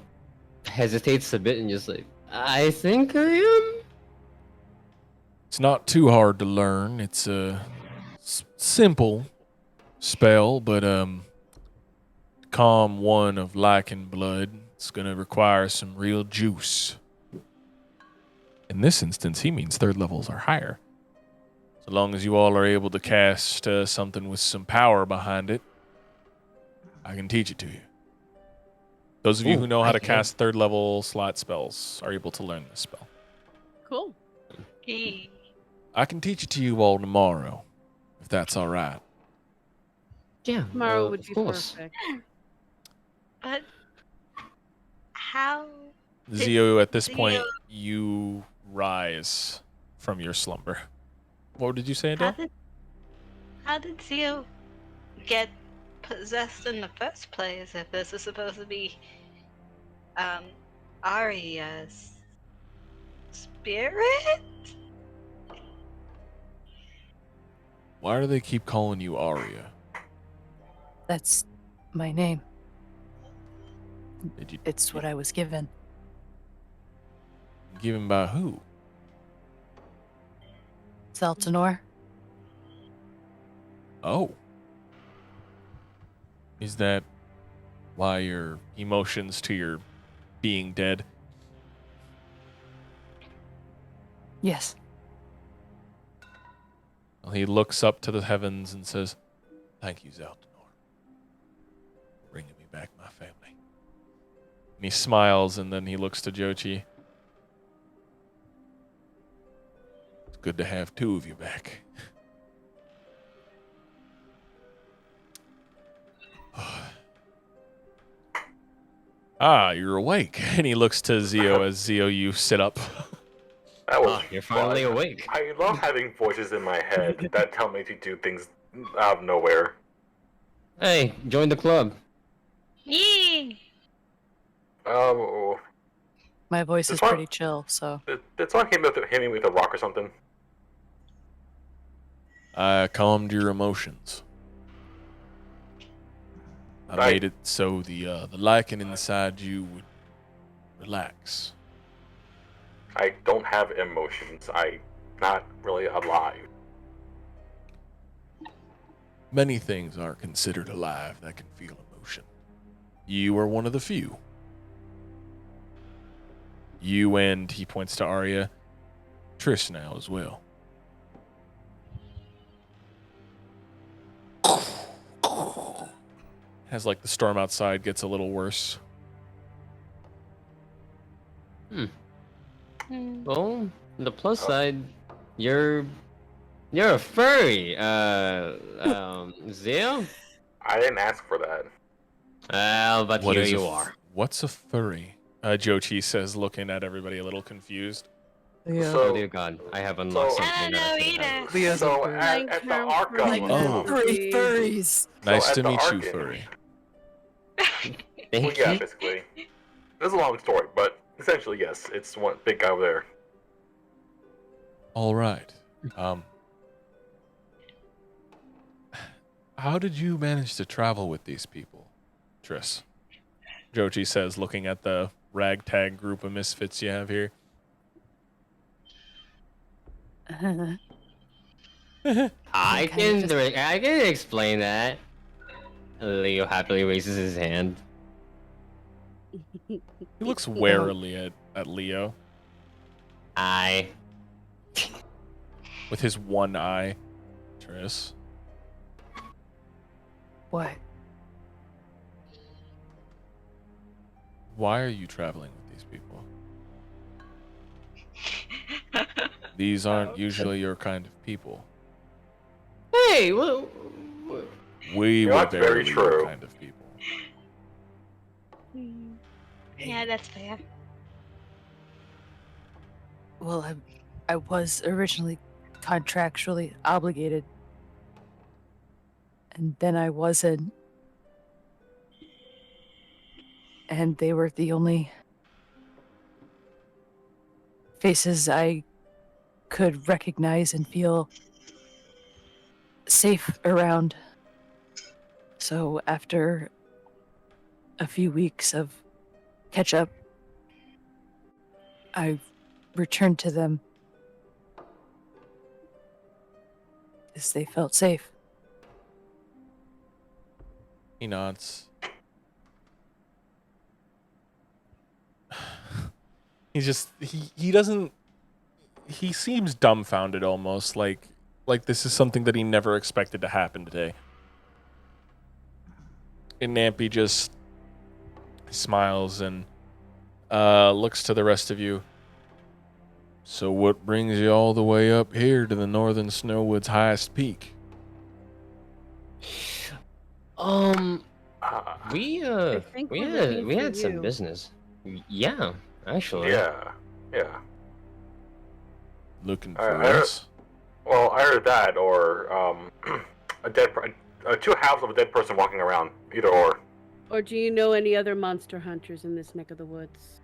hesitates a bit and just like, I think I am. It's not too hard to learn. It's a simple spell, but calm 1 of lichen blood. It's gonna require some real juice. In this instance, he means 3rd levels or higher. So long as you all are able to cast something with some power behind it, I can teach it to you. Those of you who know how to cast 3rd level slot spells are able to learn this spell. Cool. I can teach it to you all tomorrow, if that's all right. Yeah, Tomorrow would of be course. perfect. But how? Zio, at this point, you rise from your slumber. What did you say, Adele? How did Zio get possessed in the first place if this is supposed to be Arya's spirit? Why do they keep calling you Arya? That's my name. Did you It's what I was given. given by who? Zeltanor. Oh. Is that why your emotions to your being dead? Yes. Well, he looks up to the heavens and says, "Thank you, Zeltanor, for bringing me back my family." And he smiles, and then he looks to Jochi. It's good to have 2 of you back. Ah, you're awake. And he looks to Zio as Zio, you sit up. That was You're finally fun. awake. I love having voices in my head that tell me to do things out of nowhere. Hey, join the club. Yee! Oh, My voice This is one- pretty chill, so did someone hit me with a rock or something? I calmed your emotions. I Right. made it so the lichen inside you would relax. I don't have emotions. I'm not really alive. Many things are considered alive that can feel emotion. You are one of the few. You and, he points to Arya, Trish now as well. as like the storm outside gets a little worse. Well, the plus side, you're a furry. Zio? I didn't ask for that. Well, but What here is you are. What's a furry? Jochi says, looking at everybody a little confused. Leo. Oh So, dear God, I have unlocked So- I something don't that I know shouldn't have. either. Leo's so a furry. at the Like Arkham, Oh. Furry furries. Nice at to the meet you, Arcade. furry. Thank well, yeah, you. basically. It's a long story, but essentially, yes, it's one big guy over there. All right. How did you manage to travel with these people, Triss? Jochi says, looking at the ragtag group of misfits you have here. I kind of can I can explain that. Leo happily raises his hand. He looks warily at Leo I with his one eye. Triss. What? Why are you traveling with these people? These aren't usually your kind of people. Hey, what? We Yeah, were that's very barely your true. kind of people. Yeah, that's fair. Well, I was originally contractually obligated, and then I wasn't. And they were the only faces I could recognize and feel safe around. So after a few weeks of catch up, I returned to them as they felt safe. He nods. He doesn't he seems dumbfounded almost like this is something that he never expected to happen today. And Nampy just smiles and looks to the rest of you. So what brings you all the way up here to the northern Snowwood's highest peak? We think we're looking we for had some you. business. Yeah, actually. Yeah, yeah. Looking I for heard- us? Well, I heard that, or two halves of a dead person walking around. Either or. Or do you know any other monster hunters in this neck of the woods?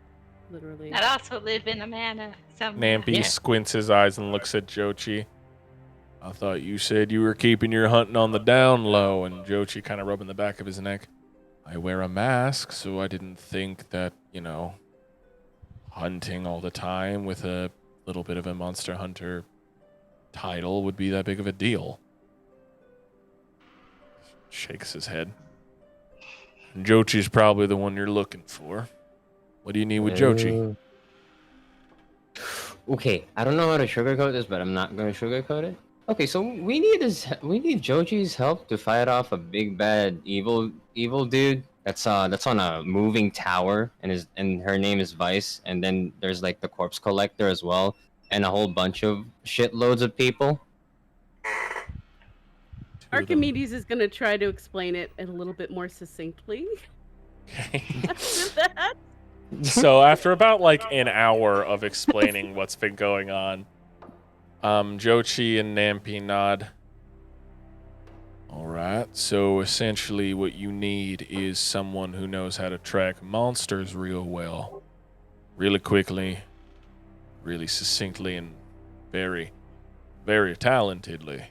Literally. I'd also live in a manor somewhere. Nampy Yeah. squints his eyes and looks at Jochi. I thought you said you were keeping your hunting on the down low, and Jochi kind of rubbing the back of his neck. I wear a mask, so I didn't think that, hunting all the time with a little bit of a monster hunter title would be that big of a deal. Shakes his head. Jochi's probably the one you're looking for. What do you need with Jochi? Okay, I don't know how to sugarcoat this, but I'm not going to sugarcoat it. Okay, so we need Joji's help to fight off a big bad evil dude that's on a moving tower, and her name is Vice, and then there's like the corpse collector as well, and a whole bunch of shitloads of people. Archimedes is going to try to explain it a little bit more succinctly. After that, So after about like an hour of explaining what's been going on, Jochi and Nampy nod. All right, so essentially what you need is someone who knows how to track monsters real well, really quickly, really succinctly, and very, very talentedly.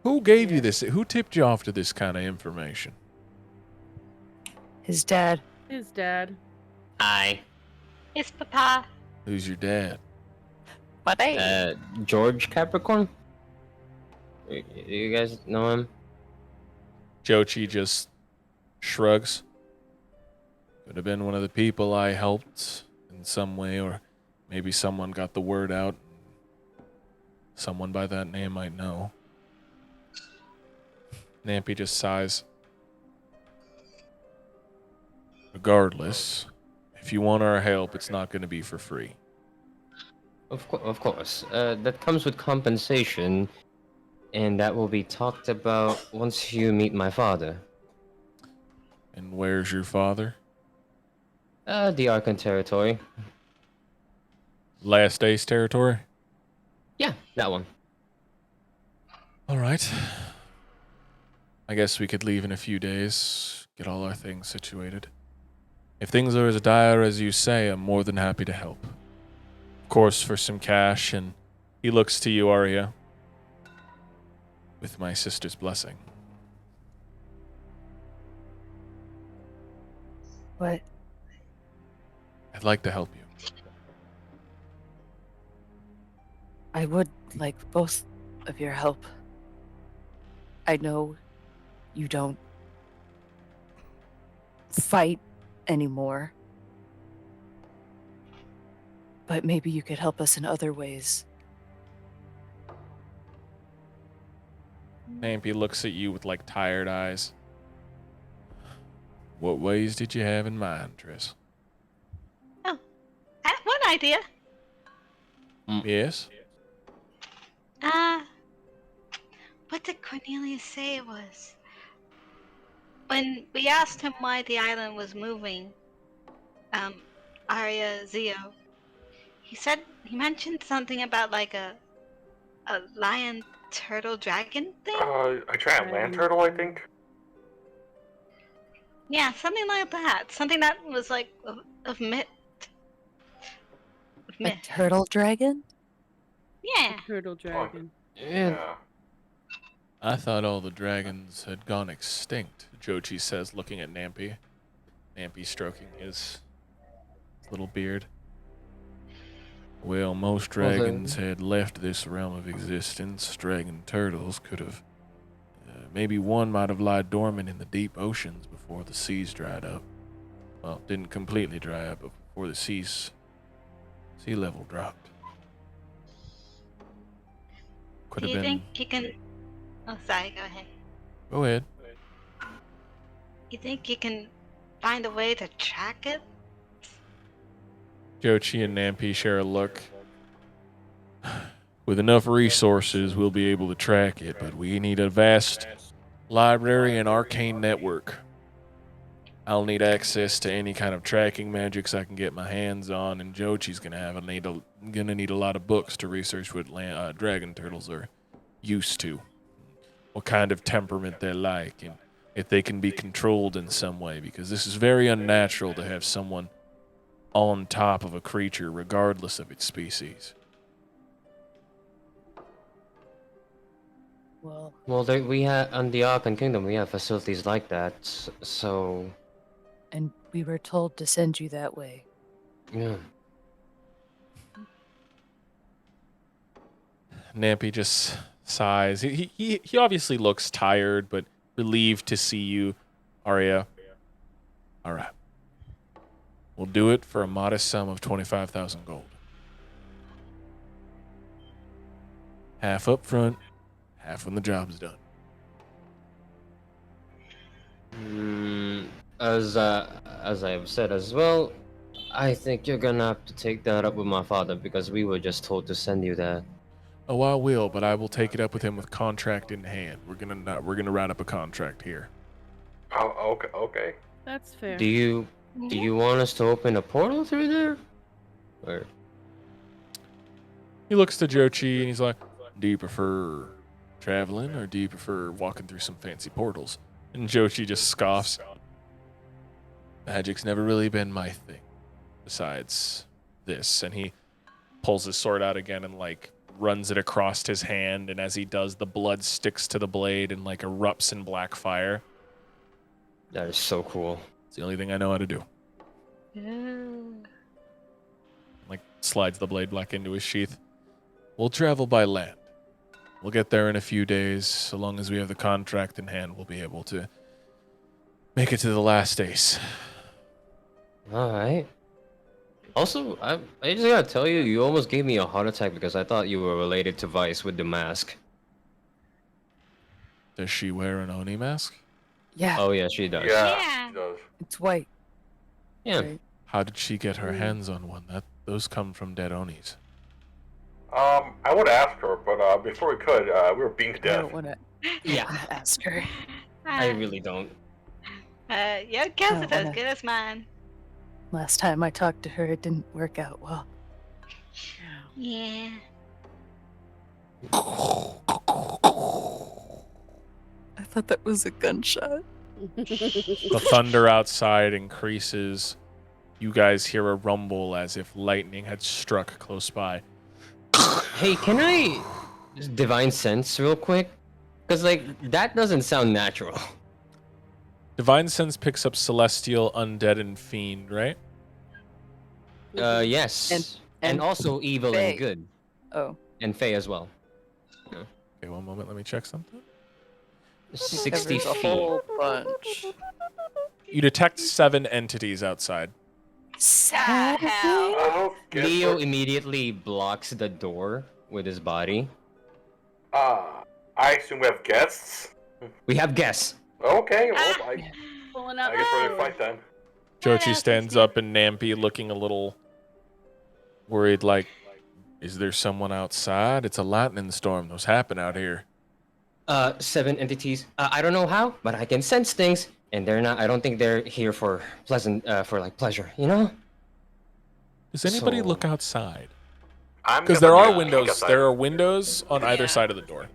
Who gave you this? Who tipped you off to this kind of information? His dad. his dad. Hi. It's Papa. Who's your dad? What George Capricorn? You guys know him? Jochi just shrugs. Could have been one of the people I helped in some way, or maybe someone got the word out. Someone by that name might know. Nampy just sighs. regardless, if you want our help, it's not going to be for free. Of course. That comes with compensation, and that will be talked about once you meet my father. And where's your father? The Arkan territory. Last Ace territory? Yeah, that one. All right. I guess we could leave in a few days, get all our things situated. If things are as dire as you say, I'm more than happy to help. Of course, for some cash, and he looks to you, Arya, with my sister's blessing. What? I'd like to help you. I would like both of your help. I know you don't fight anymore, but maybe you could help us in other ways. Nampy looks at you with like tired eyes. What ways did you have in mind, Triss? I have one idea. Yes? What did Cornelius say it was? When we asked him why the island was moving, Arya Zio, he mentioned something about like a lion turtle dragon thing? A giant land turtle, I think. Yeah, something like that. Something that was like of myth. Of A myth. turtle dragon? Yeah. Turtle dragon. Yeah. I thought all the dragons had gone extinct, Jochi says, looking at Nampy. Nampy stroking his little beard. Well, most dragons had left this realm of existence. Dragon turtles could have... maybe one might have lied dormant in the deep oceans before the seas dried up. Well, didn't completely dry up, but before the sea level dropped. Could Do have you been... think you can... Oh, sorry, go ahead. Go ahead. You think you can find a way to track it? Jochi and Nampy share a look. With enough resources, we'll be able to track it, but we need a vast library and arcane network. I'll need access to any kind of tracking magics I can get my hands on, and Jochi's gonna need a lot of books to research what dragon turtles are used to, what kind of temperament they're like, and if they can be controlled in some way, because this is very unnatural to have someone on top of a creature regardless of its species. Well, We have on the Arkan Kingdom, we have facilities like that. So, and we were told to send you that way. yeah. Nampy just sighs. He obviously looks tired, but relieved to see you, Arya. All right. We'll do it for a modest sum of 25,000 gold. Half up front, half when the job's done. As I have said as well, I think you're gonna have to take that up with my father because we were just told to send you that. Oh, I will, but I will take it up with him with contract in hand. We're gonna write up a contract here. Oh, okay. That's fair. Do you want us to open a portal through there? Or He looks to Jochi and he's like, "Do you prefer traveling or do you prefer walking through some fancy portals?" And Jochi just scoffs. Magic's never really been my thing, besides this. And he pulls his sword out again and like runs it across his hand, and as he does, the blood sticks to the blade and like erupts in black fire. that is so cool. It's the only thing I know how to do. Like slides the blade back into his sheath. We'll travel by land. We'll get there in a few days. So long as we have the contract in hand, we'll be able to make it to the last ace. All right. Also, I just gotta tell you, you almost gave me a heart attack because I thought you were related to Vice with the mask. Does she wear an Oni mask? Yeah, Oh yeah, she does. Yeah. Yeah. It does. it's white. Yeah. Right. How did she get her hands on one? Those come from dead Onis. I would ask her, but before we could, we were beaten to I death. don't want to Yeah. ask her. I really don't. Your guess don't is as wanna- good as mine. Last time I talked to her, it didn't work out well. Yeah. I thought that was a gunshot. The thunder outside increases. You guys hear a rumble as if lightning had struck close by. Hey, can I just divine sense real quick? Because like that doesn't sound natural. Divine Sense picks up celestial, undead, and fiend, right? Yes. And also evil Fae. and good. Oh, And Fae as well. Okay, one moment. Let me check something. 60 covers a feet. whole bunch. You detect 7 entities outside. Ah, hell. Oh, guess Leo what? immediately blocks the door with his body. I assume we have guests. We have guests. Okay, well, Ah. I Pulling out guess we're the gonna fight then. Jochi Yeah, stands 16. up and Nampi looking a little worried, like, is there someone outside? It's a lightning storm. Those happen out here. 7 entities. I don't know how, but I can sense things, and they're not. I don't think they're here for pleasure. You know? Does anybody So- look outside? I'm Because gonna there take are a peek windows. outside. There are windows on either Yeah. side of the door.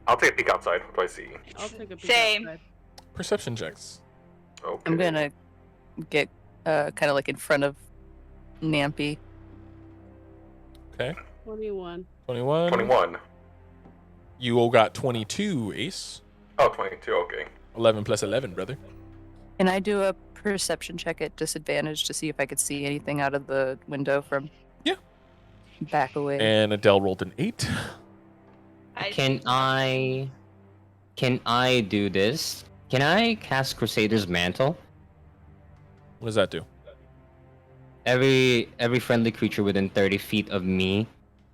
I'll take a peek outside. What do I see? I'll take a peek Same. outside. Perception checks. Okay. I'm gonna get kind of like in front of Nampy. Okay. 21. 21. 21. You all got 22, Ace. Oh, 22. Okay. 11 plus 11, brother. Can I do a perception check at disadvantage to see if I could see anything out of the window from? Yeah. Back away. And Adele rolled an 8. Can I do this? Can I cast Crusader's Mantle? What does that do? Every friendly creature within 30 feet of me,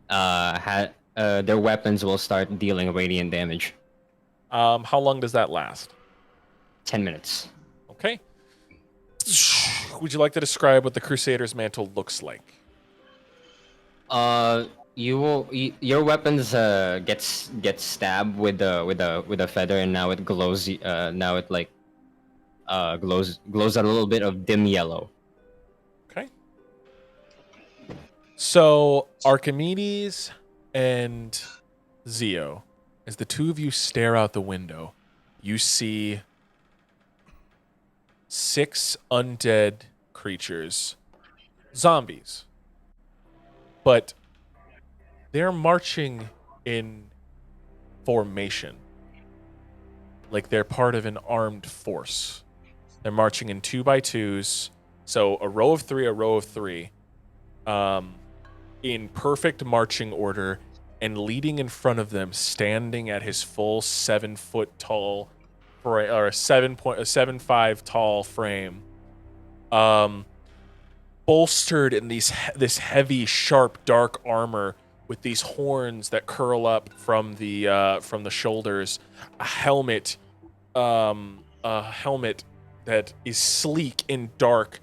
their weapons will start dealing radiant damage. How long does that last? 10 minutes. Okay. Would you like to describe what the Crusader's Mantle looks like? Your weapons get stabbed with a feather, and now it glows. Now it like glows a little bit of dim yellow. Okay. So Archimedes and Zio, as the two of you stare out the window, you see 6 undead creatures, zombies, but they're marching in formation, like they're part of an armed force. They're marching in 2 by 2s, so a row of 3, in perfect marching order, and leading in front of them, standing at his full 7-foot tall, or a 7.75 tall frame, bolstered in this heavy, sharp, dark armor with these horns that curl up from the shoulders, a helmet that is sleek and dark,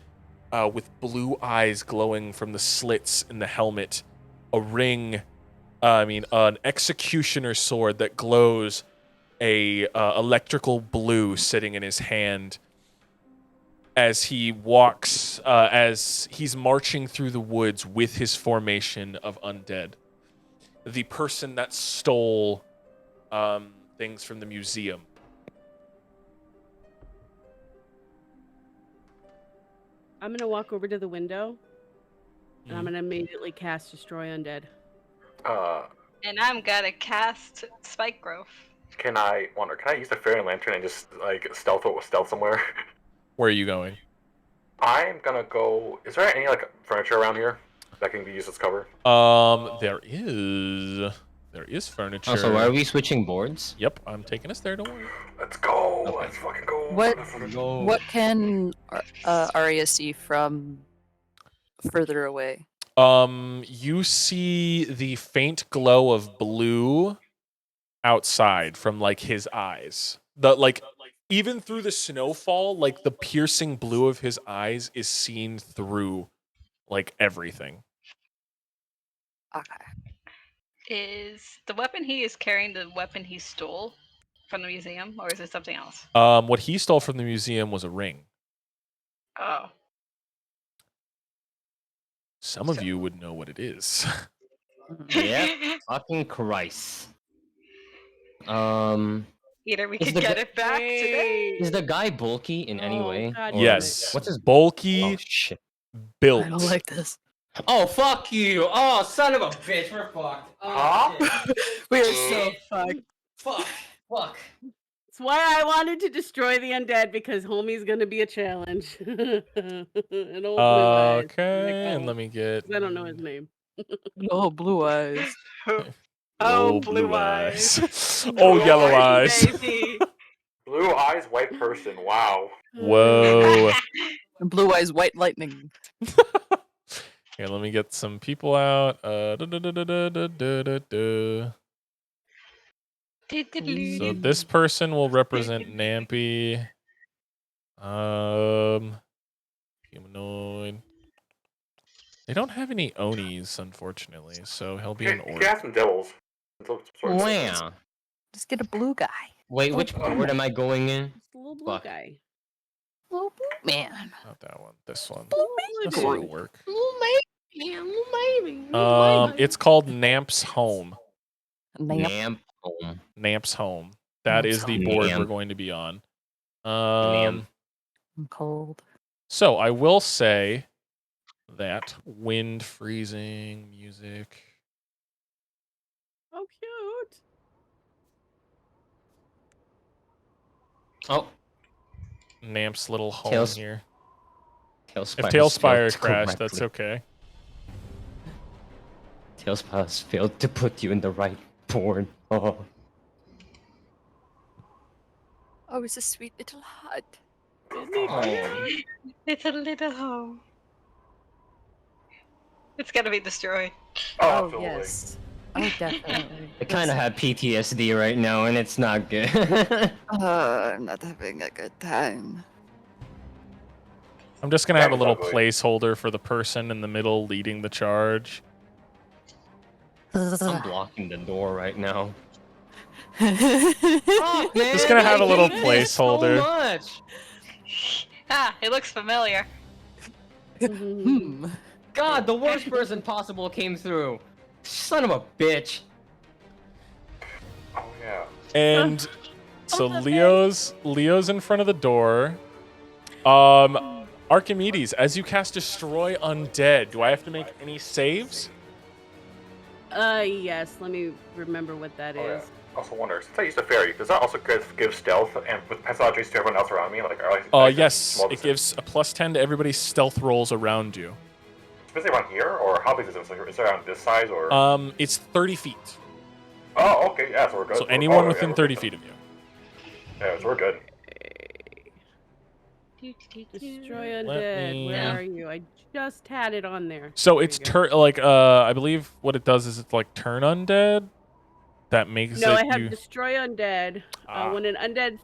with blue eyes glowing from the slits in the helmet, a ring, an executioner sword that glows a electrical blue sitting in his hand as he walks, as he's marching through the woods with his formation of undead. The person that stole things from the museum. I'm gonna walk over to the window, and Mm. I'm gonna immediately cast Destroy Undead. And I'm gonna cast Spike Growth. Can I use the fairy lantern and just like stealth somewhere? Where are you going? I'm gonna go. Is there any like furniture around here that can be used as cover? There is furniture. Also, are we switching boards? Yep, I'm taking us there. Don't worry. Let's go. Okay. Let's fucking go. What can Arya see from further away? You see the faint glow of blue outside from like his eyes. even through the snowfall, like the piercing blue of his eyes is seen through like everything. Okay. Is the weapon he is carrying the weapon he stole from the museum, or is it something else? What he stole from the museum was a ring. Oh. Some of you would know what it is. Yep. Fucking Christ. Either we Is could the get gu- it back today. Is the guy bulky in any Oh, way? God Or- damn Yes. What's his bulky, Oh shit. built. I don't like this. Oh fuck you! Oh son of a bitch, we're fucked. Huh? We are so fucked. Fuck. Fuck. That's why I wanted to destroy the undead, because homie's gonna be a challenge. An old Blue Eyes, Okay, and like, let me get. I don't know his name. Oh, blue eyes. Oh, blue eyes. Oh, yellow eyes. Baby. Blue eyes, white person. Wow. Whoa. Blue eyes, white lightning. Here, let me get some people out. Da-da-da-da-da-da-da-da. So this person will represent Nampy. Humanoid. They don't have any Onis, unfortunately, so he'll be an You orc. can have some devils. Wow. Just get a blue guy. Wait, which board am I going in? It's the little blue Fuck. guy. Little blue man. Not that one. This one. Blue This man. one will work. Maybe. It's called Namp's Home. Namp. Namp home. Namp's Home. That is the Namp's board Home. we're going to be on. Namp. I'm cold. So I will say that wind, freezing, music. Oh, cute. Oh, Namp's little home Tails- here. Tailspire. If Tailspire crashed, that's okay. Tailspire's failed to put you in the right board. Oh. Oh, it's a sweet little hut. Oh. It's a little home. It's gonna be destroyed. Oh, Oh, absolutely. yes. Oh, definitely. I kind of have PTSD right now, and it's not good. I'm not having a good time. I'm just gonna have a That little was ugly. placeholder for the person in the middle leading the charge. I'm blocking the door right now. Just gonna have a little placeholder. So much. Ah, it looks familiar. Hmm. God, the worst person possible came through. Son of a bitch. Oh yeah. And so the Leo's in front of the door. Archimedes, as you cast Destroy Undead, do I have to make any saves? Yes. Let me remember what that Oh, yeah. is. Also wonder, since I used a fairy, does that also give stealth and with passages to everyone else around me? Like, are like Yes, small it gives a +10 to everybody's stealth rolls around you. Is it around here, or how big is it? Like, is it around this size, or? It's 30 feet. Oh, okay, yeah, so we're good. So We're- anyone oh, yeah, within we're 30 good. feet of you. Yeah, so we're good. Destroy Let undead. me- Where are you? I just had it on there. So There it's you go. I believe what it does is it's like turn undead. That makes No, it I have you. destroy undead. Ah. When an undead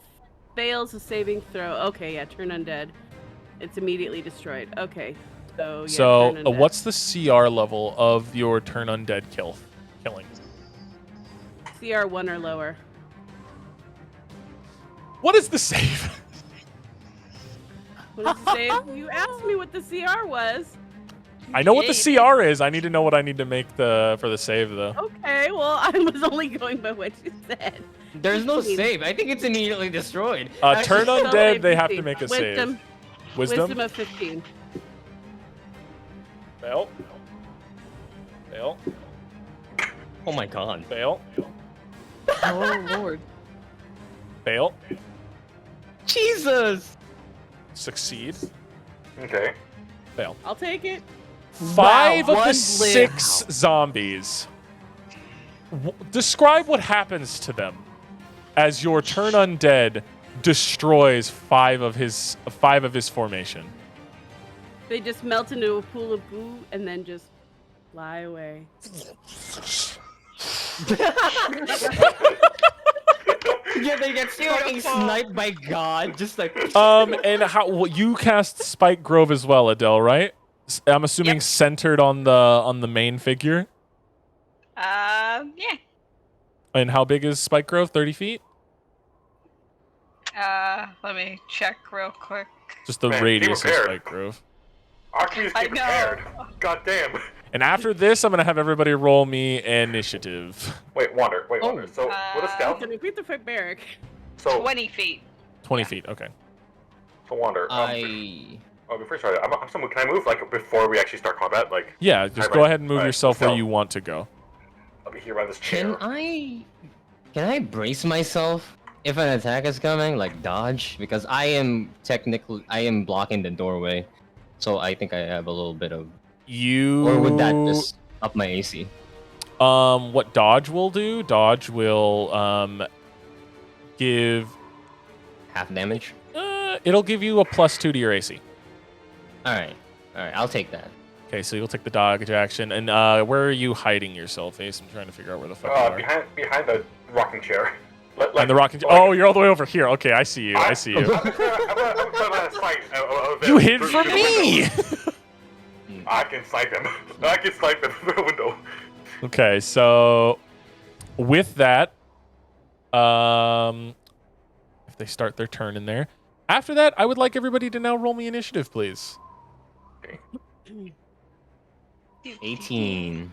fails a saving throw, okay, yeah, turn undead. It's immediately destroyed. Okay, so yeah. So turn undead. what's the CR level of your turn undead killing? CR 1 or lower? What is the save? What does it say? You asked me what the CR was. I know what the CR is. I need to know what I need to make for the save though. Okay, well, I was only going by what you said. There's no 15. save. I think it's immediately destroyed. Turn So undead, they have 15. to make a Wisdom. save. Wisdom. of 15. Fail. Fail. Oh my god. Fail. Oh, Lord. Fail. Jesus! Succeed. Okay. Fail. I'll take it. 5 of the one live. 6 zombies. Describe what happens to them as your turn undead destroys 5 of his formation. They just melt into a pool of goo and then just fly away. they get fucking sniped by God. Just like. And how well, you cast Spike Grove as well, Adele, right? I'm assuming Yep. centered on the main figure. Yeah. And how big is Spike Grove? 30 feet? Let me check real quick. Just the Man, be radius of prepared. Spike Grove. Our community's I getting know. prepared. God damn. And after this, I'm gonna have everybody roll me initiative. Wait, Wander. So, what is stealth? Can we beat the fight barrack? So, 20 feet. 20 feet. Okay. so Wander. Before you start, can I move like before we actually start combat? Like, Yeah, just Alright, go ahead and move alright, yourself where so- you want to go. I'll be here by this chair. Can I brace myself if an attack is coming, like dodge? Because I am blocking the doorway, so I think I have a little bit of. Or would that just up my AC? What dodge will do? Dodge will give. Half damage. It'll give you a +2 to your AC. All right, I'll take that. Okay, so you'll take the dodge action. And where are you hiding yourself, Ace? I'm trying to figure out where the fuck you are. Behind the rocking chair. And the rocking. Oh, you're all the way over here. Okay, I see you. I see you. I'm gonna snipe. You hid from me. I can snipe them. I can snipe them through the window. Okay, so with that, if they start their turn in there, after that, I would like everybody to now roll me initiative, please. 18.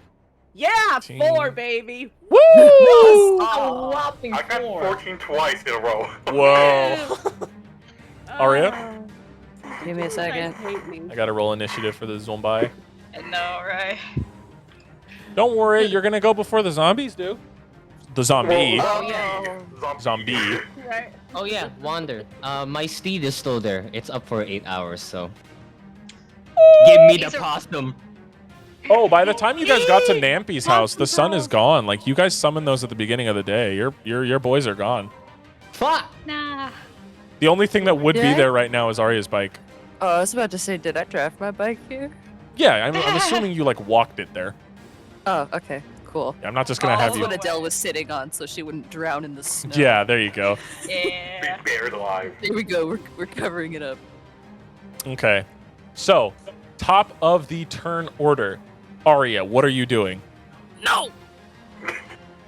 Yeah, 18. 4, baby. Woo! Oh, whopping I got 14 twice in a row. Whoa! Aria? Give me a second. Hate me. I gotta roll initiative for the zombie. I know, right? Don't worry, you're gonna go before the zombies do. The zombie. Zombie. Right. Oh yeah, Wander. My steed is still there. It's up for 8 hours, so. Give me the These are- possum. Oh, by the time you guys got to Nampy's house, the sun is gone. Like you guys summoned those at the beginning of the day. Your boys are gone. Fuck. Nah. The only thing that would be Yeah. there right now is Arya's bike. Oh, I was about to say, did I draft my bike here? Yeah, I'm assuming you like walked it there. Oh, okay, cool. I'm not just gonna Oh, have that's you. what Adele was sitting on, so she wouldn't drown in the snow. Yeah, there you go. Yeah. Be buried alive. There we go. We're covering it up. Okay, so top of the turn order, Arya, what are you doing? No.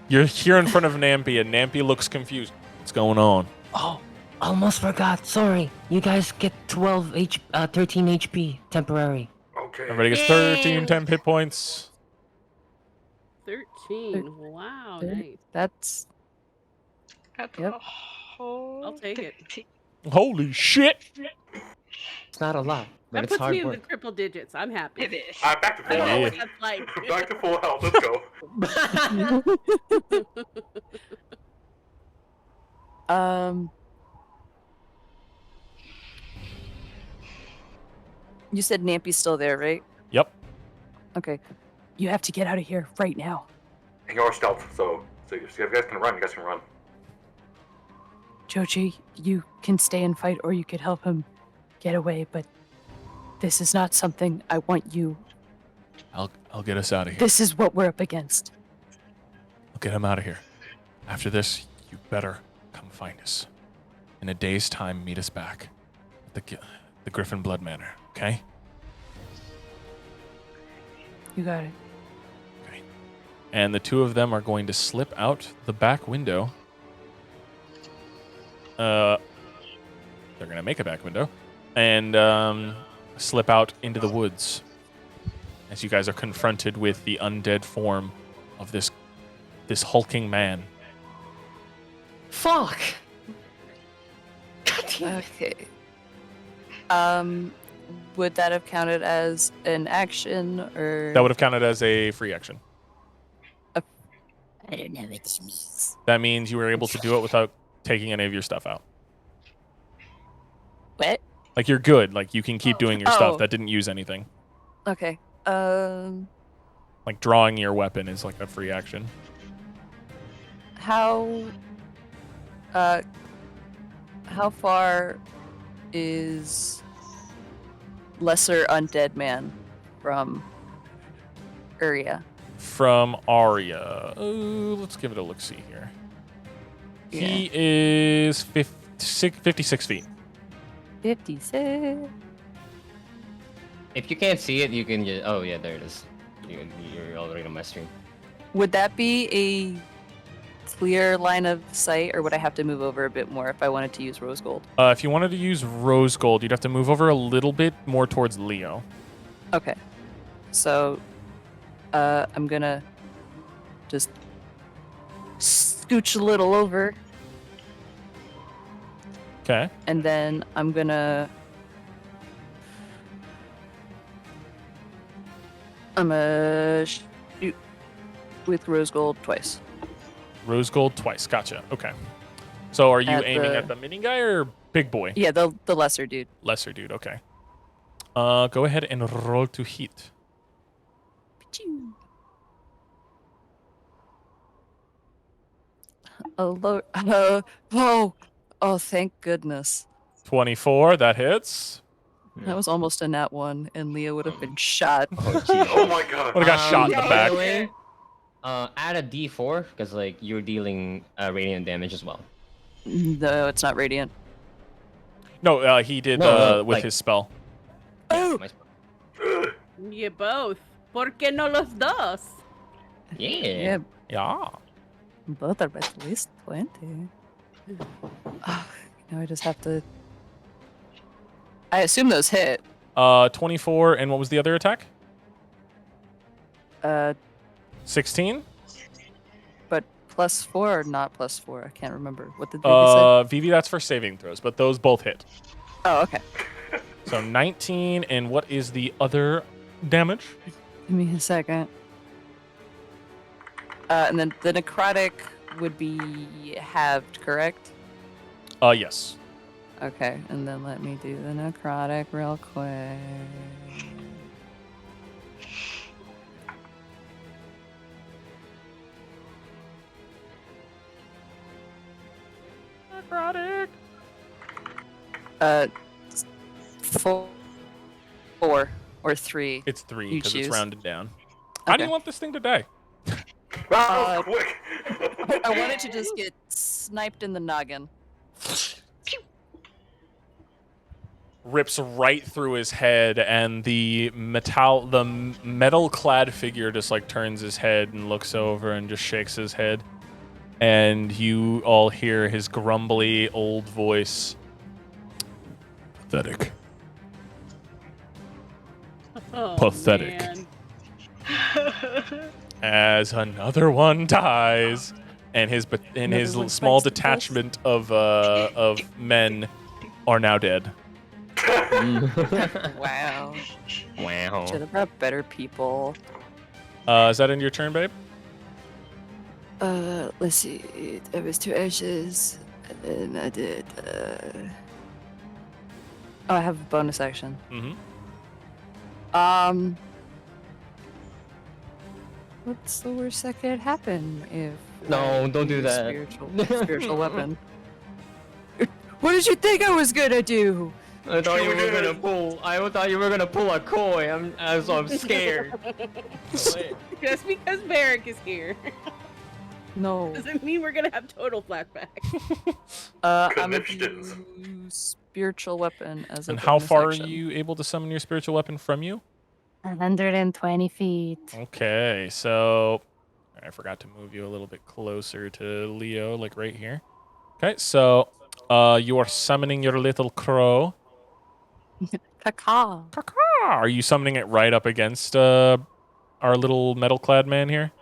You're here in front of Nampy, and Nampy looks confused. What's going on? Oh, almost forgot. Sorry. You guys get 13 HP temporary. Okay. Everybody gets 13 temp hit points. 13. Wow, Thir- nice. That's That's Yep. a whole I'll take it. 13. Holy shit! It's not a lot, but That it's puts hard me in the work. triple digits. I'm happy. It is. Back to I full don't know Yeah. what health. that's like. Back to full health. Let's go. You said Nampy's still there, right? Yep. Okay. You have to get out of here right now. And you're stealth, so if you guys can run, you guys can run. Joji, you can stay and fight, or you could help him get away, but this is not something I want you. I'll get us out of here. This is what we're up against. I'll get him out of here. After this, you better come find us. In a day's time, meet us back at the Griffin Blood Manor, okay? You got it. Okay. And the two of them are going to slip out the back window. They're going to make a back window and slip out into the woods as you guys are confronted with the undead form of this hulking man. Fuck. Okay. Would that have counted as an action, or That would have counted as a free action. I don't know what it means. That means you were able to do it without taking any of your stuff out. What? Like you're good. Like you can keep doing your Oh. stuff. That didn't use anything. Okay. Like drawing your weapon is like a free action. How far is Lesser Undead Man from Uria? From Arya. Let's give it a look-see here. He is 56 feet. 56. If you can't see it, you can just. Oh yeah, there it is. You're already on my stream. Would that be a clear line of sight, or would I have to move over a bit more if I wanted to use rose gold? If you wanted to use rose gold, you'd have to move over a little bit more towards Leo. Okay. So, I'm gonna just scooch a little over, Okay. and then I'm gonna shoot with rose gold twice. Rose gold twice. Gotcha. Okay. So are you At aiming the- at the mini guy or big boy? Yeah, the lesser dude. Lesser dude. Okay. Go ahead and roll to hit. Oh, thank goodness. 24. That hits. That was almost a nat 1, and Leo would have been shot. Oh my god. Would have got shot in the by back. the way, add a D4 because like you're dealing radiant damage as well. No, it's not radiant. No, he did No, with like- his spell. Oh! You both. ¿Por qué no los dos? Yeah. Yeah. Both are at least 20. Now I just have to. I assume those hit. 24, and what was the other attack? 16? But +4 or not +4? I can't remember. What did they say? Vivi, that's for saving throws, but those both hit. Oh, okay. So 19, and what is the other damage? Give me a second. And then the necrotic would be halved, correct? Yes. Okay, and then let me do the necrotic real quick. Necrotic. 4 or 3. It's 3 You because it's choose. rounded down. How do you Okay. want this thing to die? That was quick. I wanted to just get sniped in the noggin. Rips right through his head, and the metal-clad figure just like turns his head and looks over and just shakes his head. And you all hear his grumbly old voice. Pathetic. Oh, Pathetic. man. As another one dies, and his Another one small bites the dust. detachment of men are now dead. Wow. Wow. Should have brought better people. Is that in your turn, babe? Let's see. There was 2 ashes, and then I did. Oh, I have a bonus action. Mm-hmm. What's the worst that could happen if? No, I don't do use that. Spiritual weapon. What did you think I was gonna do? I thought you were gonna pull. I thought you were gonna pull a koi. I'm scared. Just because Varric is here No. doesn't mean we're gonna have total flashback. I'm gonna Conniptions. do spiritual weapon as a And how bonus far action. are you able to summon your spiritual weapon from you? 120 feet. Okay, so I forgot to move you a little bit closer to Leo, like right here. Okay, so you are summoning your little crow. Caca. Are you summoning it right up against our little metal-clad man here?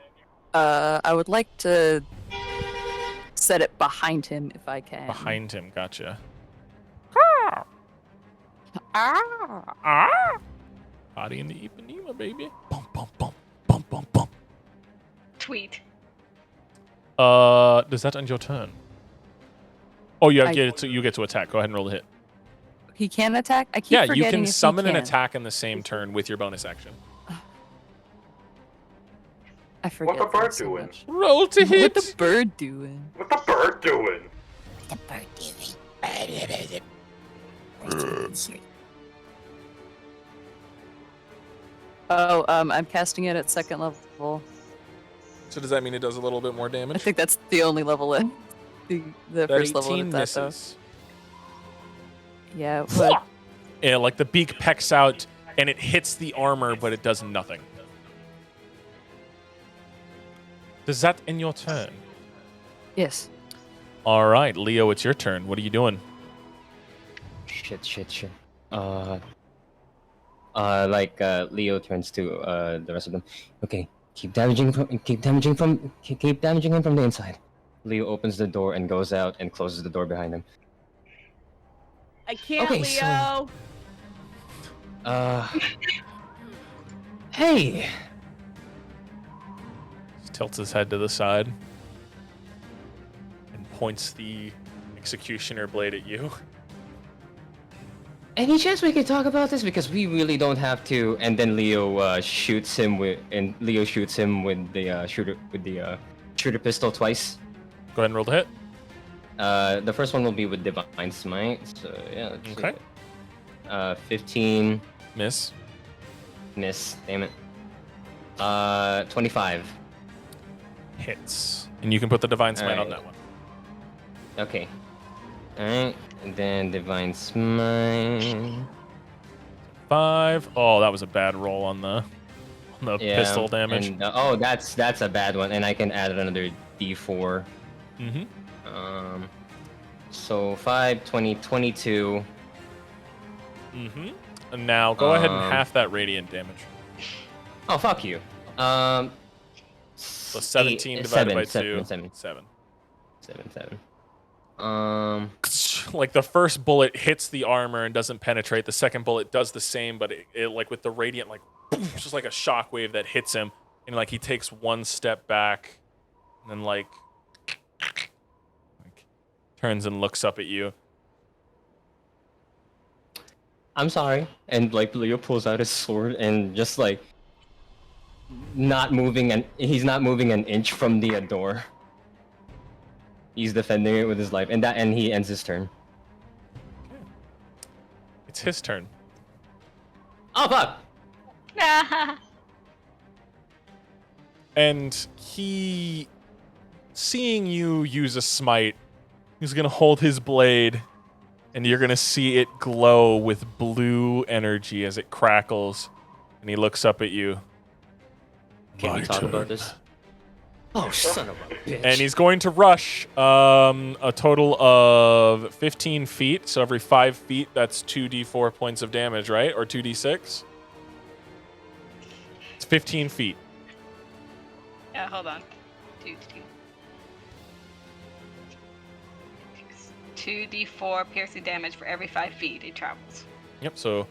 I would like to set it behind him if I can. Behind him, gotcha. Ah! Body in the Ipanema, baby. Bum, bum, bum, bum, bum, bum. Tweet. Does that end your turn? Oh, yeah, I- you get to attack. Go ahead and roll the hit. He can attack? I keep Yeah, you forgetting can if he summon an can. attack in the same turn with your bonus action. I forget the that bird so doing? much. Roll to What hit. the bird doing? What the bird doing? Oh, I'm casting it at 2nd level. So does that mean it does a little bit more I damage? think that's the only level in. the first level 18 of that though. misses. Yeah, but Yeah, like the beak pecks out and it hits the armor, but it does nothing. Does that end your turn? yes. All right, Leo, it's your turn. What are you doing? Shit. Leo turns to the rest of them. Okay, keep damaging him from the inside. Leo opens the door and goes out and closes the door behind him. I can't, Okay, Leo. Hey. Just tilts his head to the side and points the executioner blade at you. Any chance we could talk about this, because we really don't have to? And then Leo shoots him with the shooter pistol twice. Go ahead and roll the hit. The first one will be with Divine Smite. So yeah. Let's see. Okay. 15 Miss. miss. Damn it. 25 Hits. And you can put the Divine Smite on Alright. that one. Okay. All right. And then Divine Smite. 5. Oh, that was a bad roll on the pistol damage. And, that's a bad one, and I can add another D4. Mm-hmm. So 5, 20, 22. Mm-hmm. And now go ahead and half that radiant damage. Oh, fuck you. So 17 divided by 2. 7. 7. Like the first bullet hits the armor and doesn't penetrate. The second bullet does the same, but it like with the radiant, like it's just like a shockwave that hits him, and like he takes one step back, and then like turns and looks up at you. I'm sorry. And like Leo pulls out his sword and just like he's not moving an inch from the door. He's defending it with his life, and he ends his turn. It's his turn. Oh fuck! And he, seeing you use a smite, he's gonna hold his blade, and you're gonna see it glow with blue energy as it crackles, and he looks up at you. Can we My talk turn. about this? Oh, son of a bitch! And he's going to rush a total of 15 feet. So every 5 feet, that's 2d4 points of damage, right? Or 2d6? It's 15 feet. Yeah, hold on. 2d4 piercing damage for every 5 feet it travels. Yep, so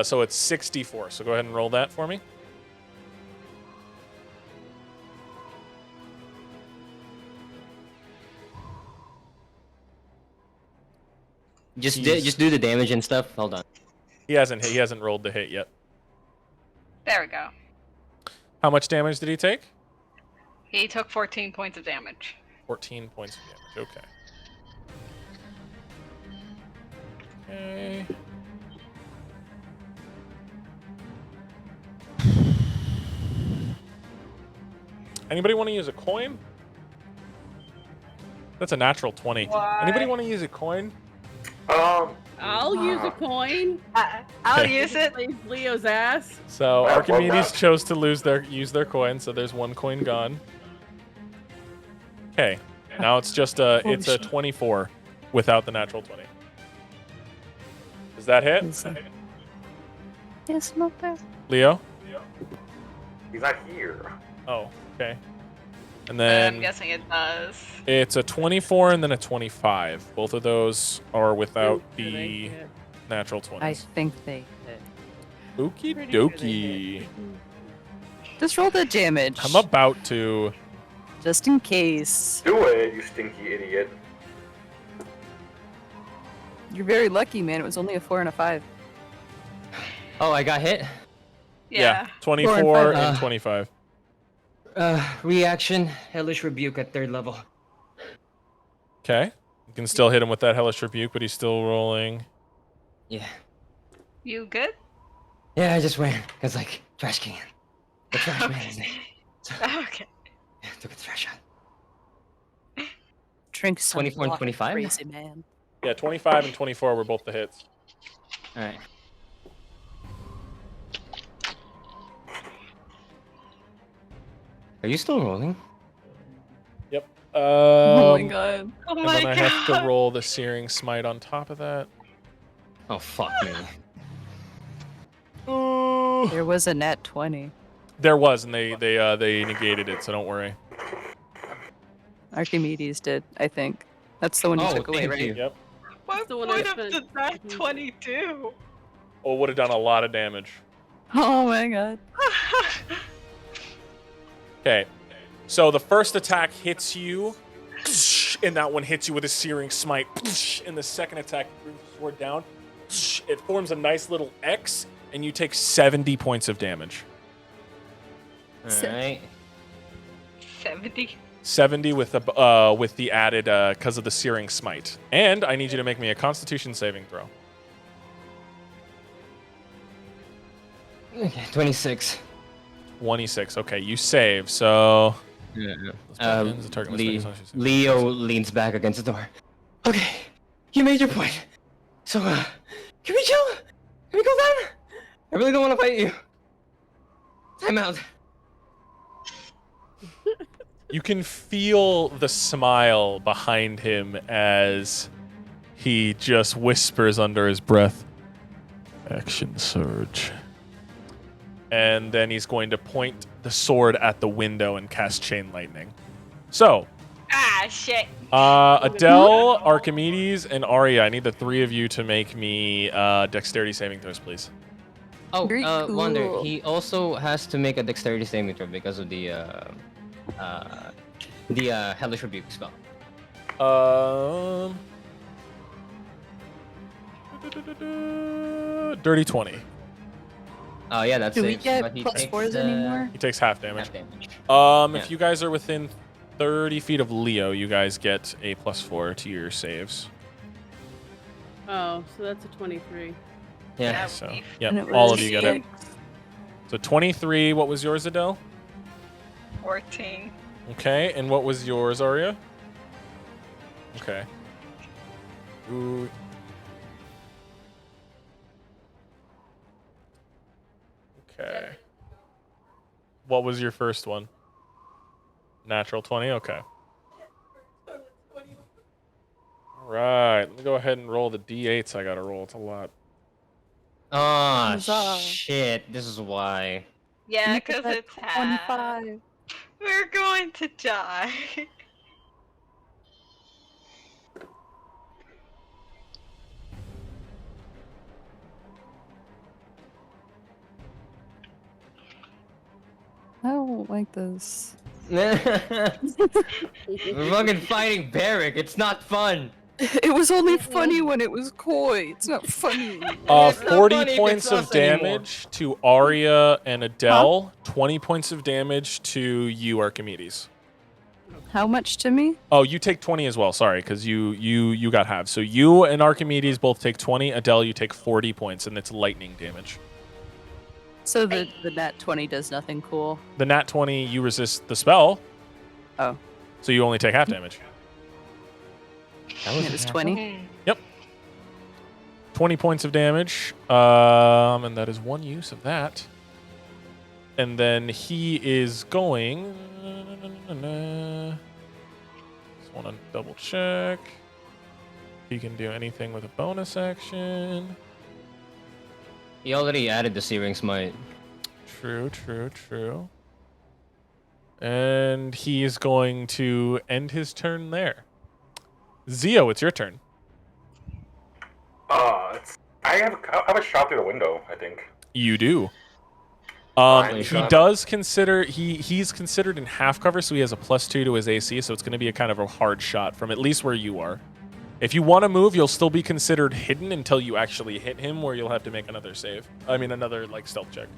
so it's 64. So go ahead and roll that for me. Just do the damage and stuff. Hold on. He hasn't rolled the hit yet. There we go. How much damage did he take? He took 14 points of damage. 14 points of damage. Okay. Anybody want to use a coin? That's a natural 20. Why? Anybody want to use a coin? I'll use a coin. I'll Okay. use it. Save Leo's ass. So Well, Archimedes that- chose to use their coin, so there's one coin gone. Okay. Now it's just it's a 24 without the natural 20. Does that hit? Yes, not bad. Leo? He's not here. Oh, okay. And I'm then guessing it does. it's a 24 and then a 25. Both of those are without Did I the hit? natural 20s. I think they hit. Okie Pretty sure they dokie. hit. Just roll the damage. I'm about to. Just in case. Do it, you stinky idiot. You're very lucky, man. It was only a 4 and a 5. Oh, I got hit. Yeah. 24 five. and 25. Reaction, Hellish Rebuke at 3rd level. Okay. You can still hit him with that Hellish Rebuke, but he's still rolling. Yeah. You good? Yeah, I just ran. Cause like, trash can. The trash man is there. So, Okay. yeah, took a trash Drink some 24 and water, 25? crazy man. Yeah, 25 and 24 were both the hits. All right. Are you still rolling? Yep. Oh my god. Oh And my then I god. have to roll the Searing Smite on top of that. Oh fuck me. Ooh. There was a nat 20. There was, and they negated it, so don't worry. Archimedes did, I think. That's the one you Oh, took away, thank right? you. Yep. What the one I point of spent. the nat 22? Oh, would have done a lot of damage. Oh my god. Okay. So the first attack hits you, and that one hits you with a Searing Smite. And the second attack brings the sword down. It forms a nice little X, and you take 70 points of damage. All right. 70. 70 with the added because of the Searing Smite. And I need you to make me a Constitution saving throw. Okay, 26. 26. Okay, you save. So Yeah. ends the target must make a Constitution saving Leo leans back against the door. Okay, you made your point. So, can we chill? Can we go down? I really don't want to fight you. Time out. You can feel the smile behind him as he just whispers under his breath, "Action surge." And then he's going to point the sword at the window and cast Chain Lightning. So, Ah, shit. Adele, Archimedes, and Arya, I need the three of you to make me dexterity saving throws, please. Oh, Very Wonder, cool. he also has to make a dexterity saving throw because of the Hellish Rebuke spell. Dirty 20. Oh yeah, that's Do we saves, get but he plus takes, 4s anymore? He takes half damage. half damage. If Yeah. you guys are within 30 feet of Leo, you guys get a +4 to your saves. Oh, so that's a 23. Yeah. That So, would be yeah, And it all of was you get it. So 23, what was yours, Adele? 14. Okay, and what was yours, Arya? Okay. Ooh. Okay. What was your first one? Natural 20? Okay. Alright, let me go ahead and roll the d8s I gotta roll. It's a lot. Oh Huzzah. shit! This is why. Yeah, Look at because that it's half. 25. We're going to die. I don't like this. We're fucking fighting Barrick. It's not fun. It was only funny when it was Koi. It's not funny. It's not 40 funny if points it's of us anymore. damage to Arya and Adele. 20 points of damage to you, Archimedes. How much to me? Oh, you take 20 as well. Sorry, because you got halved. So you and Archimedes both take 20. Adele, you take 40 points, and it's lightning damage. So the nat 20 does nothing cool. The nat 20, you resist the spell. Oh. So you only take half damage. That It was 20. 20 points of damage. And that is one use of that. And then he is going. Just want to double check. He can do anything with a bonus action. He already added the Searing Smite. True. And he is going to end his turn there. Zio, it's your turn. I have a shot through the window, I think. You do. Fine, He shot. does consider he's considered in half cover, so he has a +2 to his AC, so it's going to be a kind of a hard shot from at least where you are. If you want to move, you'll still be considered hidden until you actually hit him, where you'll have to make another save. I mean, another like stealth check.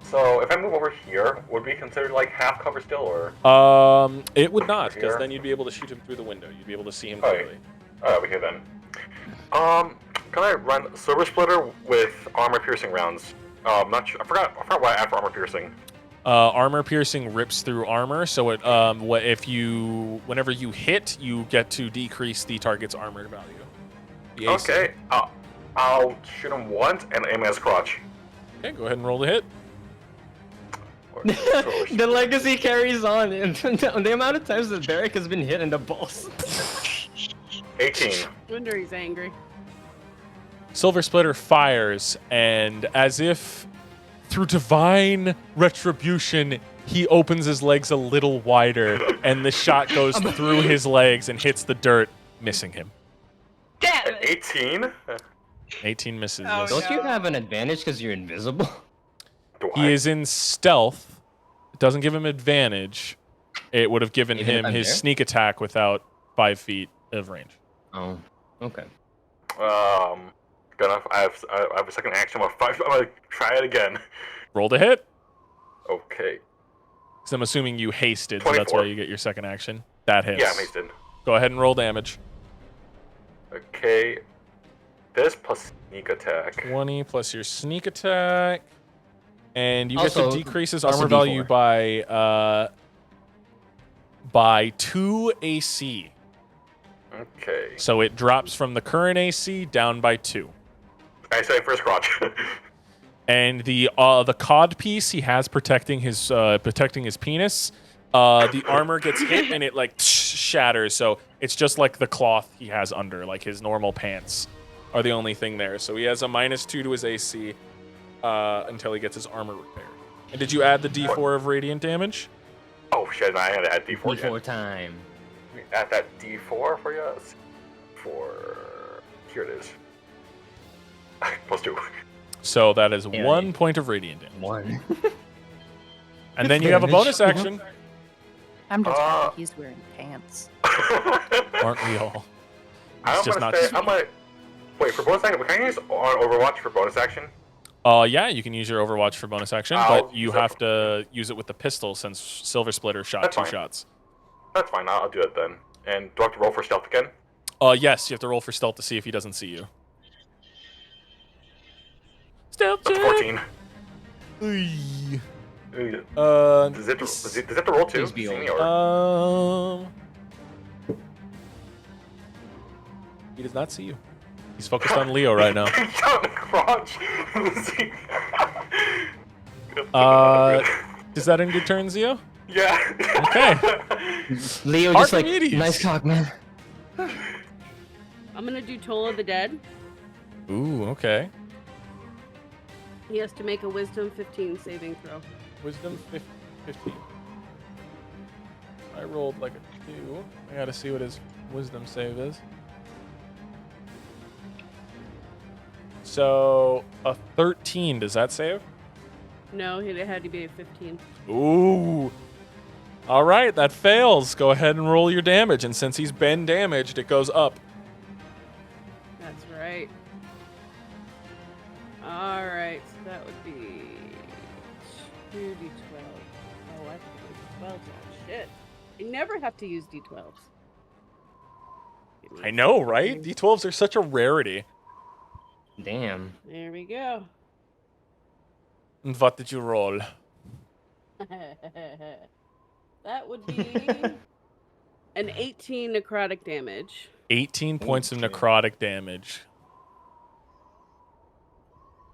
So if I move over here, would we consider like half cover still, or? It would not, because Here? then you'd be able to shoot him through the window. You'd be able to see him Okay. clearly. Over here then. Can I run Silver Splitter with armor piercing rounds? Not sure. I forgot what I add for armor piercing. Armor piercing rips through armor, so it whenever you hit, you get to decrease the target's armor value. The AC. Okay, I'll shoot him once and aim at his crotch. Okay, go ahead and roll the hit. The legacy carries on. And the amount of times that Barrick has been hit in the balls. 18. Wonder he's angry. Silver Splitter fires, and as if through divine retribution, he opens his legs a little wider, and the shot goes through his legs and hits the dirt, missing him. Damn it! 18? 18 misses. Oh, yes. Don't you have an advantage because you're invisible? Do He I? is in stealth. It doesn't give him advantage. It would have given Even if him I'm his there? sneak attack without 5 feet of range. Oh, okay. I have a second action. I'm gonna try it again. Roll to hit. Okay. So I'm assuming you hasted, so that's 24. why you get your second action. That hits. Yeah, I'm hasted. Go ahead and roll damage. Okay. This plus sneak attack. 20 plus your sneak attack. And you get Also- to decrease his also armor value D4. by 2 AC. Okay. So it drops from the current AC down by 2. I say first crotch. And the cod piece he has protecting his penis, the armor gets hit and it like shatters. So it's just like the cloth he has under, like his normal pants are the only thing there. So he has a -2 to his AC until he gets his armor repaired. And did you add the D4 of radiant damage? Oh shit! I had to add D4 D4 again. time. Add that D4 for you. Here it is. Plus 2. So that is Yeah, 1 point of radiant damage. 1. And then you have a bonus action. I'm just Uh, happy he's wearing pants. Aren't we all? I'm It's just gonna not say, I'm gonna wait for bonus action. Can I use on Overwatch for bonus action? Yeah, you can use your Overwatch for bonus action, I'll but you use that have for- to use it with the pistol since Silver Splitter shot That's 2 fine. shots. That's fine. I'll do it then. And do I have to roll for stealth again? Yes, you have to roll for stealth to see if he doesn't see you. Stealth That's check. 14. Oy. Does it have to roll too? Please be See me, old. or- He does not see you. He's focused on Leo right now. Shot in the crotch. Does that end your turn, Zio? Yeah. Okay. Leo just like, Archimedes. nice cock, man. I'm gonna do Toll of the Dead. Ooh, okay. He has to make a Wisdom 15 saving throw. Wisdom 15. I rolled like a 2. I gotta see what his wisdom save is. So, a 13, does that save? No, it had to be a 15. Ooh. All right, that fails. Go ahead and roll your damage. And since he's been damaged, it goes up. That's right. Alright, so that would be 2d12. Oh, I have to use 12 now. Shit. I never have to use d12s. Give me I a know, second right? here. D12s are such a rarity. Damn. There we go. And what did you roll? That would be an 18 necrotic damage. 18 points of Okay. necrotic damage.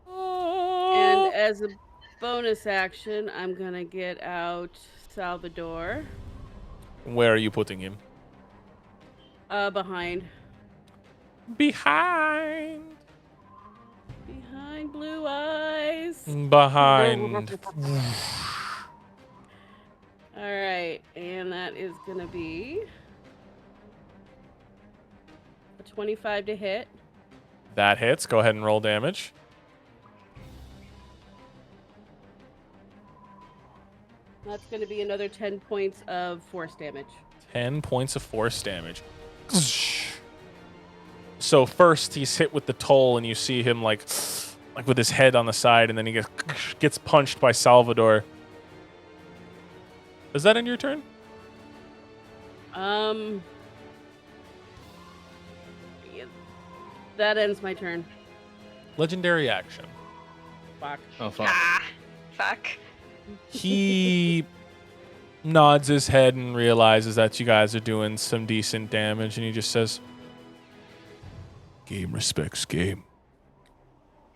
And as a bonus action, I'm gonna get out Salvador. Where are you putting him? Behind. Behind. Behind Blue Eyes. Behind. Alright, and that is gonna be a 25 to hit. That hits. Go ahead and roll damage. That's gonna be another 10 points of force damage. 10 points of force damage. So first he's hit with the toll, and you see him like with his head on the side, and then he gets punched by Salvador. Is that in your turn? Yeah, that ends my turn. Legendary action. Fuck. Oh, fuck. Ah, fuck. He nods his head and realizes that you guys are doing some decent damage, and he just says, "Game respects game."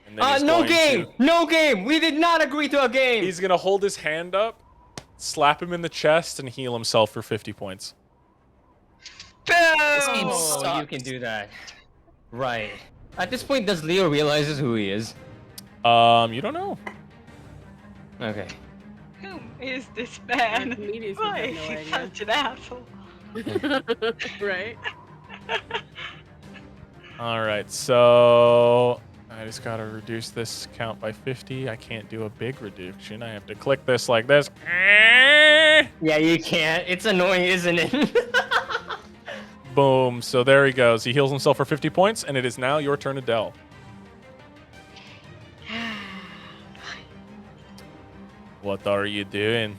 And then he's No going game! to- No game! We did not agree to a game! He's gonna hold his hand up, slap him in the chest, and heal himself for 50 points. This game Oh, you sucks. can do that. Right. At this point, does Leo realizes who he is? You don't know. Okay. Who is this man? Archimedes would Why have is no he idea. such an asshole? Right? All right, so I just gotta reduce this count by 50. I can't do a big reduction. I have to click this like this. Yeah, you can't. It's annoying, isn't it? Boom. So there he goes. He heals himself for 50 points, and it is now your turn, Adele. What are you doing?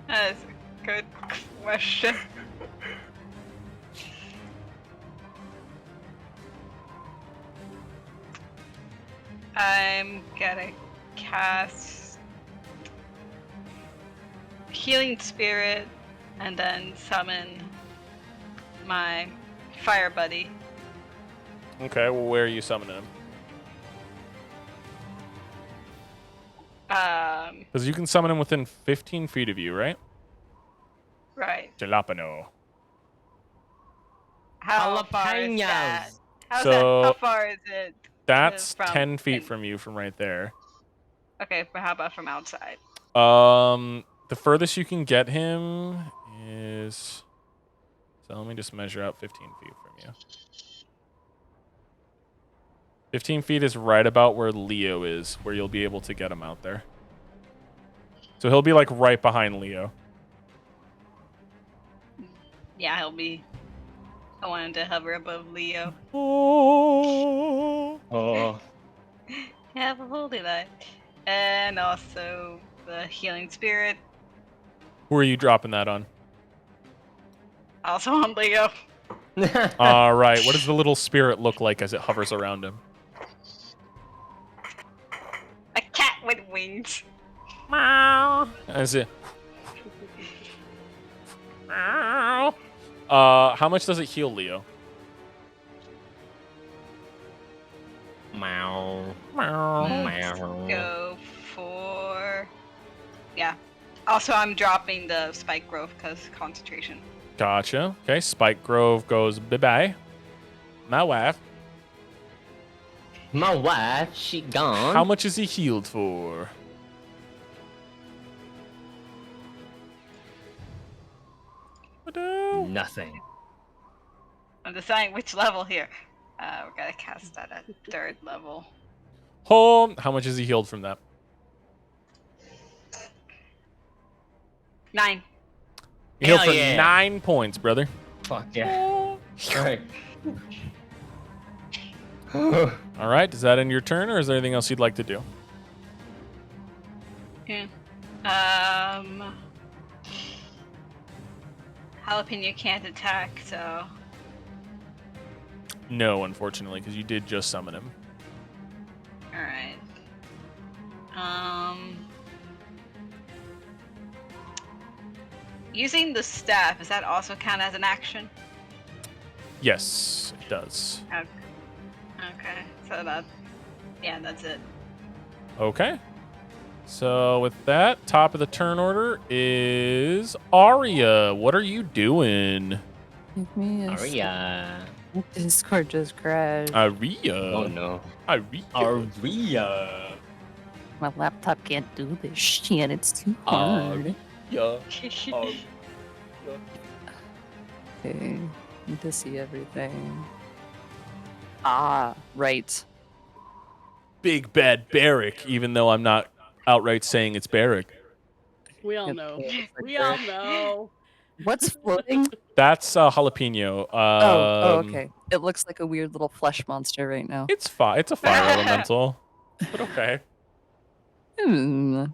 That's a good question. I'm gonna cast Healing Spirit and then summon my fire buddy. Okay, well, where are you summoning him? Because you can summon him within 15 feet of you, right? Right. Jalapeno. How far is that? How's So- that? How far is it? That's from 10 feet in- from you from right there. Okay, but how about from outside? The furthest you can get him is... So let me just measure out 15 feet from you. 15 feet is right about where Leo is, where you'll be able to get him out there. So he'll be like right behind Leo. Yeah, he'll be. I wanted to hover above Leo. Oh. Have a holy light. And also the healing spirit. Who are you dropping that on? Also on Leo. All right. What does the little spirit look like as it hovers around him? A cat with wings. As it. How much does it heal, Leo? Meow. Let's go for. Yeah. Also, I'm dropping the spike growth because concentration. Gotcha. Okay, Spike Grove goes bye-bye. My wife. My wife, she gone. How much is he healed for? Nothing. I'm deciding which level here. We gotta cast that at 3rd level. Home. How much is he healed from that? 9. He healed Hell for yeah. 9 points, brother. Fuck yeah. Alright. All right. Does that end your turn, or is there anything else you'd like to do? Yeah. Jalapeno can't attack, so No, unfortunately, because you did just summon him. alright. Using the staff, does that also count as an action? Yes, it does. Okay, so that, yeah, that's it. Okay. So with that, top of the turn order is Arya. What are you doing? Give me a Aria. Discord just crashed. Arya. Oh no. Arya. Aria. My laptop can't do this shit. It's too hard. Yeah. Okay, need to see everything. Ah, right. Big bad Barrick, even though I'm not outright saying it's Barrick. We all Yep. know. Yeah, it's We like all know. What's floating? That's jalapeno. Oh, okay. It looks like a weird little flesh monster right now. It's fire. It's a fire elemental, but okay. Hmm.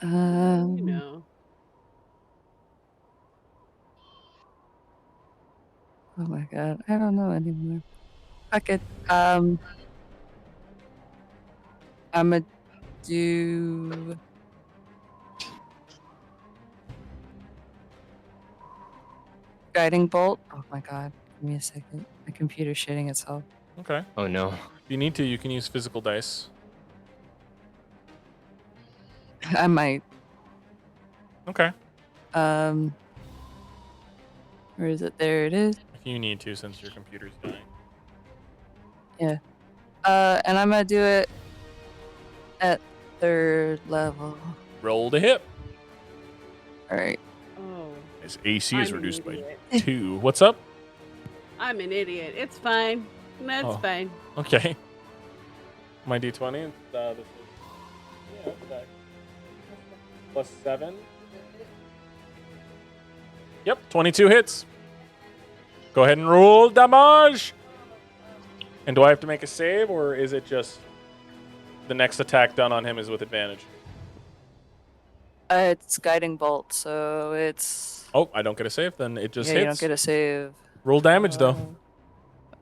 You know. Oh my god, I don't know anymore. Fuck it. I'm a do. Guiding bolt. Oh my god. Give me a second. My computer's shitting itself. Okay. Oh no. If you need to, you can use physical dice. I might. Okay. Where is it? There it is. If you need to, since your computer's dying. Yeah. And I'm gonna do it at 3rd level. Roll to hit. All right. Oh, His AC is I'm an reduced by idiot. 2. What's up? I'm an idiot. It's fine. That's Oh. fine. Okay. My d20. This is, yeah, okay. Plus 7. Yep, 22 hits. Go ahead and roll damage. And do I have to make a save, or is it just the next attack done on him is with advantage? It's guiding bolt, so it's. Oh, I don't get a save, then it just yeah, hits. you don't get a save. Roll damage, though.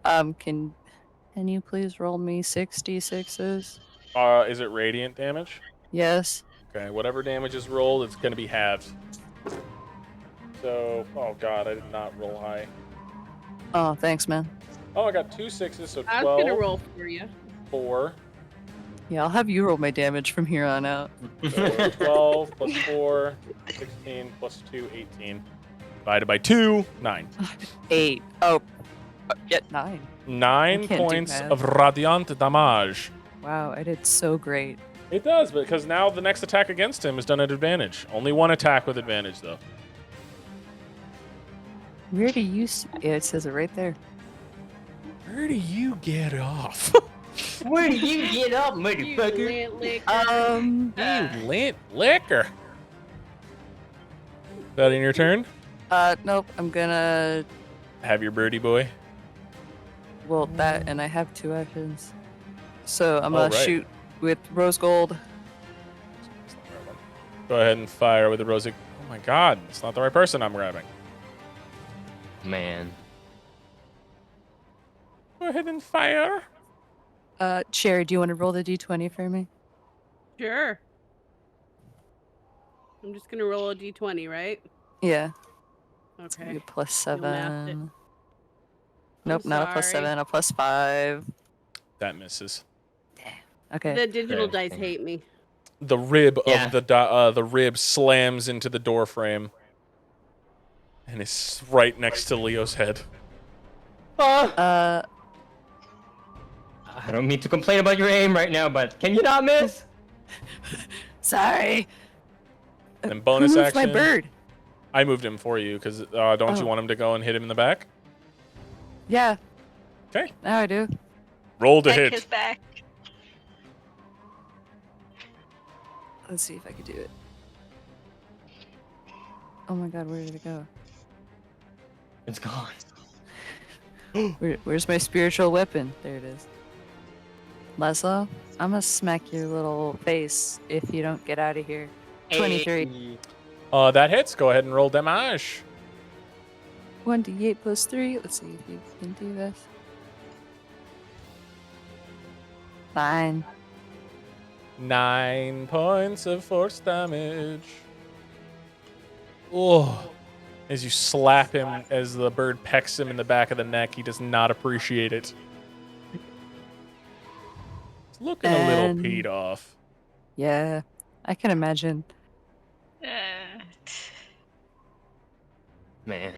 Can you please roll me 66s? Is it radiant damage? Yes. Okay, whatever damage is rolled, it's going to be halved. So, oh god, I did not roll high. Oh, thanks, man. Oh, I got 2 6s, so 12. I was gonna roll for you. 4. Yeah, I'll have you roll my damage from here on out. So 12 plus 4, 16 plus 2, 18. Divided by 2, 9. 8. Oh, yeah, 9. 9 can't do points math. of radiant damage. Wow, I did so great. It does, because now the next attack against him is done at advantage. Only one attack with advantage, though. Where do you? Yeah, it says it right there. Where do you get off? Where do you get up, You motherfucker? lit liquor. You lint liquor. That in your turn? Nope. I'm gonna. Have your birdie boy. Well, that, and I have 2 actions. So I'm Oh, gonna right. shoot with rose gold. Go ahead and fire with the rosy. Oh my god, it's not the right person I'm grabbing. Man. Go ahead and fire. Cherry, do you want to roll the d20 for me? Sure. I'm just gonna roll a d20, right? Yeah. Okay. You plus You mapped it. 7. Nope, not a plus sorry. 7, a plus 5. That misses. Okay. The digital Okay. dice hate me. The rib Yeah. of the rib slams into the door frame, and is right next to Leo's head. Uh, I don't mean to complain about your aim right now, but can you not miss? sorry. And bonus Who moved action. my bird? I moved him for you because don't you Oh. want him to go and hit him in the back? Yeah. Okay. Now I do. Roll to Like hit. his back. Let's see if I can do it. Oh my god, where did it go? It's gone. Where's my spiritual weapon? There it is. Laszlo, I'm gonna smack your little face if you don't get out of here. 23. That hits. Go ahead and roll damage. 1d8 plus 3. Let's see if you can do this. 9. 9 points of force damage. Oh. As you slap him, as the bird pecks him in the back of the neck, he does not appreciate it. He's looking a little And- peed off. Yeah, I can imagine. Man.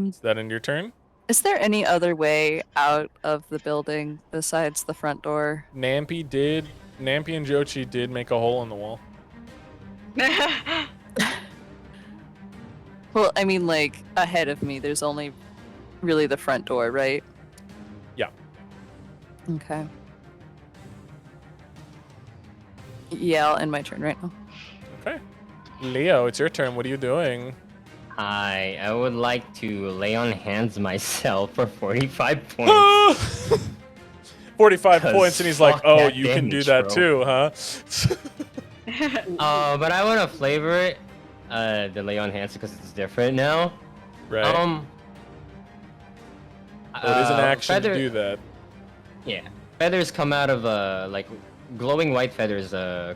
Is that in your turn? Is there any other way out of the building besides the front door? Nampi and Jochi did make a hole in the wall. Well, I mean, like, ahead of me, there's only really the front door, right? Yeah. Okay. Yeah, I'll end my turn right now. Okay. Leo, it's your turn. What are you doing? I would like to lay on hands myself for 45 points. 45 'Cause points, and he's like, fuck oh, that you can do damage, that bro. too, huh? But I want to flavor it, the lay on hands, because it's different now. Right. So it is an action feather- to do that. Yeah. Feathers come out of, like, glowing white feathers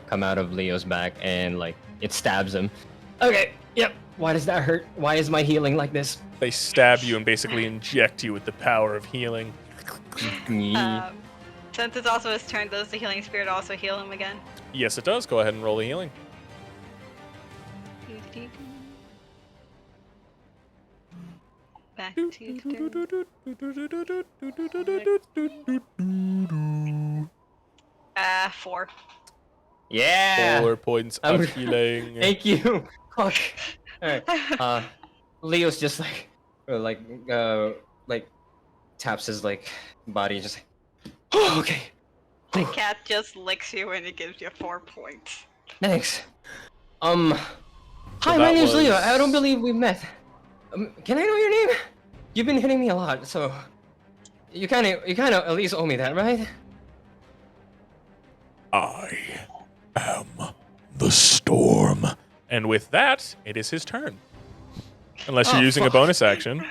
come out of Leo's back and like it stabs him. Okay, yep. Why does that hurt? Why is my healing like this? They stab you and basically inject you with the power of healing. Since it's also his turn, does the healing spirit also heal him again? Yes, it does. Go ahead and roll a healing. Back to the turn. 4. Yeah. 4 points of healing. Thank you. Fuck. Alright. Leo's just like taps his like body, just like, oh, okay. The cat just licks you and it gives you 4 points. Thanks. Hi, my that name's Leo. was- I don't believe we met. Can I know your name? You've been hitting me a lot, so you kind of at least owe me that, right? I am the storm. And with that, it is his turn. Unless you're Oh, using a fuck. bonus action.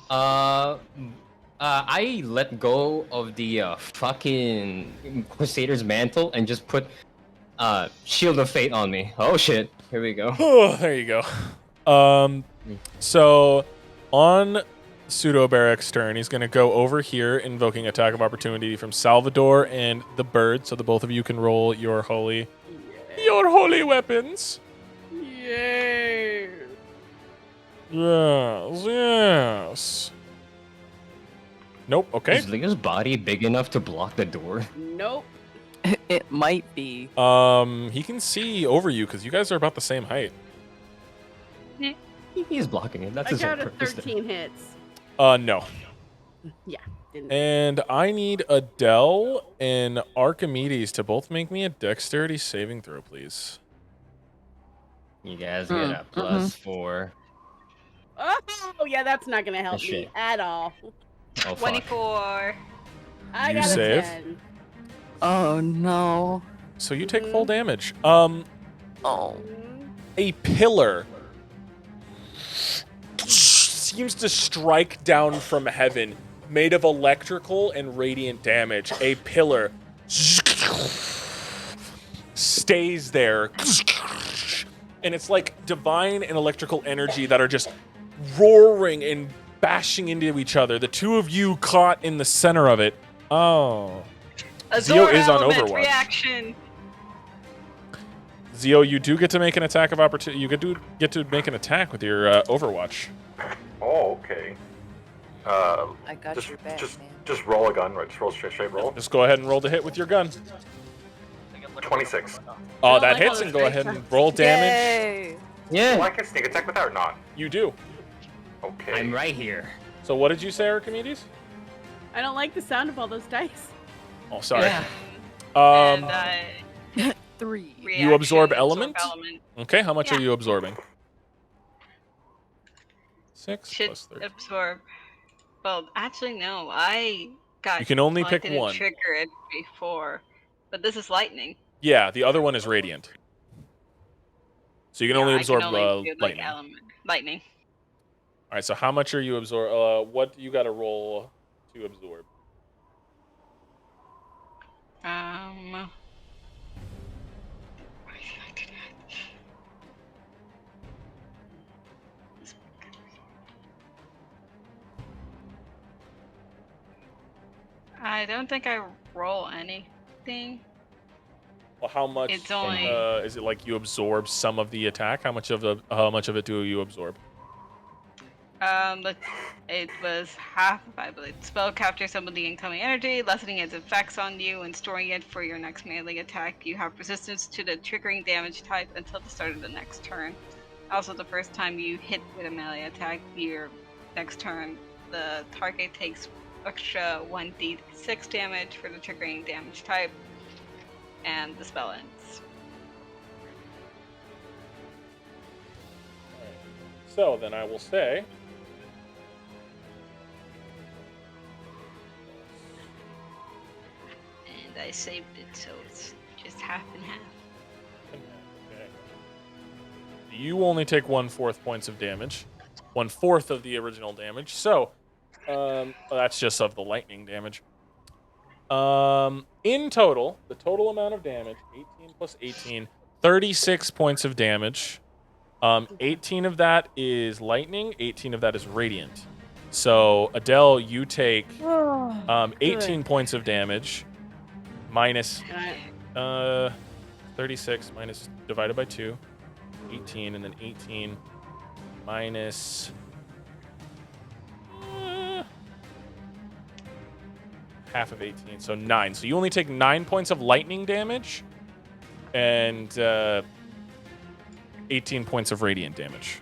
I let go of the fucking Crusader's mantle and just put Shield of Fate on me. Oh shit! Here we go. Oh, there you go. So on Pseudo Barrack's turn, he's going to go over here, invoking attack of opportunity from Salvador and the bird, so the both of you can roll your holy weapons. Yay! Yes. Nope. Okay. Is Leo's body big enough to block the door? Nope. It might be. He can see over you because you guys are about the same height. He's blocking it. That's I his whole got a purpose. 13 hits. No. Yeah. Didn't. And I need Adele and Archimedes to both make me a dexterity saving throw, please. You guys get a +4. Oh, yeah, that's not gonna help me Shit. at all. Oh fuck. 24. I You got save? a 10. Oh no. So you take full damage. Oh. A pillar seems to strike down from heaven, made of electrical and radiant damage. A pillar stays there, and it's like divine and electrical energy that are just roaring and bashing into each other. The two of you caught in the center of it. Oh. Zio Azor is on element Overwatch. reaction. Zio, you do get to make an attack of opportunity. You get to make an attack with your Overwatch. Oh, okay. I got your back, man. Just roll a gun, right? Just roll straight roll. Just go ahead and roll the hit with your gun. 26. Oh, Roll that like hits, all and the go straight ahead and shots. roll damage. Yay! Yeah. Well, I can sneak attack with that or not? You do. Okay. I'm right here. So what did you say, Archimedes? I don't like the sound of all those dice. Oh, sorry. Yeah. Um, And 3. You absorb reaction, element? Okay, how much Yeah. are you absorbing? 6 Should plus 13. absorb. Well, actually, no. I got. You can only well, pick I didn't one. Trigger it before, but this is lightning. Yeah, the other one is radiant. So you can only Yeah, absorb I can only do, like, lightning. lightning. All right, so how much are you absorb? What you got to roll to absorb? I don't think I roll anything. Well, how much? It's only- Is it like you absorb some of the attack? How much of it do you absorb? It was half, I believe. Spell captures some of the incoming energy, lessening its effects on you and storing it for your next melee attack. You have resistance to the triggering damage type until the start of the next turn. Also, the first time you hit with a melee attack, your next turn, the target takes extra 1d6 damage for the triggering damage type, and the spell ends. So then I will say. And I saved it, so it's just half and half. Okay. You only take 1/4 points of damage, 1/4 of the original damage. So that's just of the lightning damage. In total, the total amount of damage, 18 plus 18, 36 points of damage. 18 of that is lightning, 18 of that is radiant. So, Adele, you take 18 points of damage minus 36 minus divided by 2, 18, and then 18 minus half of 18, so 9. So you only take 9 points of lightning damage and 18 points of radiant damage.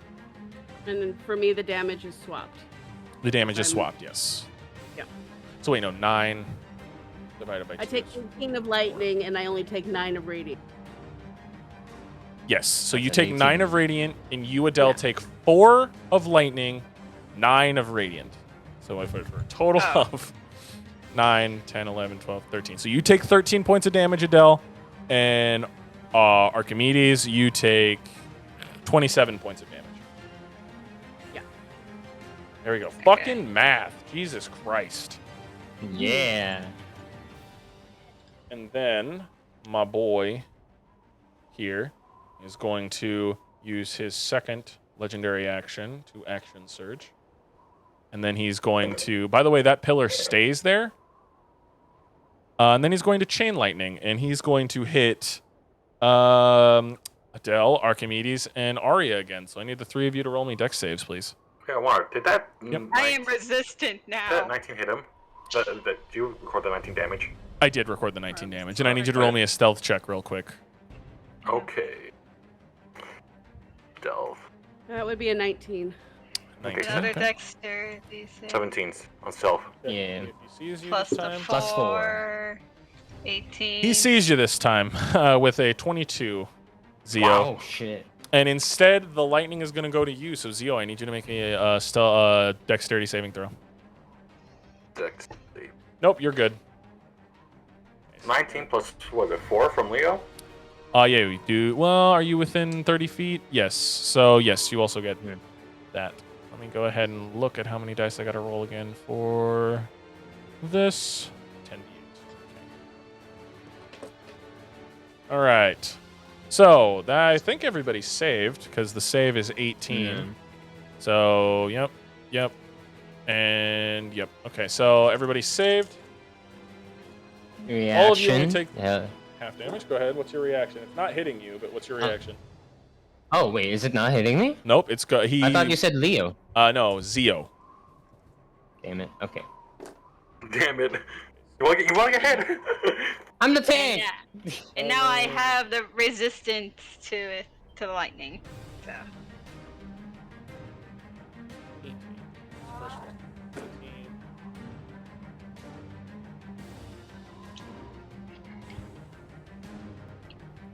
And then for me, the damage is swapped. The damage is I'm- swapped, yes. Yeah. So wait, no, 9 divided by 2. I take 18 of lightning, and I only take 9 of radiant. Yes, so you That's take an 9 18. of radiant, and you, Adele, take 4 of lightning, 9 of radiant. So for a total of 9, 10, 11, 12, 13. So you take 13 points of damage, Adele, and Archimedes, you take 27 points of damage. Yeah. There we go. Fucking math. Jesus Christ. Yeah. And then my boy here is going to use his second legendary action to action surge. And then he's going to, by the way, that pillar stays there. And then he's going to chain lightning, and he's going to hit Adele, Archimedes, and Arya again. So I need the 3 of you to roll me dex saves, please. Okay, I wonder, did that? Yep. I am resistant Did that now. 19 hit him? Do you record the 19 damage? I did record the 19 damage, and I need you to roll me a stealth check real quick. Okay. Delve. That would be a 19. 19. Another Okay. dexterity save. 17s on stealth. Yeah. If he sees you Plus this the time, Plus 4. 4. 18. he sees you this time with a 22, Zio. Oh shit. And instead, the lightning is going to go to you. So, Zio, I need you to make me a dexterity saving throw. Dex. Nope, you're good. 19 plus, what is it, 4 from Leo? Yeah, we do. Well, are you within 30 feet? Yes. So, yes, you also get that. Let me go ahead and look at how many dice I got to roll again for this. 10d8. Okay. All right. So, I think everybody saved because the save is 18. Yeah. So, yep. And yep. Okay, so everybody saved. Reaction. All of you only take Yeah. half damage. Go ahead. What's your reaction? It's not hitting you, but what's your reaction? Oh wait, is it not hitting me? Nope, it's he. I thought you said Leo. No, Zio. Damn it. Okay. Damn it. You want to get hit? I'm the tank. Yeah. And now I have the resistance to it, to the lightning. So. 18. First one. 18.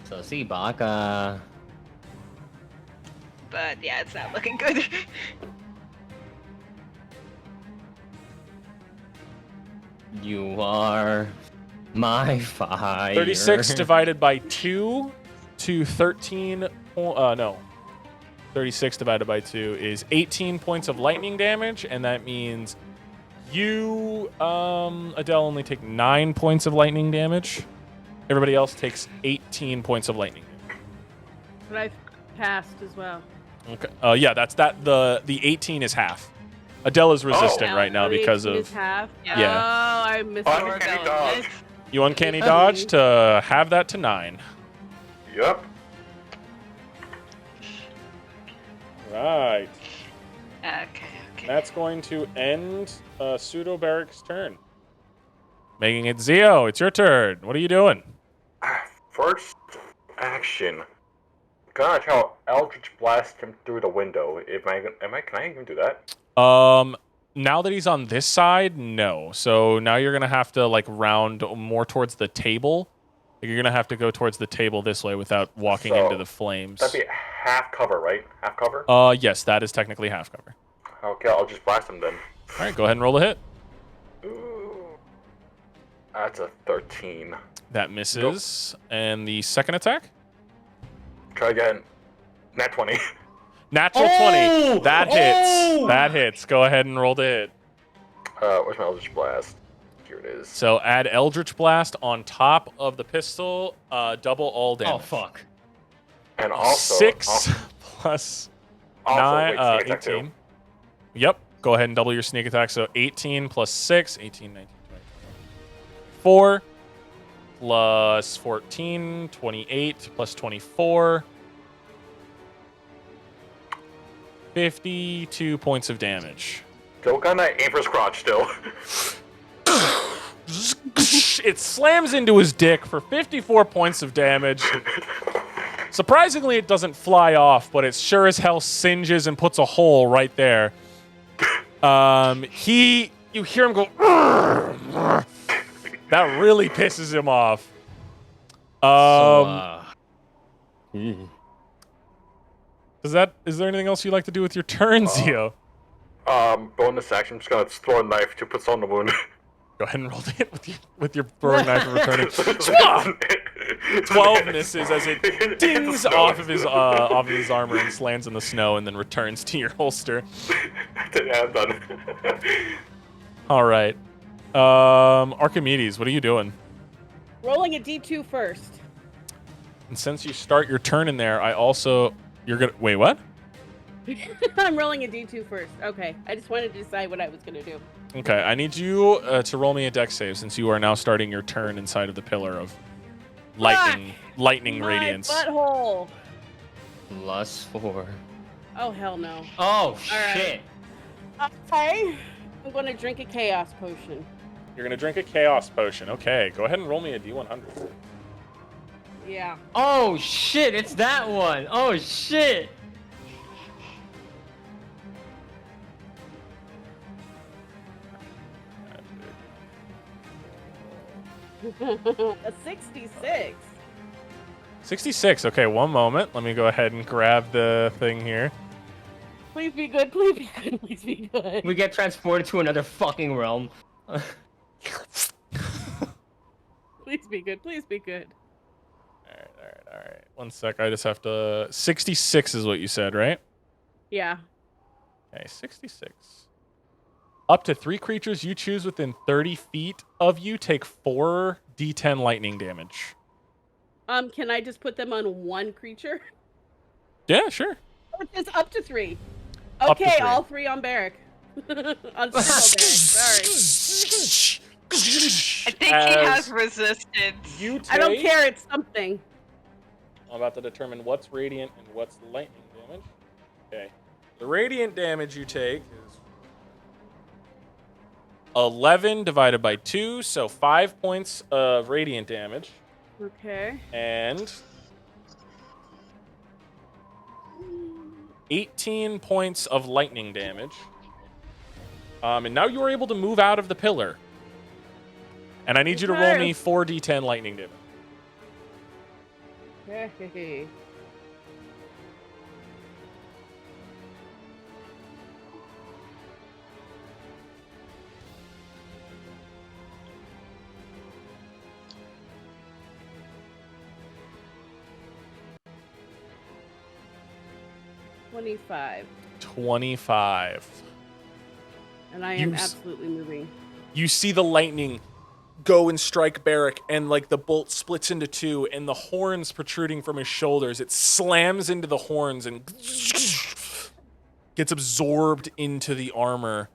So see, Baka. But yeah, it's not looking good. You are my fire. 36 divided by 2 to 13. No. 36 divided by 2 is 18 points of lightning damage, and that means you, Adele, only take 9 points of lightning damage. Everybody else takes 18 points of lightning damage. But I've passed as well. Okay. Yeah, that's that. The 18 is half. Adele is resistant Oh. right now So the because 18 of is half. Yeah. Oh, I missed Oh, it. uncanny dodge. you uncanny dodge to have that to 9. Yup. Right. Okay. That's going to end Pseudo Barrack's turn. Making it Zio. It's your turn. What are you doing? First action. Gonna try to Eldritch Blast him through the window. Can I even do that? Now that he's on this side, no. So now you're gonna have to like round more towards the table. You're gonna have to go towards the table this way without walking So, into the flames. That'd be half cover, right? Half cover? Yes, that is technically half cover. Okay, I'll just blast him then. All right, go ahead and roll a hit. Ooh. That's a 13. That misses. And the second attack? Try again. Nat 20. Natural 20. That hits. That hits. Go ahead and roll the hit. Where's my Eldritch Blast? Here it is. So add Eldritch Blast on top of the pistol, double all damage. Oh fuck. And also 6 plus also, 9, wait, sneak attack 18. too. Yep. Go ahead and double your sneak attack. So 18 plus 6, 18, 19, 20, 4 plus 14, 28 plus 24. 52 points of damage. Still gonna aim for his crotch still. It slams into his dick for 54 points of damage. Surprisingly, it doesn't fly off, but it sure as hell singes and puts a hole right there. You hear him go. That really pisses him off. Is there anything else you'd like to do with your turn, Zio? Bonus action. I'm just gonna throw a knife to put on the wound. Go ahead and roll it with your throwing knife and returning. 12 misses as it dings off of his armor and lands in the snow, and then returns to your holster. Yeah, I'm done. All right, Archimedes, what are you doing? Rolling a D2 first. And since you start your turn in there, you're gonna wait. What? I'm rolling a D2 first. Okay, I just wanted to decide what I was gonna do. Okay, I need you to roll me a dex save since you are now starting your turn inside of the pillar of lightning My radiance. butthole. +4. Oh hell no. Oh right. shit. Okay. I'm gonna drink a chaos potion. You're gonna drink a chaos potion. Okay, go ahead and roll me a d100. Yeah. Oh shit, it's that one. Oh shit. A 66. 66. Okay, one moment. Let me go ahead and grab the thing here. Please be good, please be good, please be good. We get transported to another fucking realm. Please be good, please be good. All right. One sec. I just have to. 66 is what you said, right? Yeah. Okay, 66. Up to 3 creatures you choose within 30 feet of you take 4 d10 lightning damage. Can I just put them on one creature? Yeah, sure. It's up to 3. Up to Okay, 3. all 3 on Barrack. On Barrack, sorry. I think he has resistance. You take, I don't care, it's something. I'm about to determine what's radiant and what's lightning damage. Okay. The radiant damage you take is 11 divided by 2, so 5 points of radiant damage. Okay. And 18 points of lightning damage. And now you are able to move out of the pillar. And I need you to roll me 4d10 lightning damage. Okay. $25. 25. And I am absolutely moving. You see the lightning go and strike Barrack, and like the bolt splits into 2, and the horns protruding from his shoulders, it slams into the horns and gets absorbed into the armor.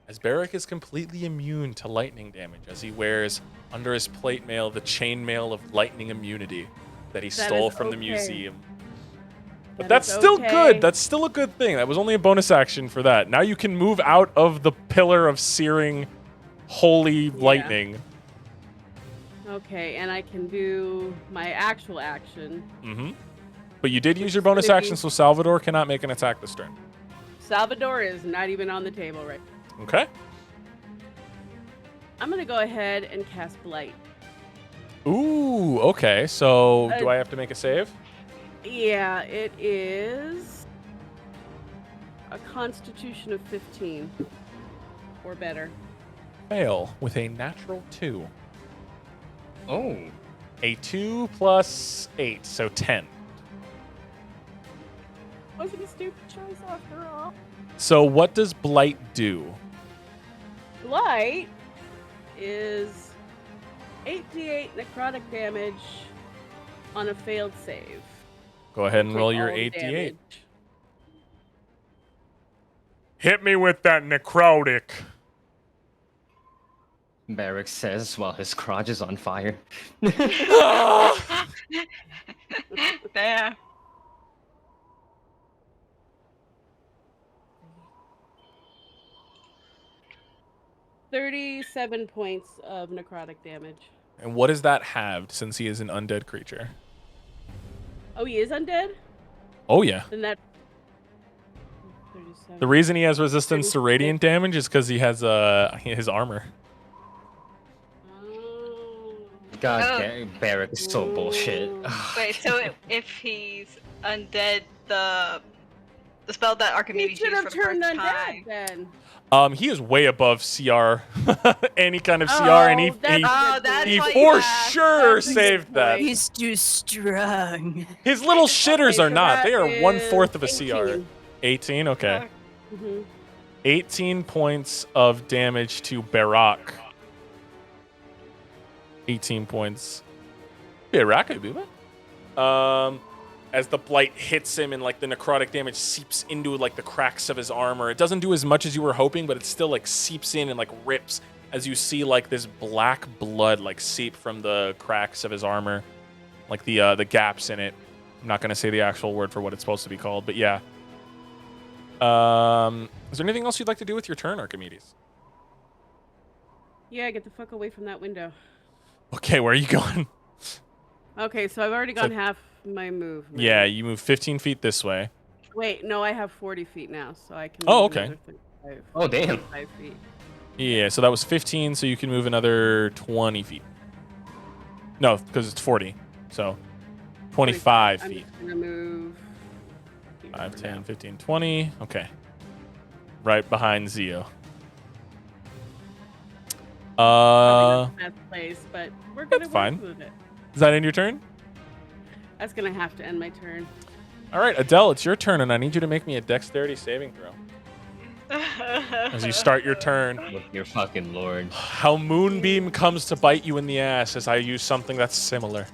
As Barrack is completely immune to lightning damage, as he wears under his plate mail the chainmail of lightning immunity that he stole from the museum. But that's still good. That's still a good thing. That was only a bonus action for that. Now you can move out of the pillar of searing holy lightning. Okay, and I can do my actual action. Mm-hmm. But you did use your bonus action, so Salvador cannot make an attack this turn. Salvador is not even on the table right now. Okay. I'm going to go ahead and cast Blight. Ooh, okay. So do I have to make a save? Yeah, it is a Constitution of 15 or better. Fail with a natural 2. Oh. A 2 plus 8, so 10. Wasn't a stupid choice after all. So what does Blight do? Blight is 8d8 necrotic damage on a failed save. Go ahead and Take roll your all 8d8. damage. Hit me with that necrotic. Barrick says while his crotch is on fire. There. $37 points of necrotic damage. And what is that halved since he is an undead creature? Oh, he is undead? Oh, yeah. Then that. 37. The reason he has resistance to radiant damage is because he has his armor. Oh. God, Oh. Barrick is so bullshit. Wait, so if he's undead, the spell that He Archimedes should used have for the first turned time. undead then. He is way above CR, any kind of CR, and he that's- Oh, that's he why for you asked. sure That's a good saved that. point. He's too strong. His little shitters Okay, are so not. that They are is 1/4 of a CR. 18. 18, okay. Mhm. 18 points of damage to Barak. 18 points. Barak, as the blight hits him and like the necrotic damage seeps into like the cracks of his armor. It doesn't do as much as you were hoping, but it still like seeps in and like rips as you see like this black blood like seep from the cracks of his armor, like the gaps in it. I'm not gonna say the actual word for what it's supposed to be called, but yeah. Is there anything else you'd like to do with your turn, Archimedes? Yeah, get the fuck away from that window. Okay, where are you going? Okay, so I've already gone half my move. Yeah, you move 15 feet this way. Wait, no, I have 40 feet now, so I can. Oh, move okay. another 35 Oh, damn. 5 feet. Yeah, so that was 15, so you can move another 20 feet. No, because it's 40. So 25 I'm feet. just gonna move. 5, 10, 15, 20. Okay. Right behind Zio. Probably not the best place, but we're gonna that's work fine. with it. Is that end your turn? That's gonna have to end my turn. All right, Adele, it's your turn, and I need you to make me a dexterity saving throw. As you start your turn, With your fucking lord. how Moonbeam comes to bite you in the ass as I use something that's similar.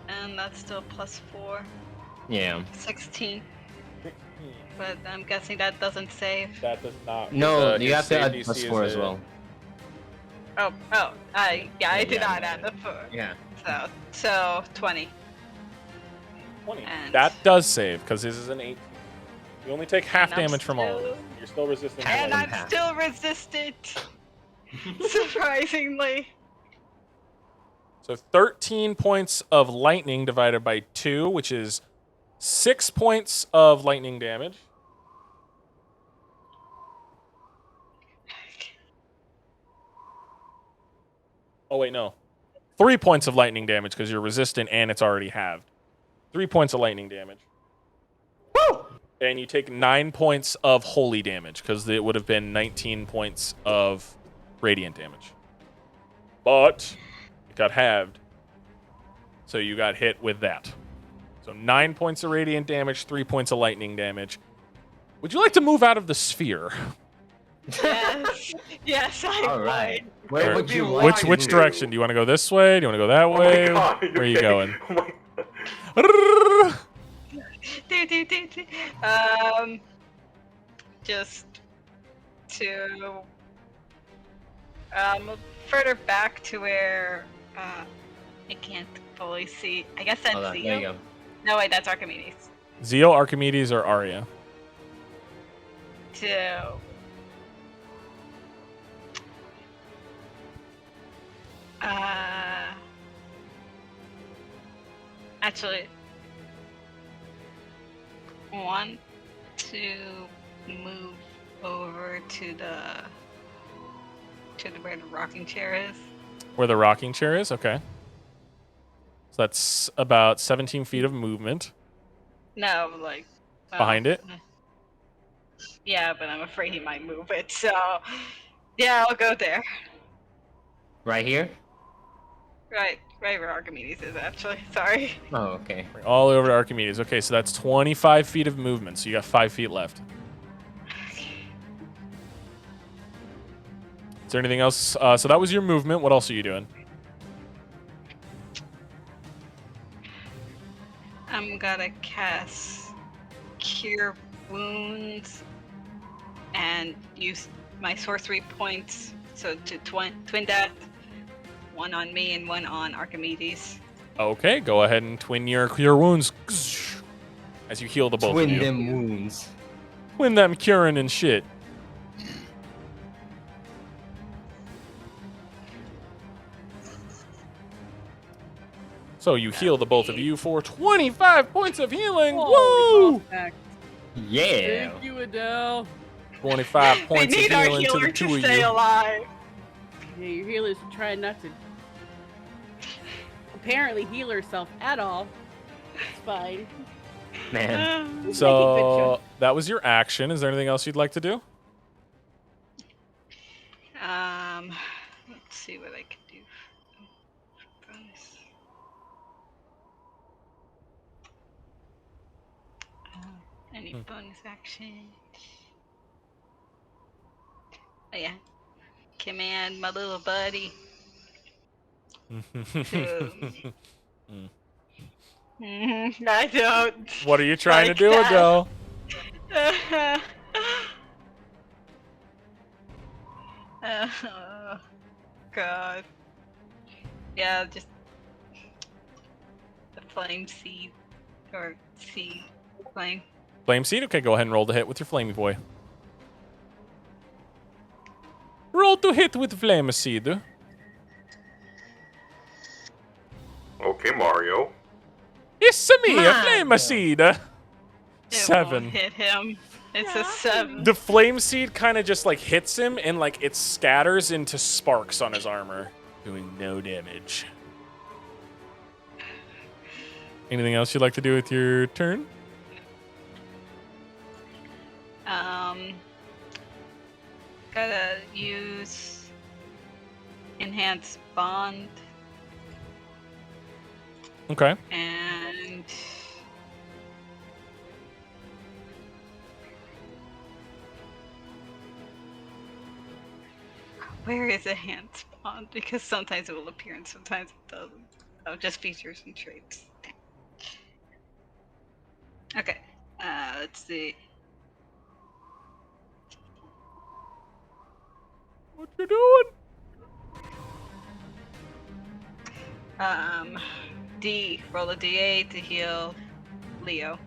And that's still +4, Yeah. 16. But I'm guessing that doesn't save. That does not. No, you have to add +4 as well. Oh, I did Yeah. not add the 4. Yeah. So 20. 20. And- That does save, because this is an 18. You only take half And I'm damage from all of still- it. You're still resistant. to And all I'm of it. half. still resistant. Surprisingly. So 13 points of lightning divided by 2, which is 6 points of lightning damage. Oh, wait, no. 3 points of lightning damage because you're resistant and it's already halved. 3 points of lightning damage. Woo! And you take 9 points of holy damage because it would have been 19 points of radiant damage. But it got halved. So you got hit with that. So 9 points of radiant damage, 3 points of lightning damage. Would you like to move out of the sphere? Yes. Yes, I All would. right. Where Sure. would you Which- like Which to? direction? Do you want to go this way? Do you want to go that Oh my way? God, Where are you okay. going? Oh my- Do. Just to further back to where I can't fully see. I guess that's Hold on, Zio. there you go. No, wait, that's Archimedes. Zio, Archimedes, or Arya? To actually want to move over to where the rocking chair is. Where the rocking chair is? Okay. So that's about 17 feet of movement No, like behind it. Yeah, but I'm afraid he might move it. So yeah, I'll go there. Right here? Right where Archimedes is actually. Sorry. Oh, okay. All over to Archimedes. Okay, so that's 25 feet of movement. So you got 5 feet left. there anything else? So that was your movement. What else are you doing? I'm gonna cast Cure Wounds and use my sorcery points. So to twin that, one on me and one on Archimedes. Okay, go ahead and twin your cure wounds as you heal the both of Twin you. them wounds. Twin them curing and shit. So you heal the both of you for 25 points of healing. Holy Woo! fuck. Yeah. Thank you, Adele. 25 We points of need our healing to healer the two to of stay you. alive. Yeah, your healers try not to apparently heal herself at all. It's fine. Man. Making So good that was your action. Is there anything else you'd like to do? Let's see what I can do. Bonus. Any bonus action? Oh yeah. Command my little buddy. I don't. What are you trying like to do, that. Adele? Oh, God. Yeah, just the flame seed or seed flame. Flame seed? Okay, go ahead and roll to hit with your flamey boy. Roll to hit with flame seed. Okay, Mario. It's me, a flame seed. It 7. won't hit him. It's a 7. The flame seed kind of just like hits him and like it scatters into sparks on his armor, doing no damage. Anything else you'd like to do with your turn? Gotta use enhanced bond Okay. and where is enhanced bond? Because sometimes it will appear and sometimes it doesn't. Oh, just features and traits. Okay. Let's see. What you doing? Roll a D8 to heal Leo.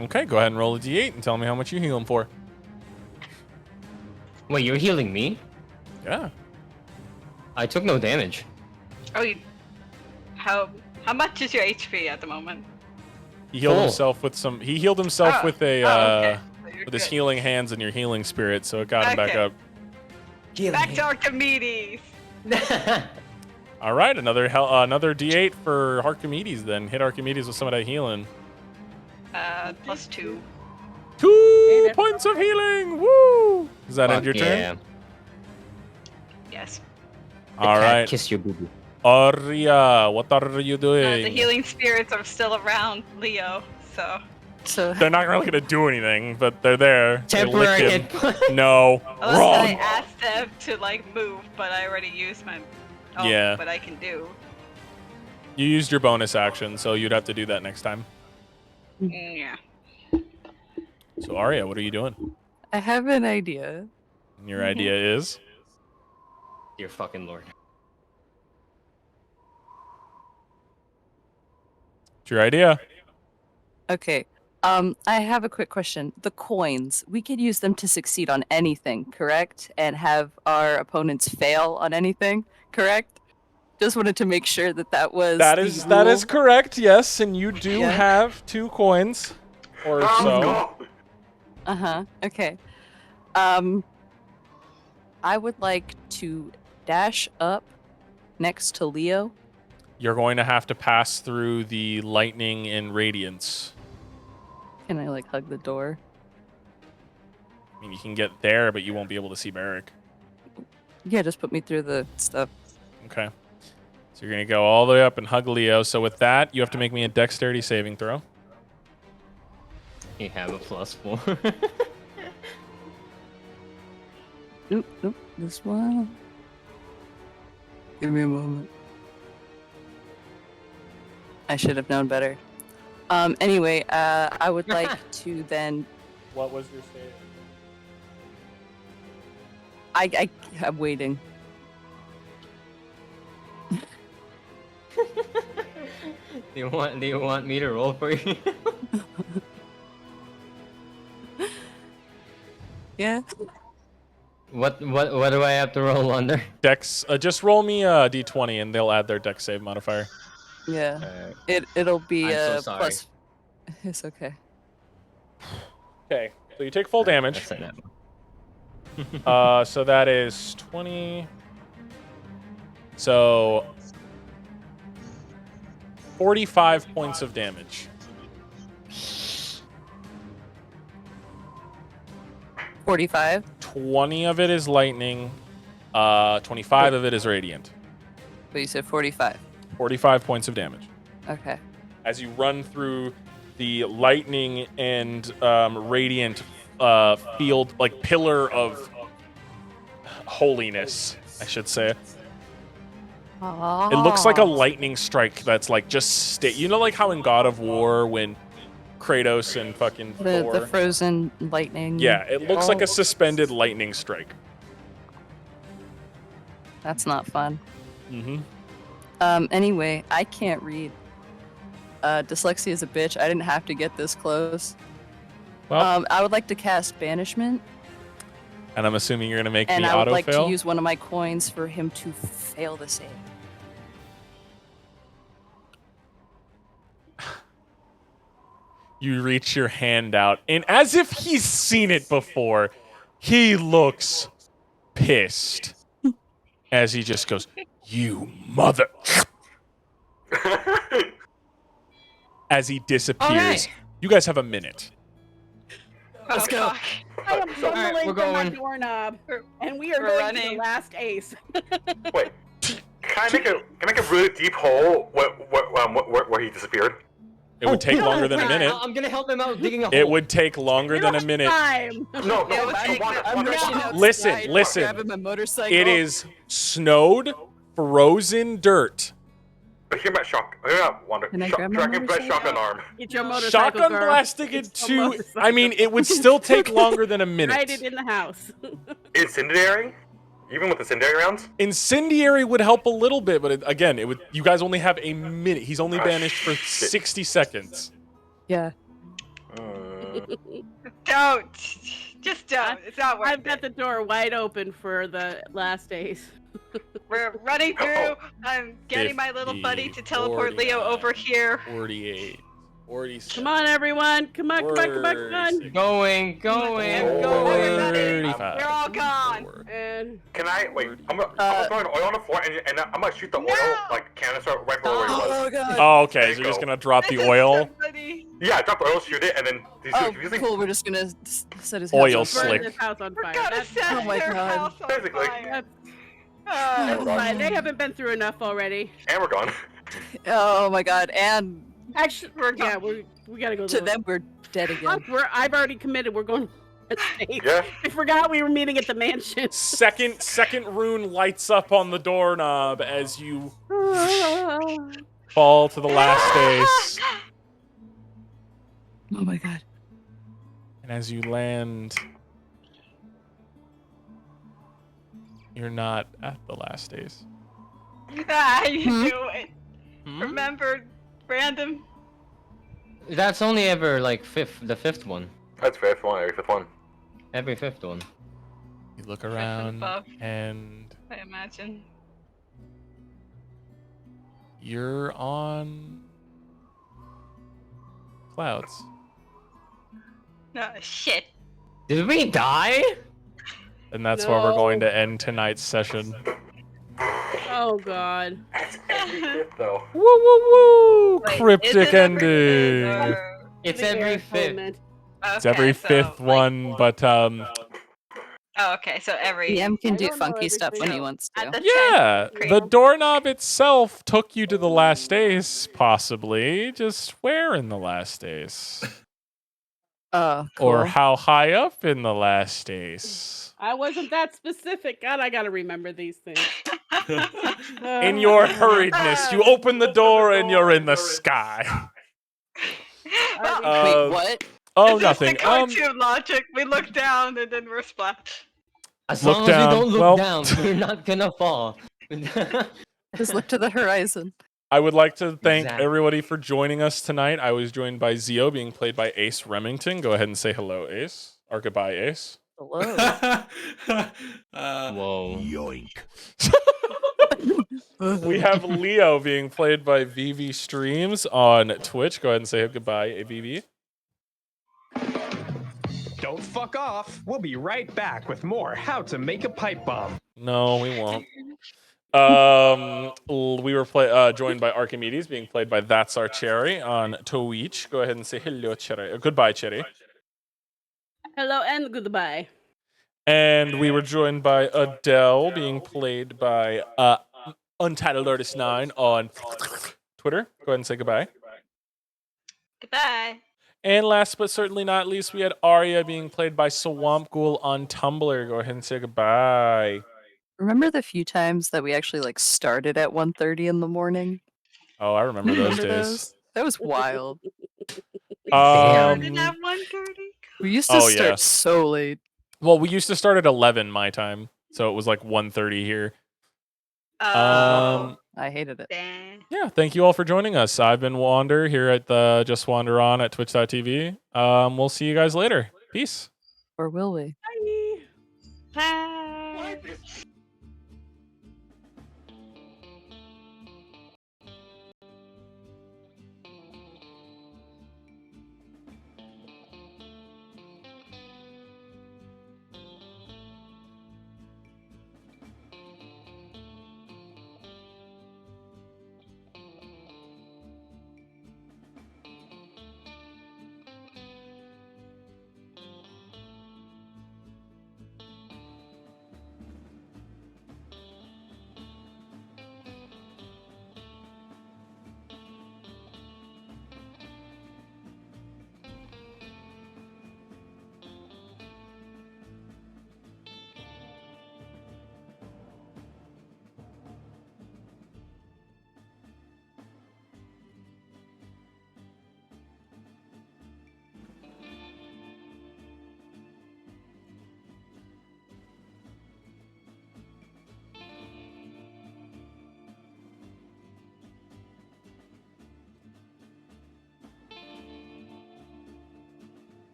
Okay, go ahead and roll a d8 and tell me how much you heal him for. Wait, you're healing me? Yeah. I took no damage. Oh, how much is your HP at the moment? He healed Full. himself with some. He healed himself Oh, with a okay. So you're with his good. healing hands and your healing spirit, so it got him back Okay. up. Back to Archimedes. All right, another another d8 for Archimedes. Then hit Archimedes with some of that healing. +2. 2 points of healing. Woo! Does that end Fuck your turn? Yes. All right. Kiss your boo boo. Aria, what are you doing? The healing spirits are still around Leo, so. So They're not really gonna do anything, but they're there. They lick Temporary him. hit point. No, Unless I wrong. asked them to like move, but I already used my. Oh, Yeah. But I can do. You used your bonus action, so you'd have to do that next time. Yeah. So Aria, what are you doing? I have an idea. And your idea is? Dear fucking lord. What's your idea? Okay. I have a quick question. The coins, we could use them to succeed on anything, correct? And have our opponents fail on anything, correct? Just wanted to make sure that that was That the is rule. correct. Yes, and you do Yeah. have 2 coins, or Oh, so. no. Uh-huh. Okay. I would like to dash up next to Leo. You're going to have to pass through the lightning and radiance. Can I like hug the door? I mean, you can get there, but you won't be able to see Barrick. Yeah, just put me through the stuff. Okay. So you're going to go all the way up and hug Leo. So with that, you have to make me a dexterity saving throw. You have a +4. Nope, nope. This one. Give me a moment. I should have known better. Anyway, I would like to then. What was your state? I'm waiting. Do you want me to roll for you? Yeah. What do I have to roll under? Dex. Just roll me a d20 and they'll add their dex save modifier. Yeah. It'll be I'm so sorry. plus. It's okay. Okay. So you take full damage. That's enough. So that is 20. So 45 points of damage. 45. 20 of it is lightning. 25 of it is radiant. But you said 45. 45 points of damage. Okay. As you run through the lightning and radiant field, like pillar of holiness, I should say. It looks like a lightning strike that's like just you know, like how in God of War when Kratos and fucking Thor. The frozen lightning. Yeah, it looks like a suspended lightning strike. That's not fun. Mm-hmm. Anyway, I can't read. Dyslexia is a bitch. I didn't have to get this close. Well, I would like to cast Banishment, and I'm assuming you're gonna make and me I would like auto-fail? to use one of my coins for him to fail the save. You reach your hand out, and as if he's seen it before, he looks pissed as he just goes, "You mother!" As he disappears. Alright. You guys have a minute. Let's go. I am Alright, fumbling we're for my going. doorknob, and we are We're going to the running. last ace. Wait, can I make a really deep hole where he disappeared? It would take longer than a minute. I'm gonna help him out digging a hole. It would take longer We than don't a have minute. time. No, It would take I'm rushing outside, Listen. grabbing my motorcycle. It is snowed, frozen dirt. Hear about shock. Hear about wonder. Can I Shock, grab my dragon breath, motorcycle? shotgun arm. Get your motorcycle, Shotgun girl. blasting it Get your to. motorcycle. I mean, it would still take longer than a minute. Hide it in the house. Incendiary? Even with incendiary rounds? Incendiary would help a little bit, but again, it would. You guys only have a minute. He's only Ah, banished for shit. 60 seconds. Yeah. Don't. Just don't. It's not worth I've got it. the door wide open for the last ace. We're running through. I'm getting my little buddy to teleport Leo over here. 48, 47. Come on, everyone. Come on, come on, come on, come on. Going. Everybody. 35. We're all gone. And Can I wait? I'm gonna throw an oil on the floor and I'm gonna shoot the oil like canister right where it was. God. Oh, okay. There So you you're just go. gonna drop the This is oil. somebody. Yeah, drop the oil, shoot it, and then Oh, using cool. We're just gonna set his Oil house on burn slick. this house on We're fire. gonna That's, set Oh my their God. house on Basically. fire. that's Oh, fine. They haven't been through enough already. and we're gone. Oh my god. And Actually, We're yeah, gone. we gotta go. to them, we're dead again. I've already committed. We're going. To the state. Yeah. I forgot we were meeting at the mansion. Second rune lights up on the doorknob as you fall to the last ace. Oh my god. And as you land, you're not at the last ace. Ah, you Hmm? do it. Remember, random. That's only ever like the fifth one. That's fifth one, every fifth one. Every fifth one. You look around above. and I imagine. you're on clouds. No shit. Did we die? And that's where we're going No. to end tonight's session. Oh god. That's every fifth though. Woo woo woo! Wait, is Cryptic it every fifth, ending. or- It's The every air fifth. element. It's Okay, every so, fifth like- one, but Oh, okay, so every. DM can I do don't know funky stuff when he everything. wants At to. the yeah, 10th the grade. doorknob itself took you to the last ace, possibly. Just where in the last ace? Oh, cool. Or how high up in the last ace? I wasn't that specific. God, I gotta remember these things. In your hurriedness, you open the door and you're in the sky. Well, Wait, what? Oh, it's nothing. just the cartoon logic. We look down and then we're splashed. As Look long down. as you don't look Well- down, you're not gonna fall. Just look to the horizon. I would like to thank Exactly. everybody for joining us tonight. I was joined by Zio, being played by Ace Remington. Go ahead and say hello, Ace. Or goodbye, Ace. Hello. Whoa. We have Leo being played by VV Streams on Twitch. Go ahead and say goodbye, VV. Don't fuck off. We'll be right back with more How to Make a Pipe Bomb. No, we won't. We were joined by Archimedes, being played by That's Our Cherry on Twitch. Go ahead and say hello, Cherry. Goodbye, Cherry. Hello and goodbye. And we were joined by Adele, being played by Untitled Artist 9 on Twitter. Go ahead and say goodbye. Goodbye. And last but certainly not least, we had Arya being played by Swamp Ghoul on Tumblr. Go ahead and say goodbye. Remember the few times that we actually like started at 1:30 in the morning? Oh, I remember those Remember days. those? That was wild. Started at 1:30. We used to Oh, start yeah. so late. Well, we used to start at 11 my time, so it was like 1:30 here. Oh, I hated it. dang. Yeah, thank you all for joining us. I've been Wander here at the Just Wander On at twitch.tv. We'll see you guys later. Peace. Or will we? Bye. Bye. Life is